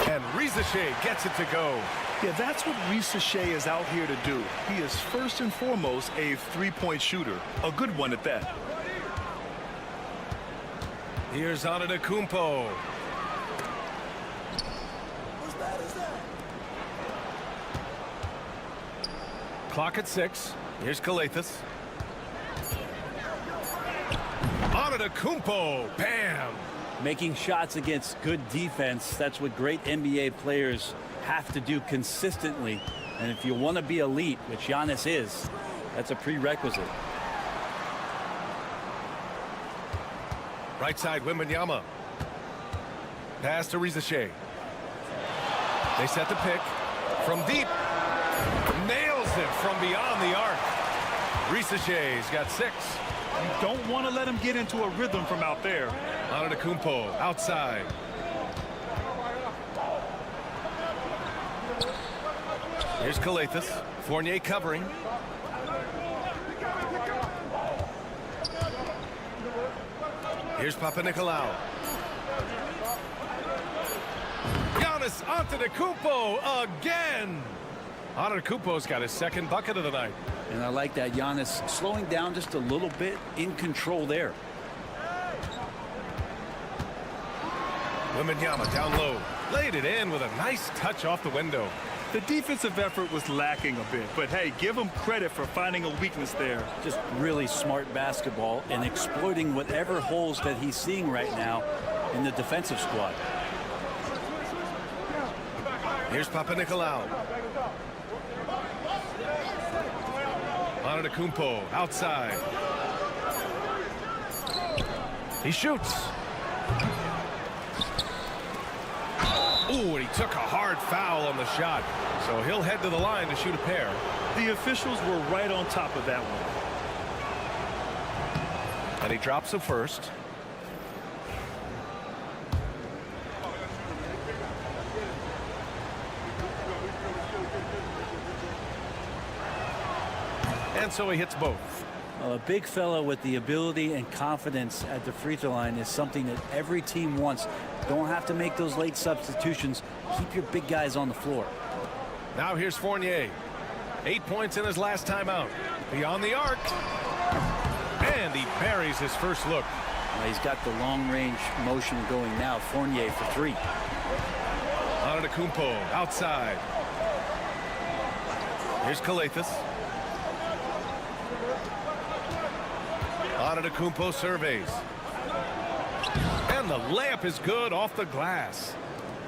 S8: And Rizachet gets it to go.
S10: Yeah, that's what Rizachet is out here to do. He is first and foremost a three-point shooter. A good one at that.
S8: Here's Antetokounmpo. Clock at 6. Here's Calathes. Antetokounmpo. Bam!
S9: Making shots against good defense, that's what great NBA players have to do consistently. And if you want to be elite, which Giannis is, that's a prerequisite.
S8: Right side, Wembanyama. Pass to Rizachet. They set the pick. From deep. Nails it from beyond the arc. Rizachet's got 6.
S10: You don't want to let him get into a rhythm from out there.
S8: Antetokounmpo outside. Here's Calathes. Fournier covering. Here's Papanikolaou. Giannis Antetokounmpo again. Antetokounmpo's got his second bucket of the night.
S9: And I like that. Giannis slowing down just a little bit, in control there.
S8: Wembanyama down low. Laid it in with a nice touch off the window.
S10: The defensive effort was lacking a bit, but hey, give him credit for finding a weakness there.
S9: Just really smart basketball and exploiting whatever holes that he's seeing right now in the defensive squad.
S8: Here's Papanikolaou. Antetokounmpo outside. He shoots. Ooh, and he took a hard foul on the shot. So he'll head to the line to shoot a pair.
S10: The officials were right on top of that one.
S8: And he drops the first. And so he hits both.
S9: A big fella with the ability and confidence at the free throw line is something that every team wants. Don't have to make those late substitutions. Keep your big guys on the floor.
S8: Now here's Fournier. 8 points in his last timeout. Beyond the arc. And he buries his first look.
S9: He's got the long-range motion going now. Fournier for 3.
S8: Antetokounmpo outside. Here's Calathes. Antetokounmpo surveys. And the layup is good off the glass.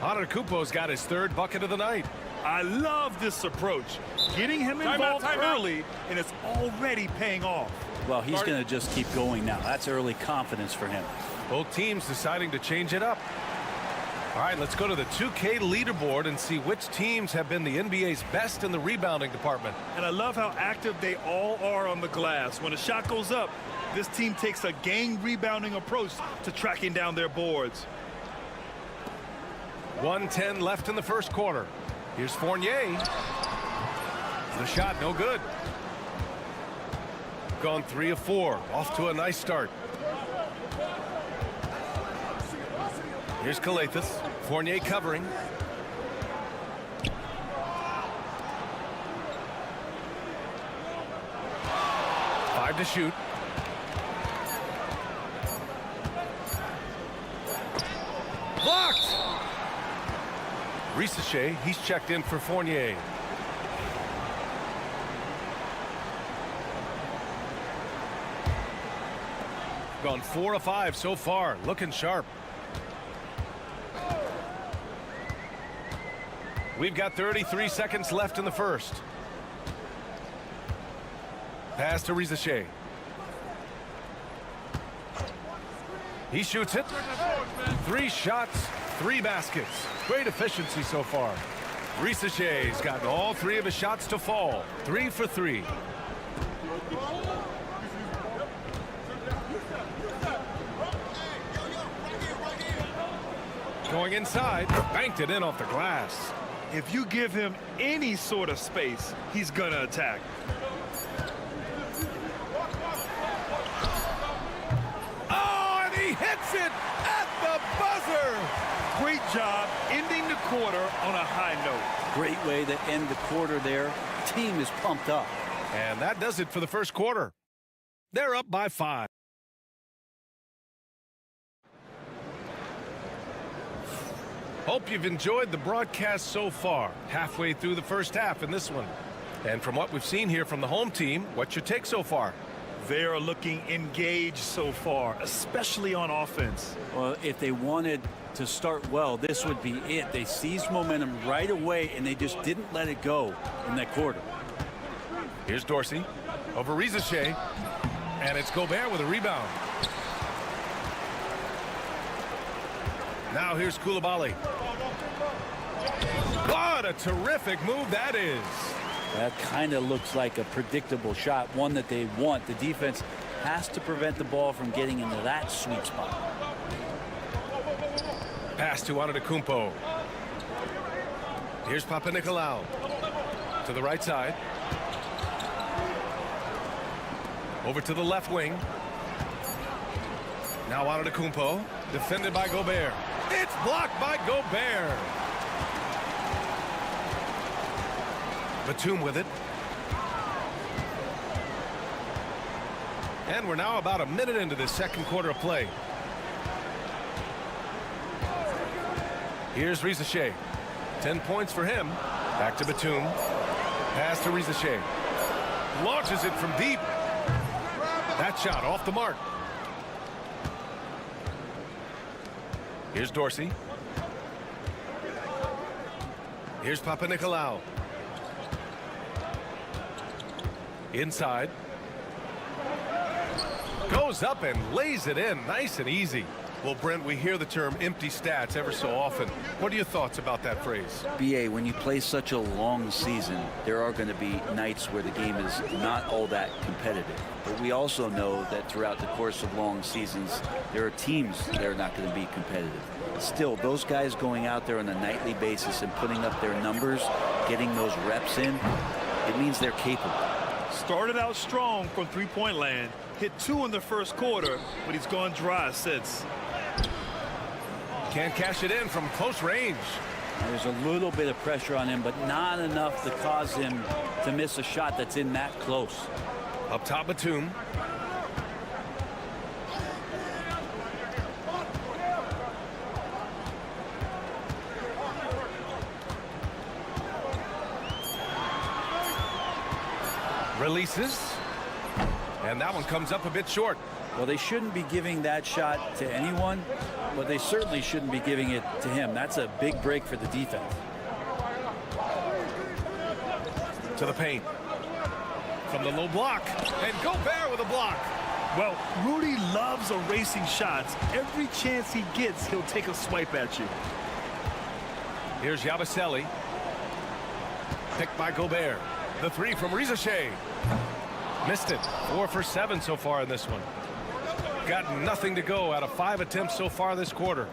S8: Antetokounmpo's got his third bucket of the night.
S10: I love this approach. Getting him involved early, and it's already paying off.
S9: Well, he's going to just keep going now. That's early confidence for him.
S8: Both teams deciding to change it up. All right, let's go to the 2K leaderboard and see which teams have been the NBA's best in the rebounding department.
S10: And I love how active they all are on the glass. When a shot goes up, this team takes a game rebounding approach to tracking down their boards.
S8: 1:10 left in the first quarter. Here's Fournier. The shot no good. Gone 3 of 4. Off to a nice start. Here's Calathes. Fournier covering. Five to shoot. Blocked! Rizachet, he's checked in for Fournier. Gone 4 of 5 so far, looking sharp. We've got 33 seconds left in the first. Pass to Rizachet. He shoots it. 3 shots, 3 baskets. Great efficiency so far. Rizachet's gotten all 3 of his shots to fall. 3 for 3. Going inside, banked it in off the glass.
S10: If you give him any sort of space, he's gonna attack.
S8: Oh, and he hits it at the buzzer.
S10: Great job ending the quarter on a high note.
S9: Great way to end the quarter there. Team is pumped up.
S8: And that does it for the first quarter. They're up by 5. Hope you've enjoyed the broadcast so far. Halfway through the first half in this one. And from what we've seen here from the home team, what's your take so far?
S10: They are looking engaged so far, especially on offense.
S9: Well, if they wanted to start well, this would be it. They seized momentum right away, and they just didn't let it go in that quarter.
S8: Here's Dorsey over Rizachet, and it's Gobert with a rebound. Now here's Koulibaly. What a terrific move that is.
S9: That kind of looks like a predictable shot, one that they want. The defense has to prevent the ball from getting into that sweet spot.
S8: Pass to Antetokounmpo. Here's Papanikolaou to the right side. Over to the left wing. Now Antetokounmpo, defended by Gobert. It's blocked by Gobert. Batum with it. And we're now about a minute into this second quarter of play. Here's Rizachet. 10 points for him. Back to Batum. Pass to Rizachet. Launches it from deep. That shot off the mark. Here's Dorsey. Here's Papanikolaou. Inside. Goes up and lays it in nice and easy. Well, Brent, we hear the term empty stats ever so often. What are your thoughts about that phrase?
S9: BA, when you play such a long season, there are going to be nights where the game is not all that competitive. But we also know that throughout the course of long seasons, there are teams that are not going to be competitive. Still, those guys going out there on a nightly basis and putting up their numbers, getting those reps in, it means they're capable.
S10: Started out strong from three-point land, hit 2 in the first quarter, but he's gone dry since.
S8: Can't cash it in from close range.
S9: There's a little bit of pressure on him, but not enough to cause him to miss a shot that's in that close.
S8: Up top, Batum. Releases. And that one comes up a bit short.
S9: Well, they shouldn't be giving that shot to anyone, but they certainly shouldn't be giving it to him. That's a big break for the defense.
S8: To the paint. From the low block. And Gobert with a block.
S10: Well, Rudy loves erasing shots. Every chance he gets, he'll take a swipe at you.
S8: Here's Yabusele. Picked by Gobert. The three from Rizachet. Missed it. 4 for 7 so far in this one. Got nothing to go out of 5 attempts so far this quarter.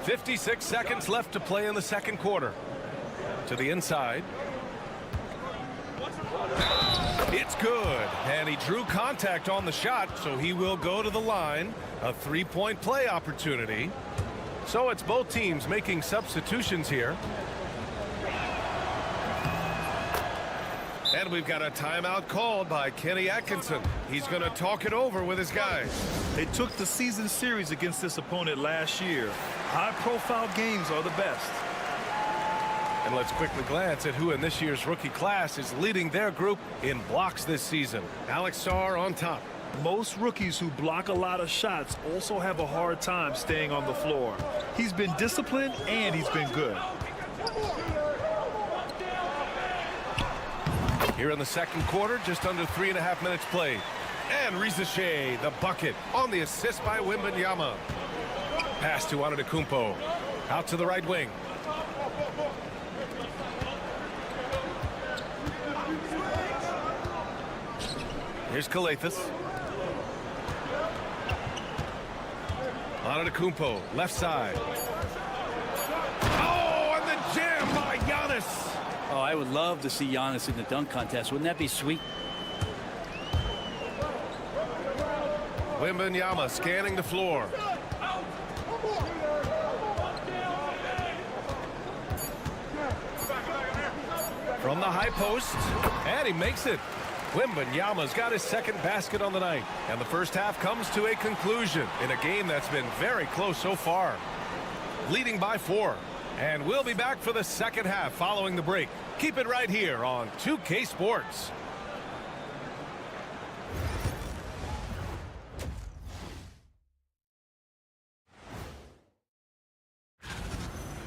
S8: 56 seconds left to play in the second quarter. To the inside. It's good. And he drew contact on the shot, so he will go to the line. A 3-point play opportunity. So it's both teams making substitutions here. And we've got a timeout called by Kenny Atkinson. He's going to talk it over with his guys.
S10: They took the season series against this opponent last year. High-profile games are the best.
S8: And let's quickly glance at who in this year's rookie class is leading their group in blocks this season. Alex Sarr on top.
S10: Most rookies who block a lot of shots also have a hard time staying on the floor. He's been disciplined and he's been good.
S8: Here in the second quarter, just under 3.5 minutes played. And Rizachet, the bucket, on the assist by Wembanyama. Pass to Antetokounmpo. Out to the right wing. Here's Calathes. Antetokounmpo, left side. Oh, and the jam by Giannis.
S9: Oh, I would love to see Giannis in the dunk contest. Wouldn't that be sweet?
S8: Wembanyama scanning the floor. From the high post, and he makes it. Wembanyama's got his second basket on the night, and the first half comes to a conclusion in a game that's been very close so far. Leading by 4, and we'll be back for the second half following the break. Keep it right here on 2K Sports.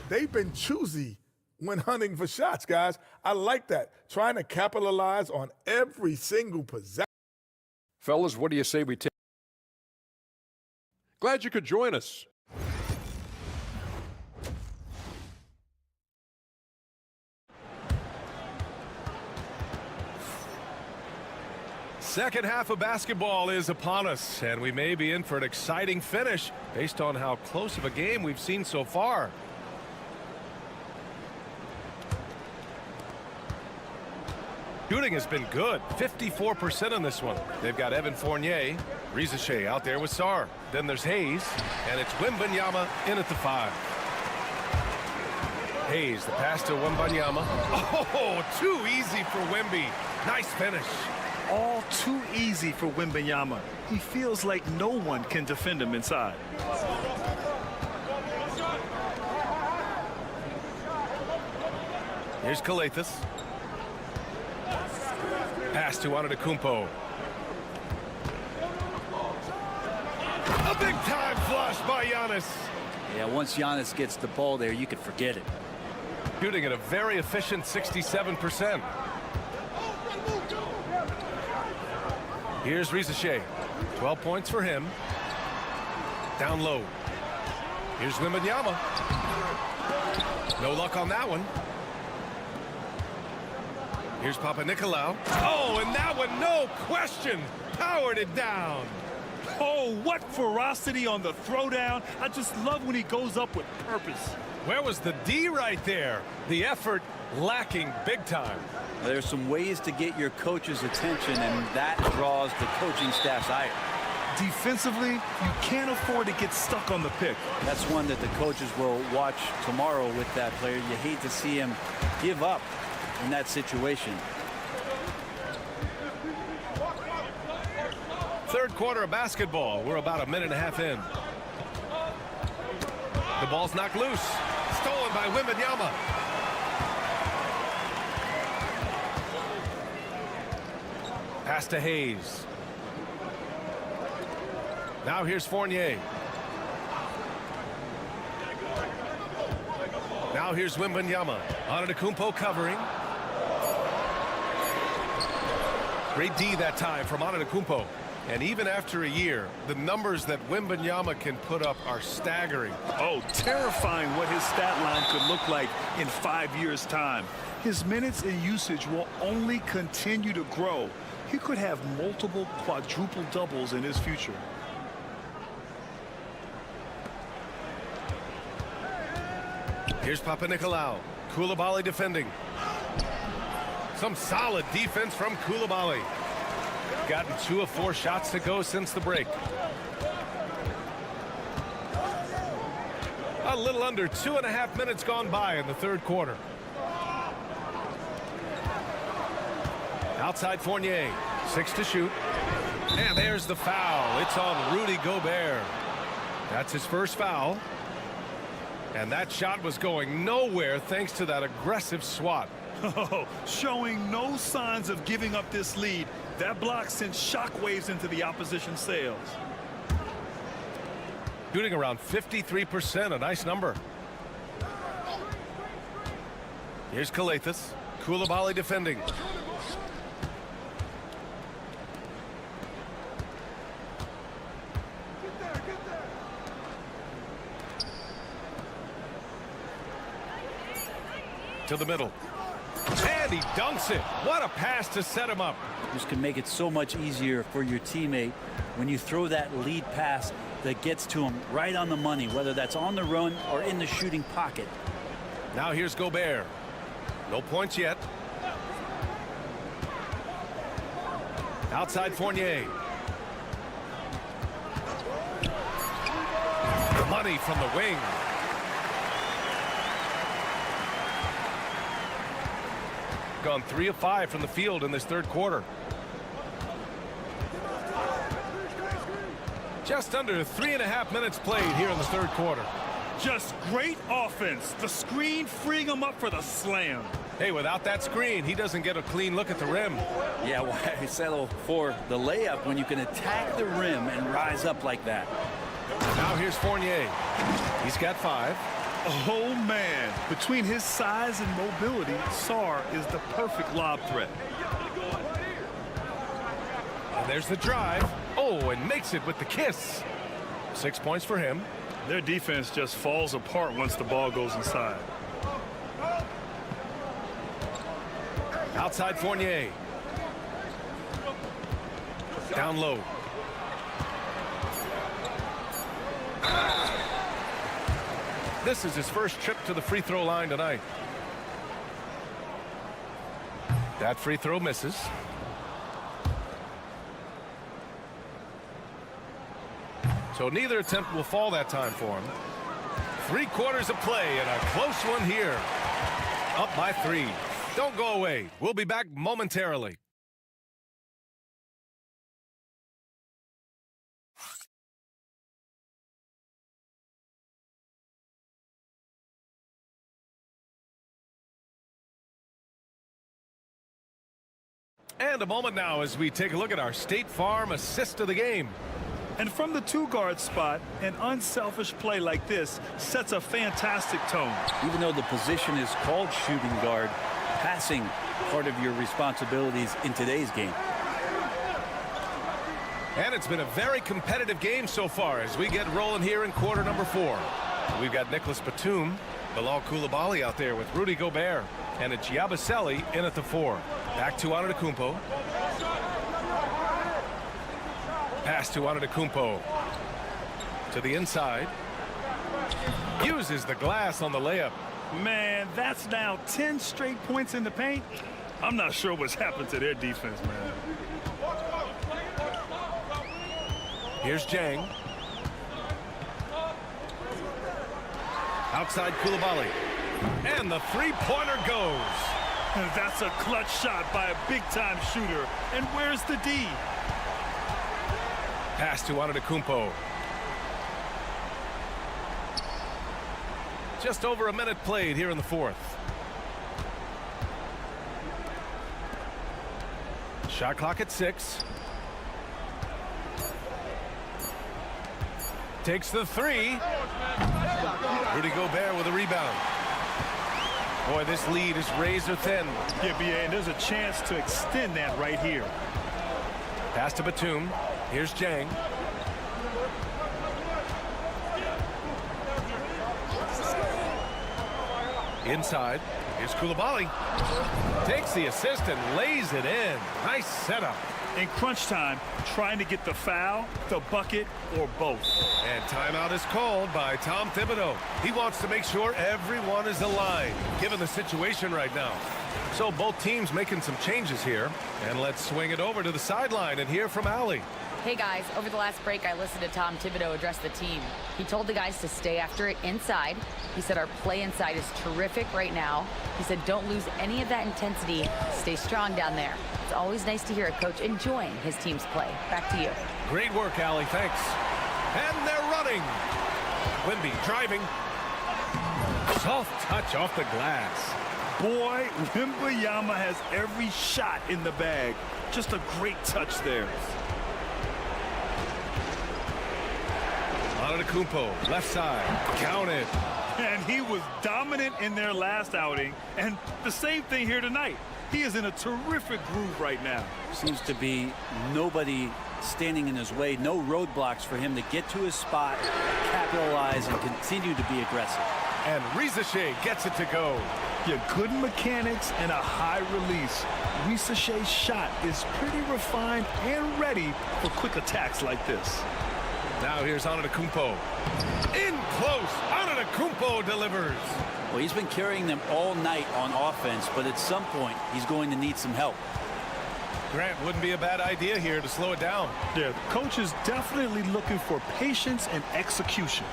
S7: They've been choosy when hunting for shots, guys. I like that. Trying to capitalize on every single possession.
S12: Fellas, what do you say we take? Glad you could join us.
S8: Second half of basketball is upon us, and we may be in for an exciting finish based on how close of a game we've seen so far. Shooting has been good, 54% on this one. They've got Evan Fournier, Rizachet out there with Sarr. Then there's Hayes, and it's Wembanyama in at the 5. Hayes, the pass to Wembanyama. Oh, too easy for Wemby. Nice finish.
S10: All too easy for Wembanyama. He feels like no one can defend him inside.
S8: Here's Kalathis. Pass to Antetokounmpo. A big-time flush by Giannis.
S9: Yeah, once Giannis gets the ball there, you can forget it.
S8: Shooting at a very efficient 67%. Here's Rizachet. 12 points for him. Down low. Here's Wembanyama. No luck on that one. Here's Papanikolaou. Oh, and that one, no question, powered it down.
S10: Oh, what ferocity on the throwdown. I just love when he goes up with purpose.
S8: Where was the D right there? The effort lacking big time.
S9: There's some ways to get your coach's attention, and that draws the coaching staff's ire.
S10: Defensively, you can't afford to get stuck on the pick.
S9: That's one that the coaches will watch tomorrow with that player. You hate to see him give up in that situation.
S8: Third quarter of basketball. We're about a minute and a half in. The ball's knocked loose. Stolen by Wembanyama. Pass to Hayes. Now here's Fournier. Now here's Wembanyama. Antetokounmpo covering. Great D that time from Antetokounmpo. And even after a year, the numbers that Wembanyama can put up are staggering.
S10: Oh, terrifying what his stat line could look like in 5 years' time. His minutes and usage will only continue to grow. He could have multiple quadruple doubles in his future.
S8: Here's Papanikolaou. Coulibaly defending. Some solid defense from Coulibaly. Gotten 2 of 4 shots to go since the break. A little under 2.5 minutes gone by in the third quarter. Outside Fournier. 6 to shoot. And there's the foul. It's on Rudy Gobert. That's his first foul. And that shot was going nowhere thanks to that aggressive swat.
S10: Oh, showing no signs of giving up this lead. That block sent shockwaves into the opposition sails.
S8: Shooting around 53%, a nice number. Here's Kalathis. Coulibaly defending. To the middle. And he dunks it. What a pass to set him up.
S9: This can make it so much easier for your teammate when you throw that lead pass that gets to him right on the money, whether that's on the run or in the shooting pocket.
S8: Now here's Gobert. No points yet. Outside Fournier. money from the wing. Gone 3 of 5 from the field in this third quarter. Just under 3.5 minutes played here in the third quarter.
S10: Just great offense. The screen freeing him up for the slam.
S8: Hey, without that screen, he doesn't get a clean look at the rim.
S9: Yeah, why settle for the layup when you can attack the rim and rise up like that?
S8: Now here's Fournier. He's got 5.
S10: Oh, man. Between his size and mobility, Sarr is the perfect lob threat.
S8: And there's the drive. Oh, and makes it with the kiss. 6 points for him.
S10: Their defense just falls apart once the ball goes inside.
S8: Outside Fournier. Down low. This is his first trip to the free throw line tonight. That free throw misses. So neither attempt will fall that time for him. 3 quarters of play and a close one here. Up by 3. Don't go away. We'll be back momentarily. And a moment now as we take a look at our State Farm assist of the game.
S10: And from the 2-guard spot, an unselfish play like this sets a fantastic tone.
S9: Even though the position is called shooting guard, passing part of your responsibilities in today's game.
S8: And it's been a very competitive game so far as we get rolling here in quarter number 4. We've got Nicholas Batum, Bilal Coulibaly out there with Rudy Gobert, and it's Yabusele in at the 4. Back to Antetokounmpo. Pass to Antetokounmpo. To the inside. Uses the glass on the layup.
S10: Man, that's now 10 straight points in the paint. I'm not sure what's happened to their defense, man.
S8: Here's Jang. Outside Coulibaly. And the three-pointer goes.
S10: And that's a clutch shot by a big-time shooter. And where's the D?
S8: Pass to Antetokounmpo. Just over a minute played here in the fourth. Shot clock at 6. Takes the 3. Rudy Gobert with a rebound. Boy, this lead is razor thin.
S10: Yeah, BA, and there's a chance to extend that right here.
S8: Pass to Batum. Here's Jang. Inside. Here's Coulibaly. Takes the assist and lays it in. Nice setup.
S10: In crunch time, trying to get the foul, the bucket, or both.
S8: And timeout is called by Tom Thibodeau. He wants to make sure everyone is aligned, given the situation right now. So both teams making some changes here. And let's swing it over to the sideline and hear from Allie.
S11: Hey guys, over the last break I listened to Tom Thibodeau address the team. He told the guys to stay after it inside. He said our play inside is terrific right now. He said don't lose any of that intensity. Stay strong down there. It's always nice to hear a coach enjoying his team's play. Back to you.
S8: Great work, Allie. Thanks. And they're running. Wimby driving. Soft touch off the glass.
S10: Boy, Wembanyama has every shot in the bag. Just a great touch there.
S8: Antetokounmpo, left side, counted.
S10: And he was dominant in their last outing. And the same thing here tonight. He is in a terrific groove right now.
S9: Seems to be nobody standing in his way. No roadblocks for him to get to his spot, capitalize, and continue to be aggressive.
S8: And Risache gets it to go.
S10: Yeah, good mechanics and a high release. Risache's shot is pretty refined and ready for quick attacks like this.
S8: Now here's Antetokounmpo. In close, Antetokounmpo delivers.
S9: Well, he's been carrying them all night on offense, but at some point, he's going to need some help.
S8: Grant, wouldn't be a bad idea here to slow it down.
S10: Yeah, the coach is definitely looking for patience and execution.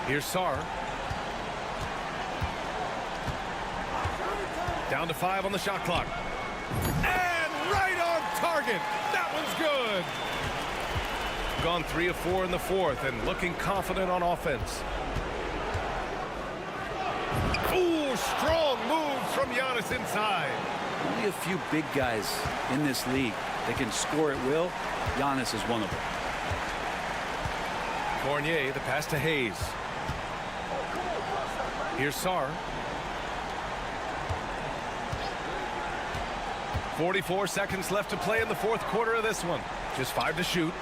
S8: Here's Sar. Down to 5 on the shot clock. And right on target. That one's good. Gone 3 of 4 in the fourth and looking confident on offense. Ooh, strong move from Giannis inside.
S9: Only a few big guys in this league that can score at will. Giannis is one of them.
S8: Fournier, the pass to Hayes. Here's Sar. 44 seconds left to play in the fourth quarter of this one. Just 5 to shoot.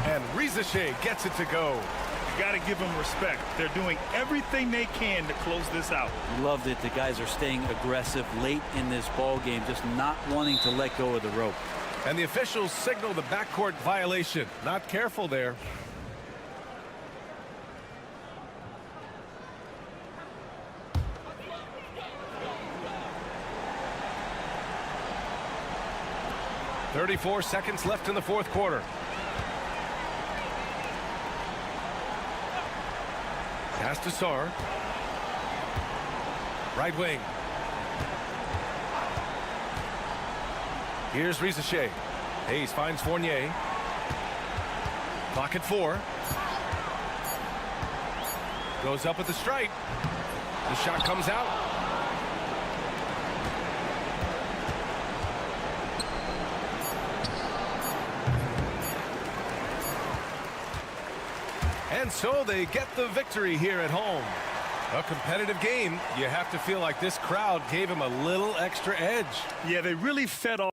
S8: And Rizashe gets it to go.
S10: You got to give them respect. They're doing everything they can to close this out.
S9: Loved it. The guys are staying aggressive late in this ball game, just not wanting to let go of the rope.
S8: And the officials signal the backcourt violation. Not careful there. .34 seconds left in the fourth quarter. Pass to Sar. Right wing. Here's Rizashe. Hayes finds Fournier. Clock at 4. Goes up with the strike. The shot comes out. And so they get the victory here at home. A competitive game. You have to feel like this crowd gave him a little extra edge.
S10: Yeah, they really fed off.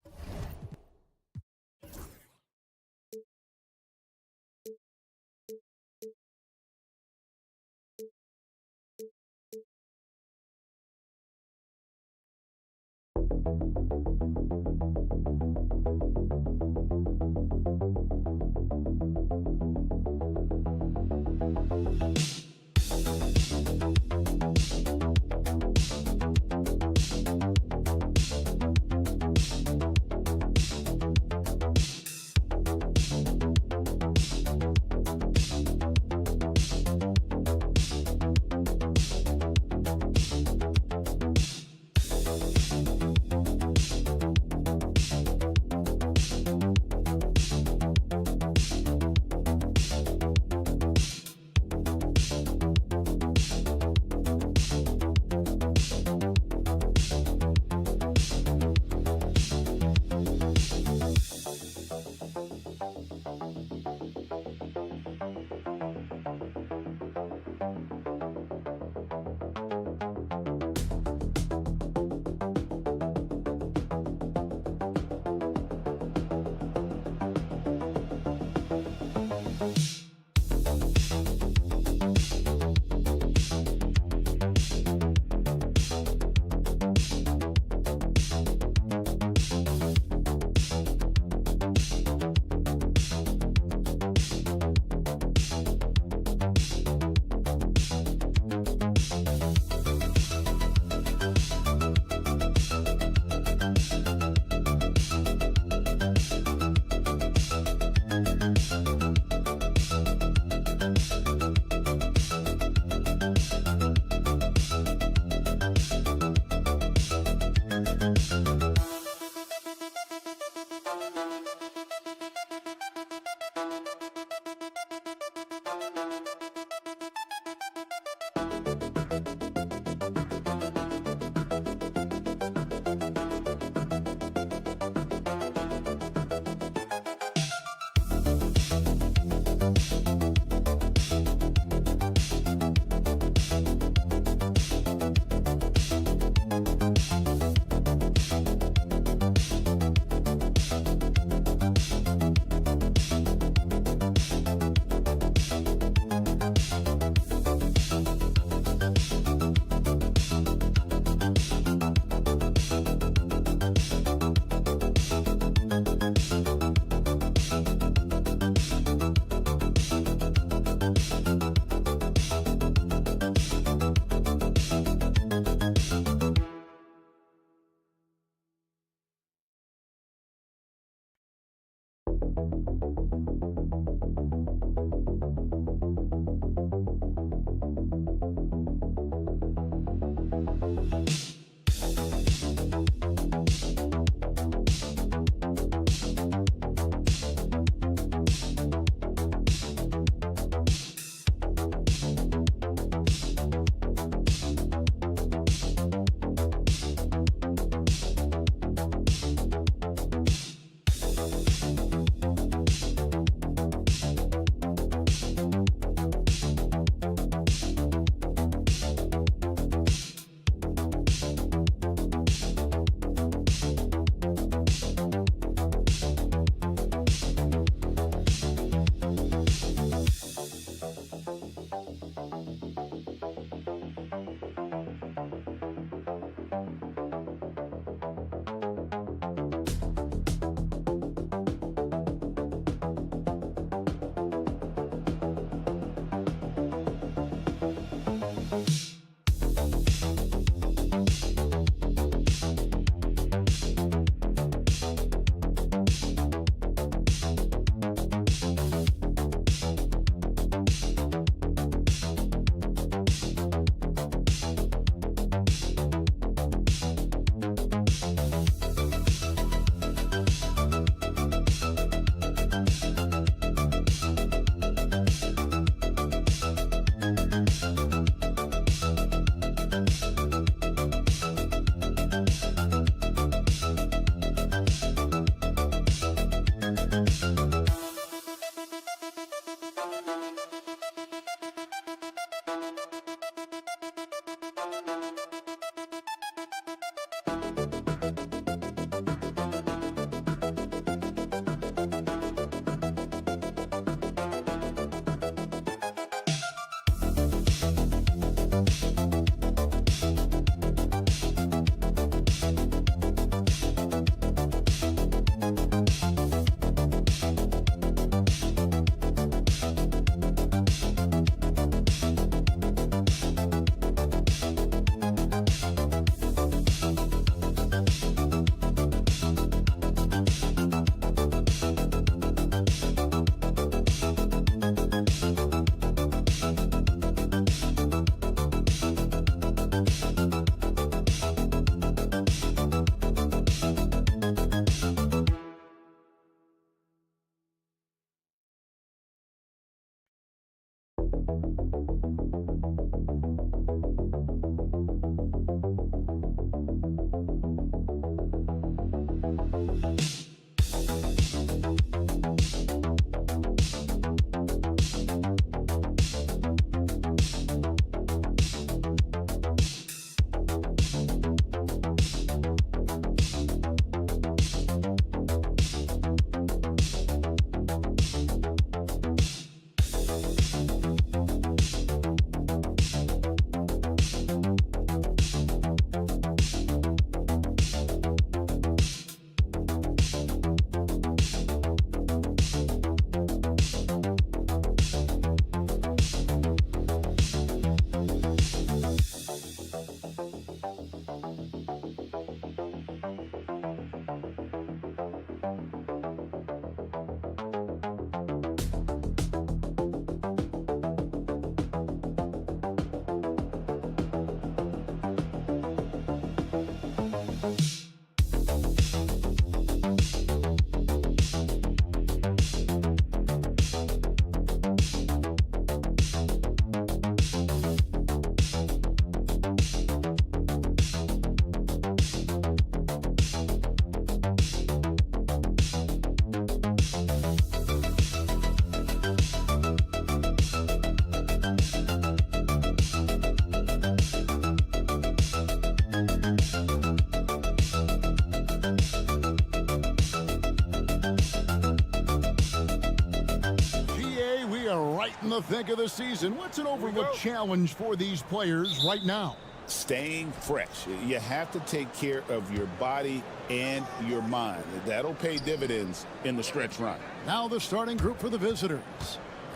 S1: In the thick of the season, what's an overlooked challenge for these players right now?
S2: Staying fresh. You have to take care of your body and your mind. That'll pay dividends in the stretch run.
S1: Now the starting group for the visitors.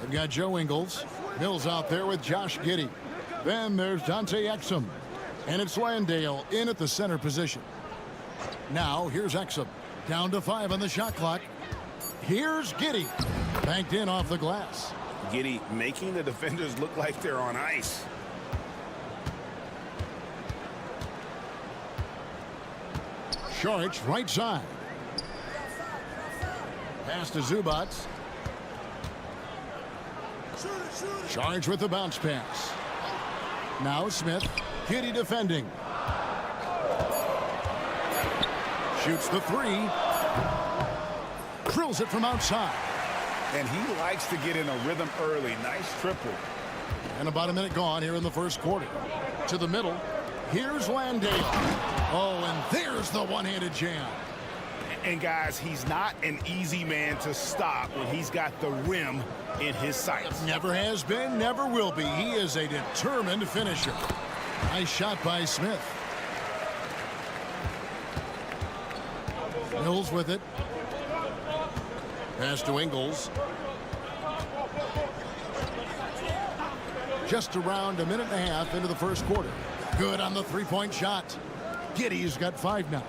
S1: They've got Joe Ingles. Mills out there with Josh Giddey. Then there's Dante Exum. And it's Landale in at the center position. Now here's Exum. Down to 5 on the shot clock. Here's Giddey. Banked in off the glass.
S2: Giddey making the defenders look like they're on ice.
S1: Šarić right side. Pass to Zubac. Šarić with the bounce pass. Now Smith. Giddey defending. Shoots the 3. Drills it from outside.
S2: And he likes to get in a rhythm early. Nice triple.
S1: And about a minute gone here in the first quarter. To the middle. Here's Landale. Oh, and there's the one-handed jam.
S5: And guys, he's not an easy man to stop when he's got the rim in his sights.
S1: Never has been, never will be. He is a determined finisher. Nice shot by Smith. Mills with it. Pass to Ingles. Just around a minute and a half into the first quarter. Good on the three-point shot. Giddey's got 5 now.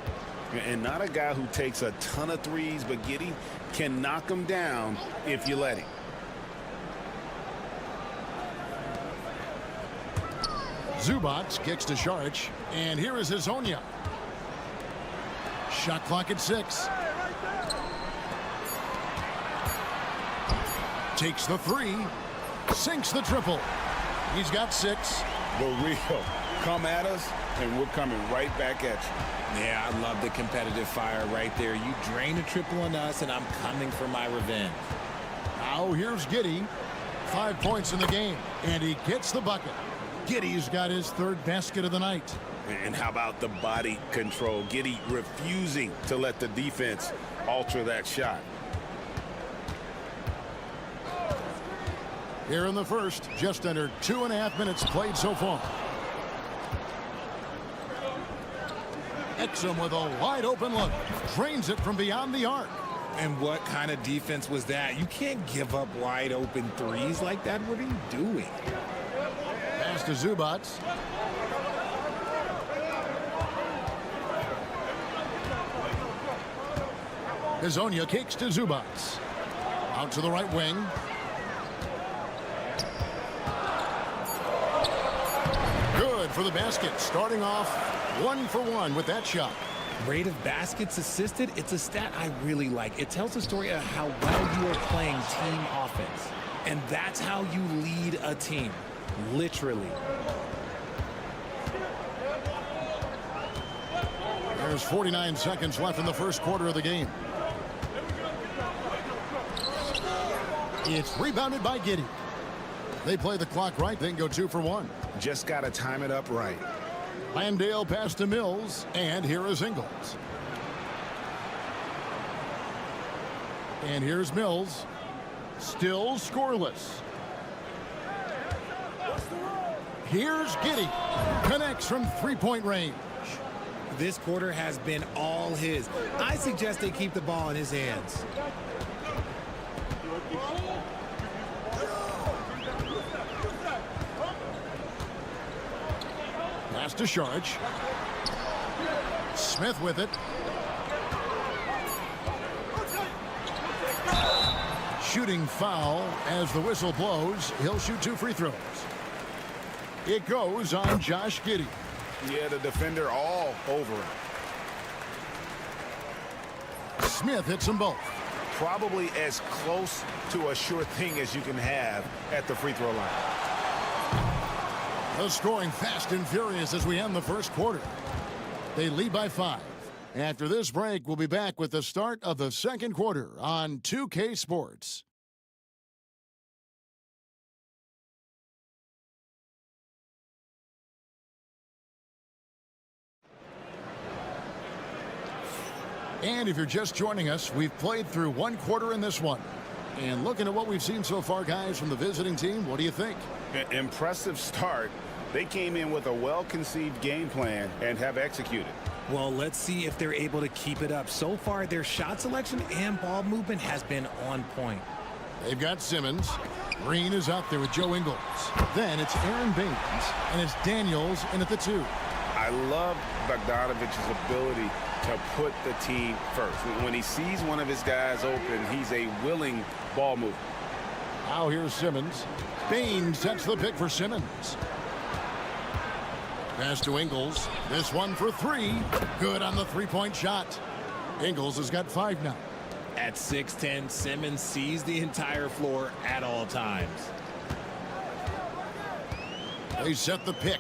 S2: And not a guy who takes a ton of threes, but Giddey can knock them down if you let him.
S1: Zubac kicks to Šarić, and here is Hezonja. Shot clock at 6. Takes the 3, sinks the triple. He's got 6.
S2: The real come at us, and we're coming right back at you.
S14: Yeah, I love the competitive fire right there. You drain a triple on us, and I'm coming for my revenge.
S1: Now here's Giddey. 5 points in the game, and he gets the bucket. Giddey's got his 3rd basket of the night.
S2: And how about the body control? Giddey refusing to let the defense alter that shot.
S1: Here in the first, just under 2.5 minutes played so far. Exum with a wide open look. Drains it from beyond the arc.
S14: And what kind of defense was that? You can't give up wide open threes like that. What are you doing?
S1: Pass to Zubac. Hezonja kicks to Zubac. Out to the right wing. Good for the basket. Starting off 1 for 1 with that shot.
S14: Rate of baskets assisted, it's a stat I really like. It tells a story of how well you are playing team offense. And that's how you lead a team, literally.
S1: There's 49 seconds left in the first quarter of the game. It's rebounded by Giddey. They play the clock right, then go 2 for 1.
S5: Just got to time it up right.
S1: Landale pass to Mills, and here is Ingles. And here's Mills. Still scoreless. Here's Giddey. Connects from three-point range.
S14: This quarter has been all his. I suggest they keep the ball in his hands.
S1: Pass to Sharge. Smith with it. Shooting foul as the whistle blows. He'll shoot 2 free throws. It goes on Josh Giddey.
S5: Yeah, the defender all over him.
S1: Smith hits them both.
S5: Probably as close to a sure thing as you can have at the free throw line.
S1: The scoring fast and furious as we end the first quarter. They lead by 5. After this break, we'll be back with the start of the second quarter on 2K Sports. And if you're just joining us, we've played through one quarter in this one. And looking at what we've seen so far, guys, from the visiting team, what do you think?
S5: Impressive start. They came in with a well-conceived game plan and have executed.
S14: Well, let's see if they're able to keep it up. So far, their shot selection and ball movement has been on point.
S1: They've got Simmons. Green is out there with Joe Ingles. Then it's Aaron Baines, and it's Daniels in at the 2.
S5: I love Bogdanovic's ability to put the team first. When he sees one of his guys open, he's a willing ball mover.
S1: Now here's Simmons. Baines sets the pick for Simmons. Pass to Ingles. This one for 3. Good on the three-point shot. Ingles has got 5 now.
S14: At 6'10", Simmons sees the entire floor at all times.
S1: They set the pick.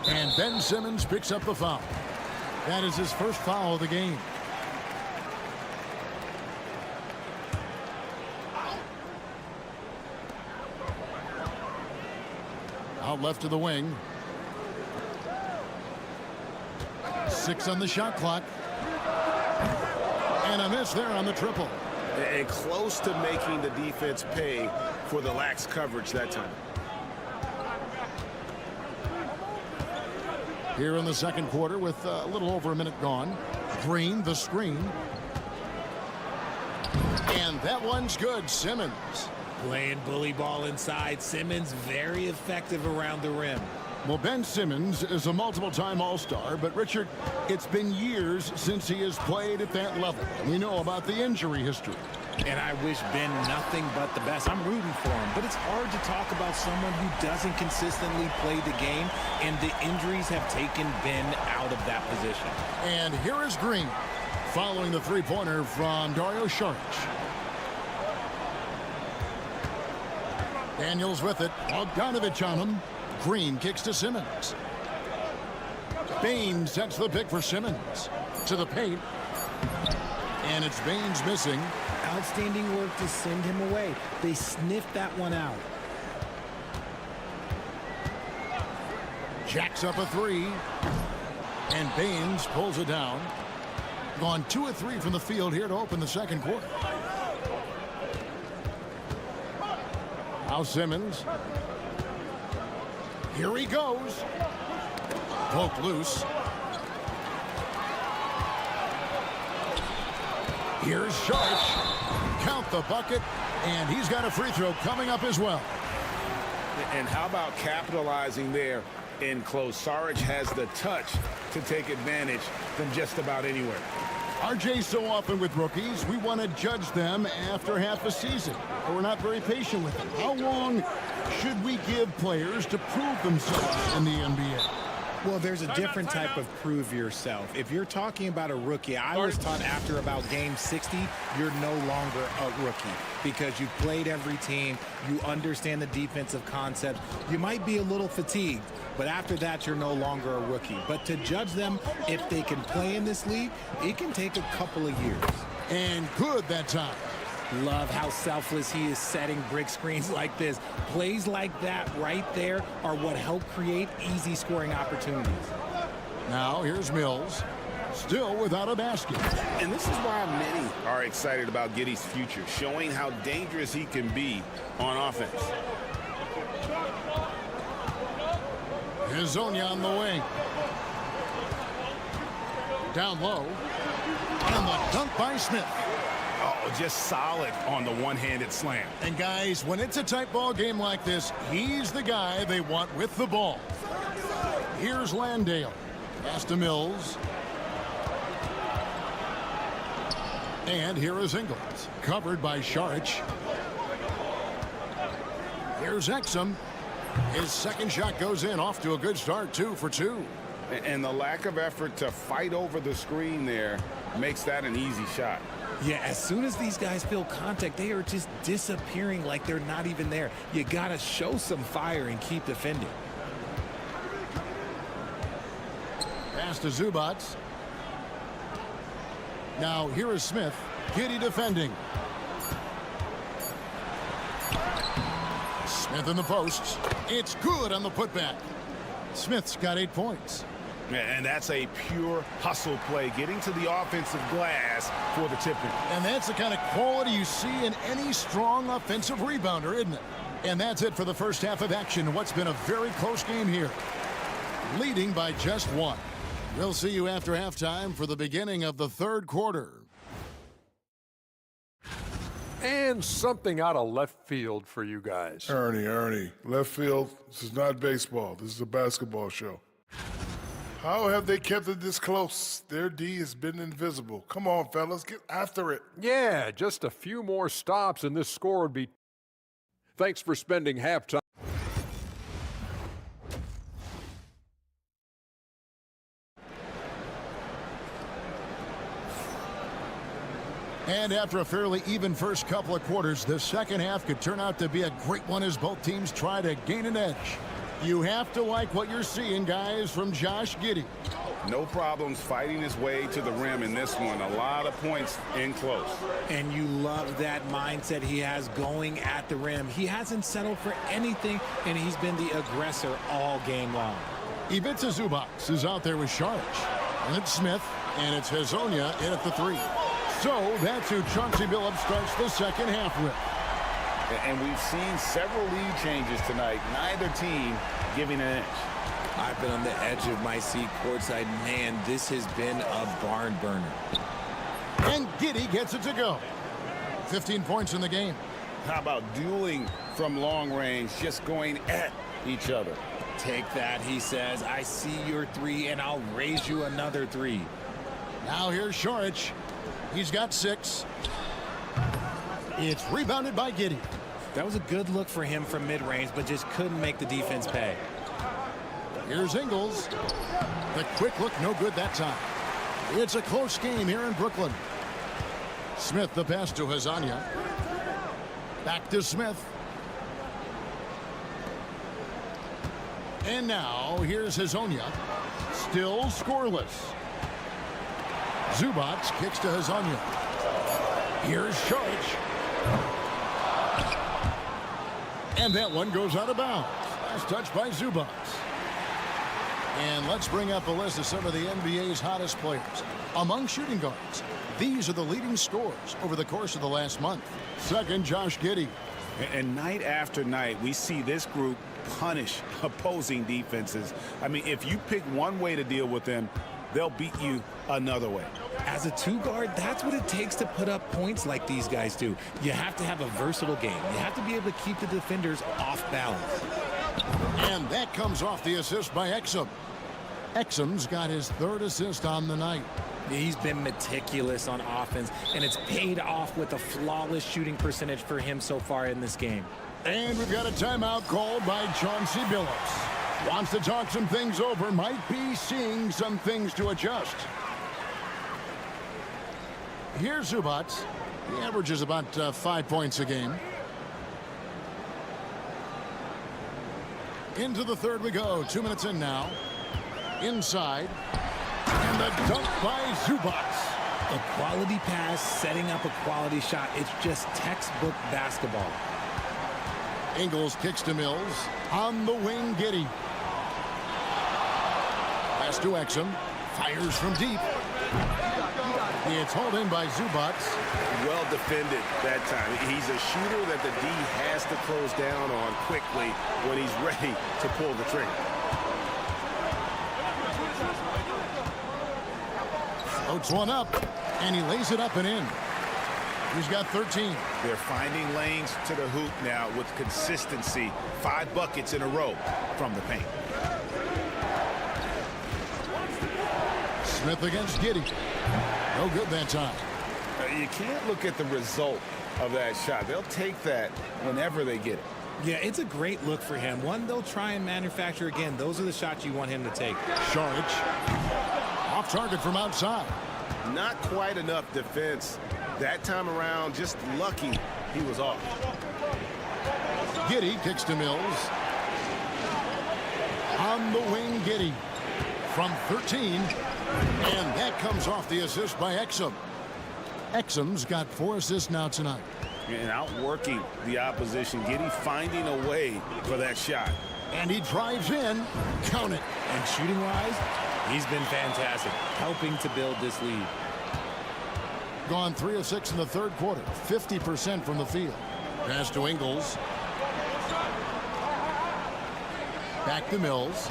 S1: And Ben Simmons picks up the foul. That is his first foul of the game. Out left to the wing. 6 on the shot clock. And a miss there on the triple.
S5: And close to making the defense pay for the lax coverage that time.
S1: Here in the second quarter with a little over a minute gone. Green, the screen. And that one's good. Simmons.
S14: Playing bully ball inside. Simmons very effective around the rim.
S1: Well, Ben Simmons is a multiple-time All-Star, but Richard, it's been years since he has played at that level. And we know about the injury history.
S14: And I wish Ben nothing but the best. I'm rooting for him, but it's hard to talk about someone who doesn't consistently play the game, and the injuries have taken Ben out of that position.
S1: And here is Green, following the three-pointer from Dario Saric. Daniels with it. Bogdanovich on him. Green kicks to Simmons. Baines sets the pick for Simmons. To the paint. And it's Baines missing.
S14: Outstanding work to send him away. They sniffed that one out.
S1: Jacks up a 3. And Baines pulls it down. Gone 2 of 3 from the field here to open the second quarter. Now Simmons. Here he goes. Poke loose. Here's Sharch. Count the bucket. And he's got a free throw coming up as well.
S5: And how about capitalizing there in close? Saric has the touch to take advantage from just about anywhere.
S1: RJ, so often with rookies, we want to judge them after half a season. Or we're not very patient with them. How long should we give players to prove themselves in the NBA?
S14: Well, there's a different type of prove yourself. If you're talking about a rookie, I was taught after about game 60, you're no longer a rookie because you've played every team, you understand the defensive concept. You might be a little fatigued, but after that, you're no longer a rookie. But to judge them, if they can play in this league, it can take a couple of years.
S1: And good that time.
S14: Love how selfless he is setting brick screens like this. Plays like that right there are what help create easy scoring opportunities.
S1: Now here's Mills, still without a basket.
S2: And this is why many are excited about Giddey's future, showing how dangerous he can be on offense.
S1: Hazonia on the wing. Down low. And the dunk by Smith.
S2: Oh, just solid on the one-handed slam.
S1: And guys, when it's a tight ball game like this, he's the guy they want with the ball. Here's Landale. Pass to Mills. And here is Ingles, covered by Sharich. Here's Exum. His second shot goes in, off to a good start, 2 for 2.
S2: And the lack of effort to fight over the screen there makes that an easy shot.
S14: Yeah, as soon as these guys feel contact, they are just disappearing like they're not even there. You got to show some fire and keep defending.
S1: Pass to Zubac. Now here is Smith. Giddey defending. Smith in the posts. It's good on the putback. Smith's got 8 points.
S2: And that's a pure hustle play, getting to the offensive glass for the tipping.
S1: And that's the kind of quality you see in any strong offensive rebounder, isn't it? And that's it for the first half of action. What's been a very close game here. Leading by just 1. We'll see you after halftime for the beginning of the third quarter.
S12: And something out of left field for you guys.
S13: Ernie, left field, this is not baseball. This is a basketball show. How have they kept it this close? Their D has been invisible. Come on, fellas, get after it.
S12: Yeah, just a few more stops and this score would be... Thanks for spending halftime.
S1: And after a fairly even first couple of quarters, the second half could turn out to be a great one as both teams try to gain an edge. You have to like what you're seeing, guys, from Josh Giddey.
S2: No problems fighting his way to the rim in this one. A lot of points in close.
S14: And you love that mindset he has going at the rim. He hasn't settled for anything, and he's been the aggressor all game long.
S1: Ivica Zubac is out there with Sharich. And it's Smith, and it's Hazonia in at the 3. So that's who Chauncey Billups starts the second half with.
S2: And we've seen several lead changes tonight. Neither team giving an inch.
S14: I've been on the edge of my seat courtside. Man, this has been a barn burner.
S1: And Giddey gets it to go. 15 points in the game.
S2: How about dueling from long range, just going at each other?
S14: Take that, he says. I see your 3, and I'll raise you another 3.
S1: Now here's Sharich. He's got 6. It's rebounded by Giddey.
S14: That was a good look for him from mid-range, but just couldn't make the defense pay.
S1: Here's Ingles. The quick look, no good that time. It's a close game here in Brooklyn. Smith, the pass to Hazonia. Back to Smith. And now, here's Hazonia. Still scoreless. Zubac kicks to Hazonia. Here's Sharich. And that one goes out of bounds. Last touch by Zubac. And let's bring up a list of some of the NBA's hottest players. Among shooting guards, these are the leading scorers over the course of the last month. Second, Josh Giddey.
S2: And night after night, we see this group punish opposing defenses. I mean, if you pick one way to deal with them, they'll beat you another way.
S14: As a 2-guard, that's what it takes to put up points like these guys do. You have to have a versatile game. You have to be able to keep the defenders off balance.
S1: And that comes off the assist by Exum. Exum's got his 3rd assist on the night.
S14: He's been meticulous on offense, and it's paid off with a flawless shooting percentage for him so far in this game.
S1: And we've got a timeout called by Chauncey Billups. Wants to talk some things over. Might be seeing some things to adjust. Here's Zubac. He averages about 5 points a game. Into the third we go. 2 minutes in now. Inside. And the dunk by Zubac.
S14: A quality pass, setting up a quality shot. It's just textbook basketball.
S1: Ingles kicks to Mills. On the wing, Giddey. Pass to Exum. Fires from deep. It's hauled in by Zubac.
S5: Well defended that time. He's a shooter that the D has to close down on quickly when he's ready to pull the trigger.
S1: Floats one up, and he lays it up and in. He's got 13.
S2: They're finding lanes to the hoop now with consistency. 5 buckets in a row from the paint.
S1: Smith against Giddey. No good that time.
S2: You can't look at the result of that shot. They'll take that whenever they get it.
S14: Yeah, it's a great look for him. One they'll try and manufacture again. Those are the shots you want him to take.
S1: Saric. Off target from outside.
S5: Not quite enough defense. That time around, just lucky he was off.
S1: Giddey kicks to Mills. On the wing, Giddey. From 13. And that comes off the assist by Exum. Exum's got 4 assists now tonight.
S2: And outworking the opposition. Giddey finding a way for that shot.
S1: And he drives in. Count it.
S14: And shooting-wise, he's been fantastic, helping to build this lead.
S1: Gone 3 of 6 in the third quarter. 50% from the field. Pass to Ingles. Back to Mills.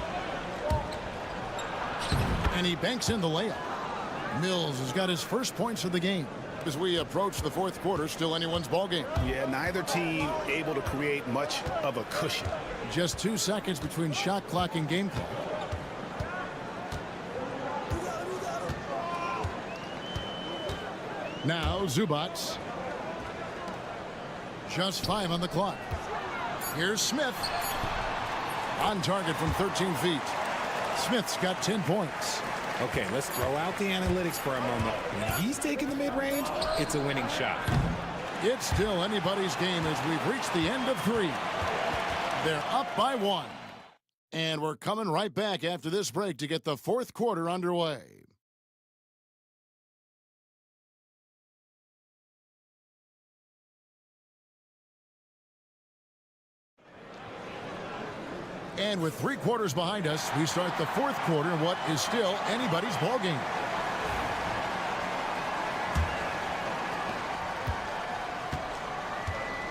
S1: And he banks in the layup. Mills has got his first points of the game. As we approach the fourth quarter, still anyone's ball game.
S5: Yeah, neither team able to create much of a cushion.
S1: Just 2 seconds between shot clock and game clock. Now Zubac. Just 5 on the clock. Here's Smith. On target from 13 feet. Smith's got 10 points.
S14: Okay, let's throw out the analytics for a moment. When he's taking the mid-range, it's a winning shot.
S1: It's still anybody's game as we've reached the end of 3. They're up by 1. And we're coming right back after this break to get the fourth quarter underway. And with 3 quarters behind us, we start the fourth quarter in what is still anybody's ball game.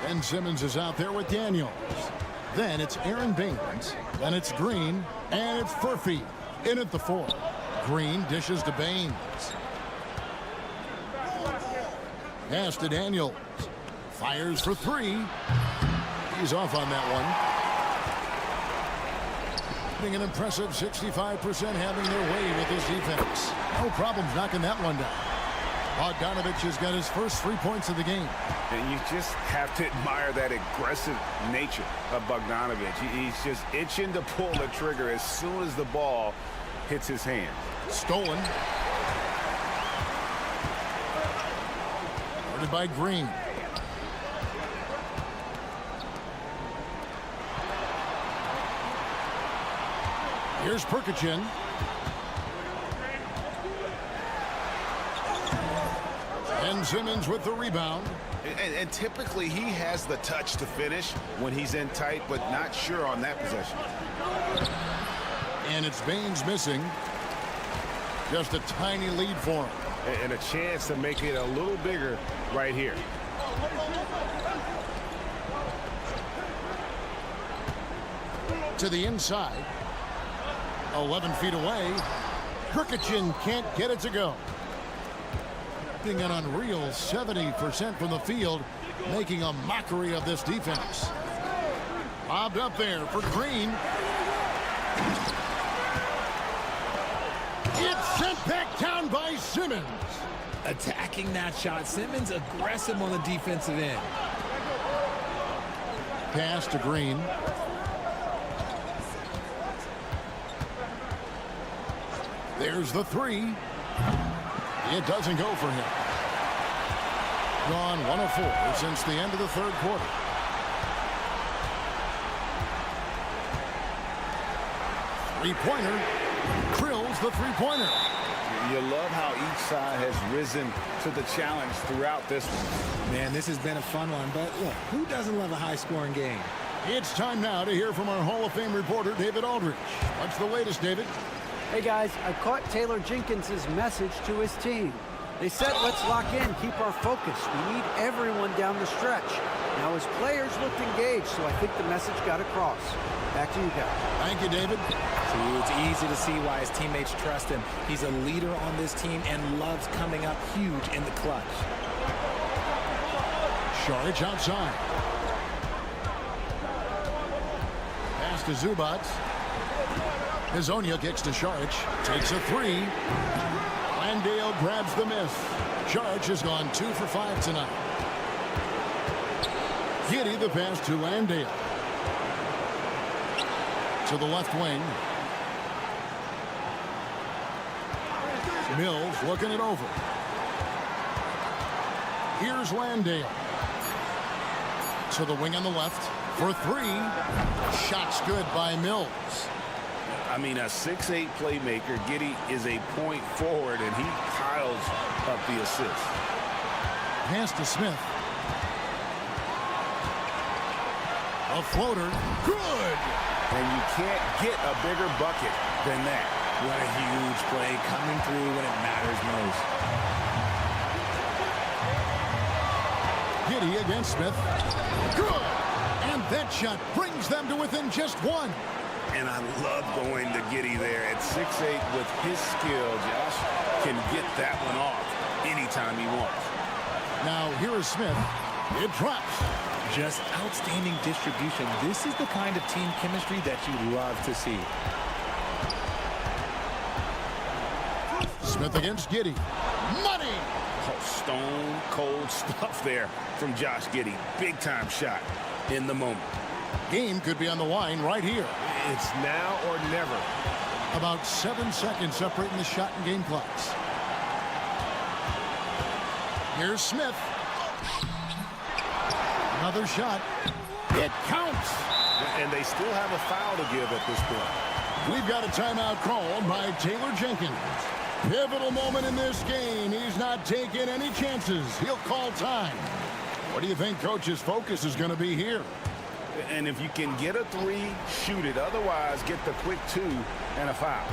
S1: Ben Simmons is out there with Daniels. Then it's Aaron Baines. Then it's Green. And it's Furphy in at the 4. Green dishes to Baines. Pass to Daniels. Fires for 3. He's off on that one. An impressive 65% having their way with this defense. No problems knocking that one down. Bogdanovich has got his first 3 points of the game.
S5: And you just have to admire that aggressive nature of Bogdanovich. He's just itching to pull the trigger as soon as the ball hits his hand.
S1: Stolen. Guarded by Green. Here's Perkichin. And Simmons with the rebound.
S5: And typically he has the touch to finish when he's in tight, but not sure on that possession.
S1: And it's Baines missing. Just a tiny lead for him.
S5: And a chance to make it a little bigger right here.
S1: To the inside. 11 feet away. Perkichin can't get it to go. An unreal 70% from the field, making a mockery of this defense. Lobbed up there for Green. It's sent back down by Simmons.
S14: Attacking that shot. Simmons aggressive on the defensive end.
S1: Pass to Green. There's the three. It doesn't go for him. Gone 1 of 4 since the end of the third quarter. Three-pointer. Drills the three-pointer.
S2: You love how each side has risen to the challenge throughout this one.
S14: Man, this has been a fun one, but look, who doesn't love a high-scoring game?
S1: It's time now to hear from our Hall of Fame reporter, David Aldrich. What's the latest, David?
S6: Hey guys, I caught Taylor Jenkins' message to his team. They said, let's lock in, keep our focus. We need everyone down the stretch. Now his players looked engaged, so I think the message got across. Back to you guys.
S1: Thank you, David.
S14: See, it's easy to see why his teammates trust him. He's a leader on this team and loves coming up huge in the clutch.
S1: Šarić outside. Pass to Zubac. Hazonia kicks to Šarić. Takes a three. Landale grabs the miss. Šarić has gone 2 for 5 tonight. Giddey the pass to Landale. To the left wing. Mills looking it over. Here's Landale. To the wing on the left for three. Shot's good by Mills.
S2: I mean, a 6'8" playmaker. Giddey is a point forward, and he piles up the assist.
S1: Pass to Smith. A floater. Good!
S2: And you can't get a bigger bucket than that.
S14: What a huge play coming through when it matters most.
S1: Giddey against Smith. Good! And that shot brings them to within just 1.
S2: And I love going to Giddey there at 6'8". With his skill, Josh can get that one off anytime he wants.
S1: Now here is Smith. It drops.
S14: Just outstanding distribution. This is the kind of team chemistry that you love to see.
S1: Smith against Giddey. Money!
S2: Oh, stone cold stuff there from Josh Giddey. Big time shot in the moment.
S1: Game could be on the line right here.
S17: It's now or never.
S1: About 7 seconds separating the shot and game clocks. Here's Smith. Another shot. It counts.
S2: And they still have a foul to give at this point.
S1: We've got a timeout called by Taylor Jenkins. Pivotal moment in this game. He's not taking any chances. He'll call time. What do you think Coach's focus is going to be here?
S2: And if you can get a three, shoot it. Otherwise, get the quick 2 and a foul.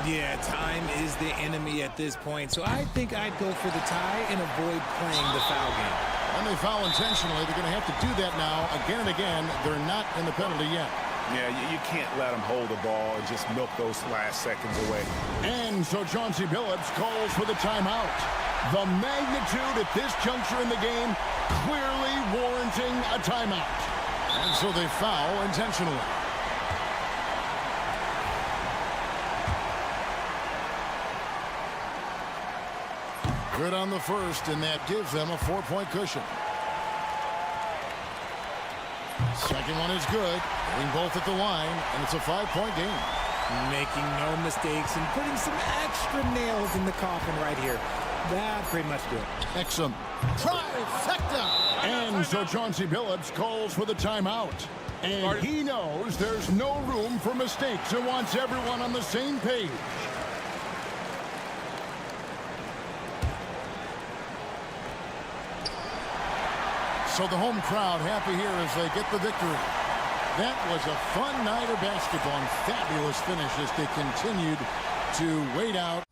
S14: Yeah, time is the enemy at this point. So I think I'd go for the tie and avoid playing the foul game.
S1: When they foul intentionally, they're going to have to do that now again and again. They're not in the penalty yet.
S2: Yeah, you can't let them hold the ball and just milk those last seconds away.
S1: And so Chauncey Billups calls for the timeout. The magnitude at this juncture in the game clearly warranting a timeout. And so they foul intentionally. Good on the first, and that gives them a 4-point cushion. Second one is good. Hitting both at the line, and it's a 5-point game.
S14: Making no mistakes and putting some extra nails in the coffin right here. That pretty much do it.
S1: Exum. Trifecta! And so Chauncey Billups calls for the timeout. And he knows there's no room for mistakes and wants everyone on the same page. So the home crowd happy here as they get the victory. That was a fun night of basketball and fabulous finish as they continued to wait out.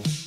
S1: Bye.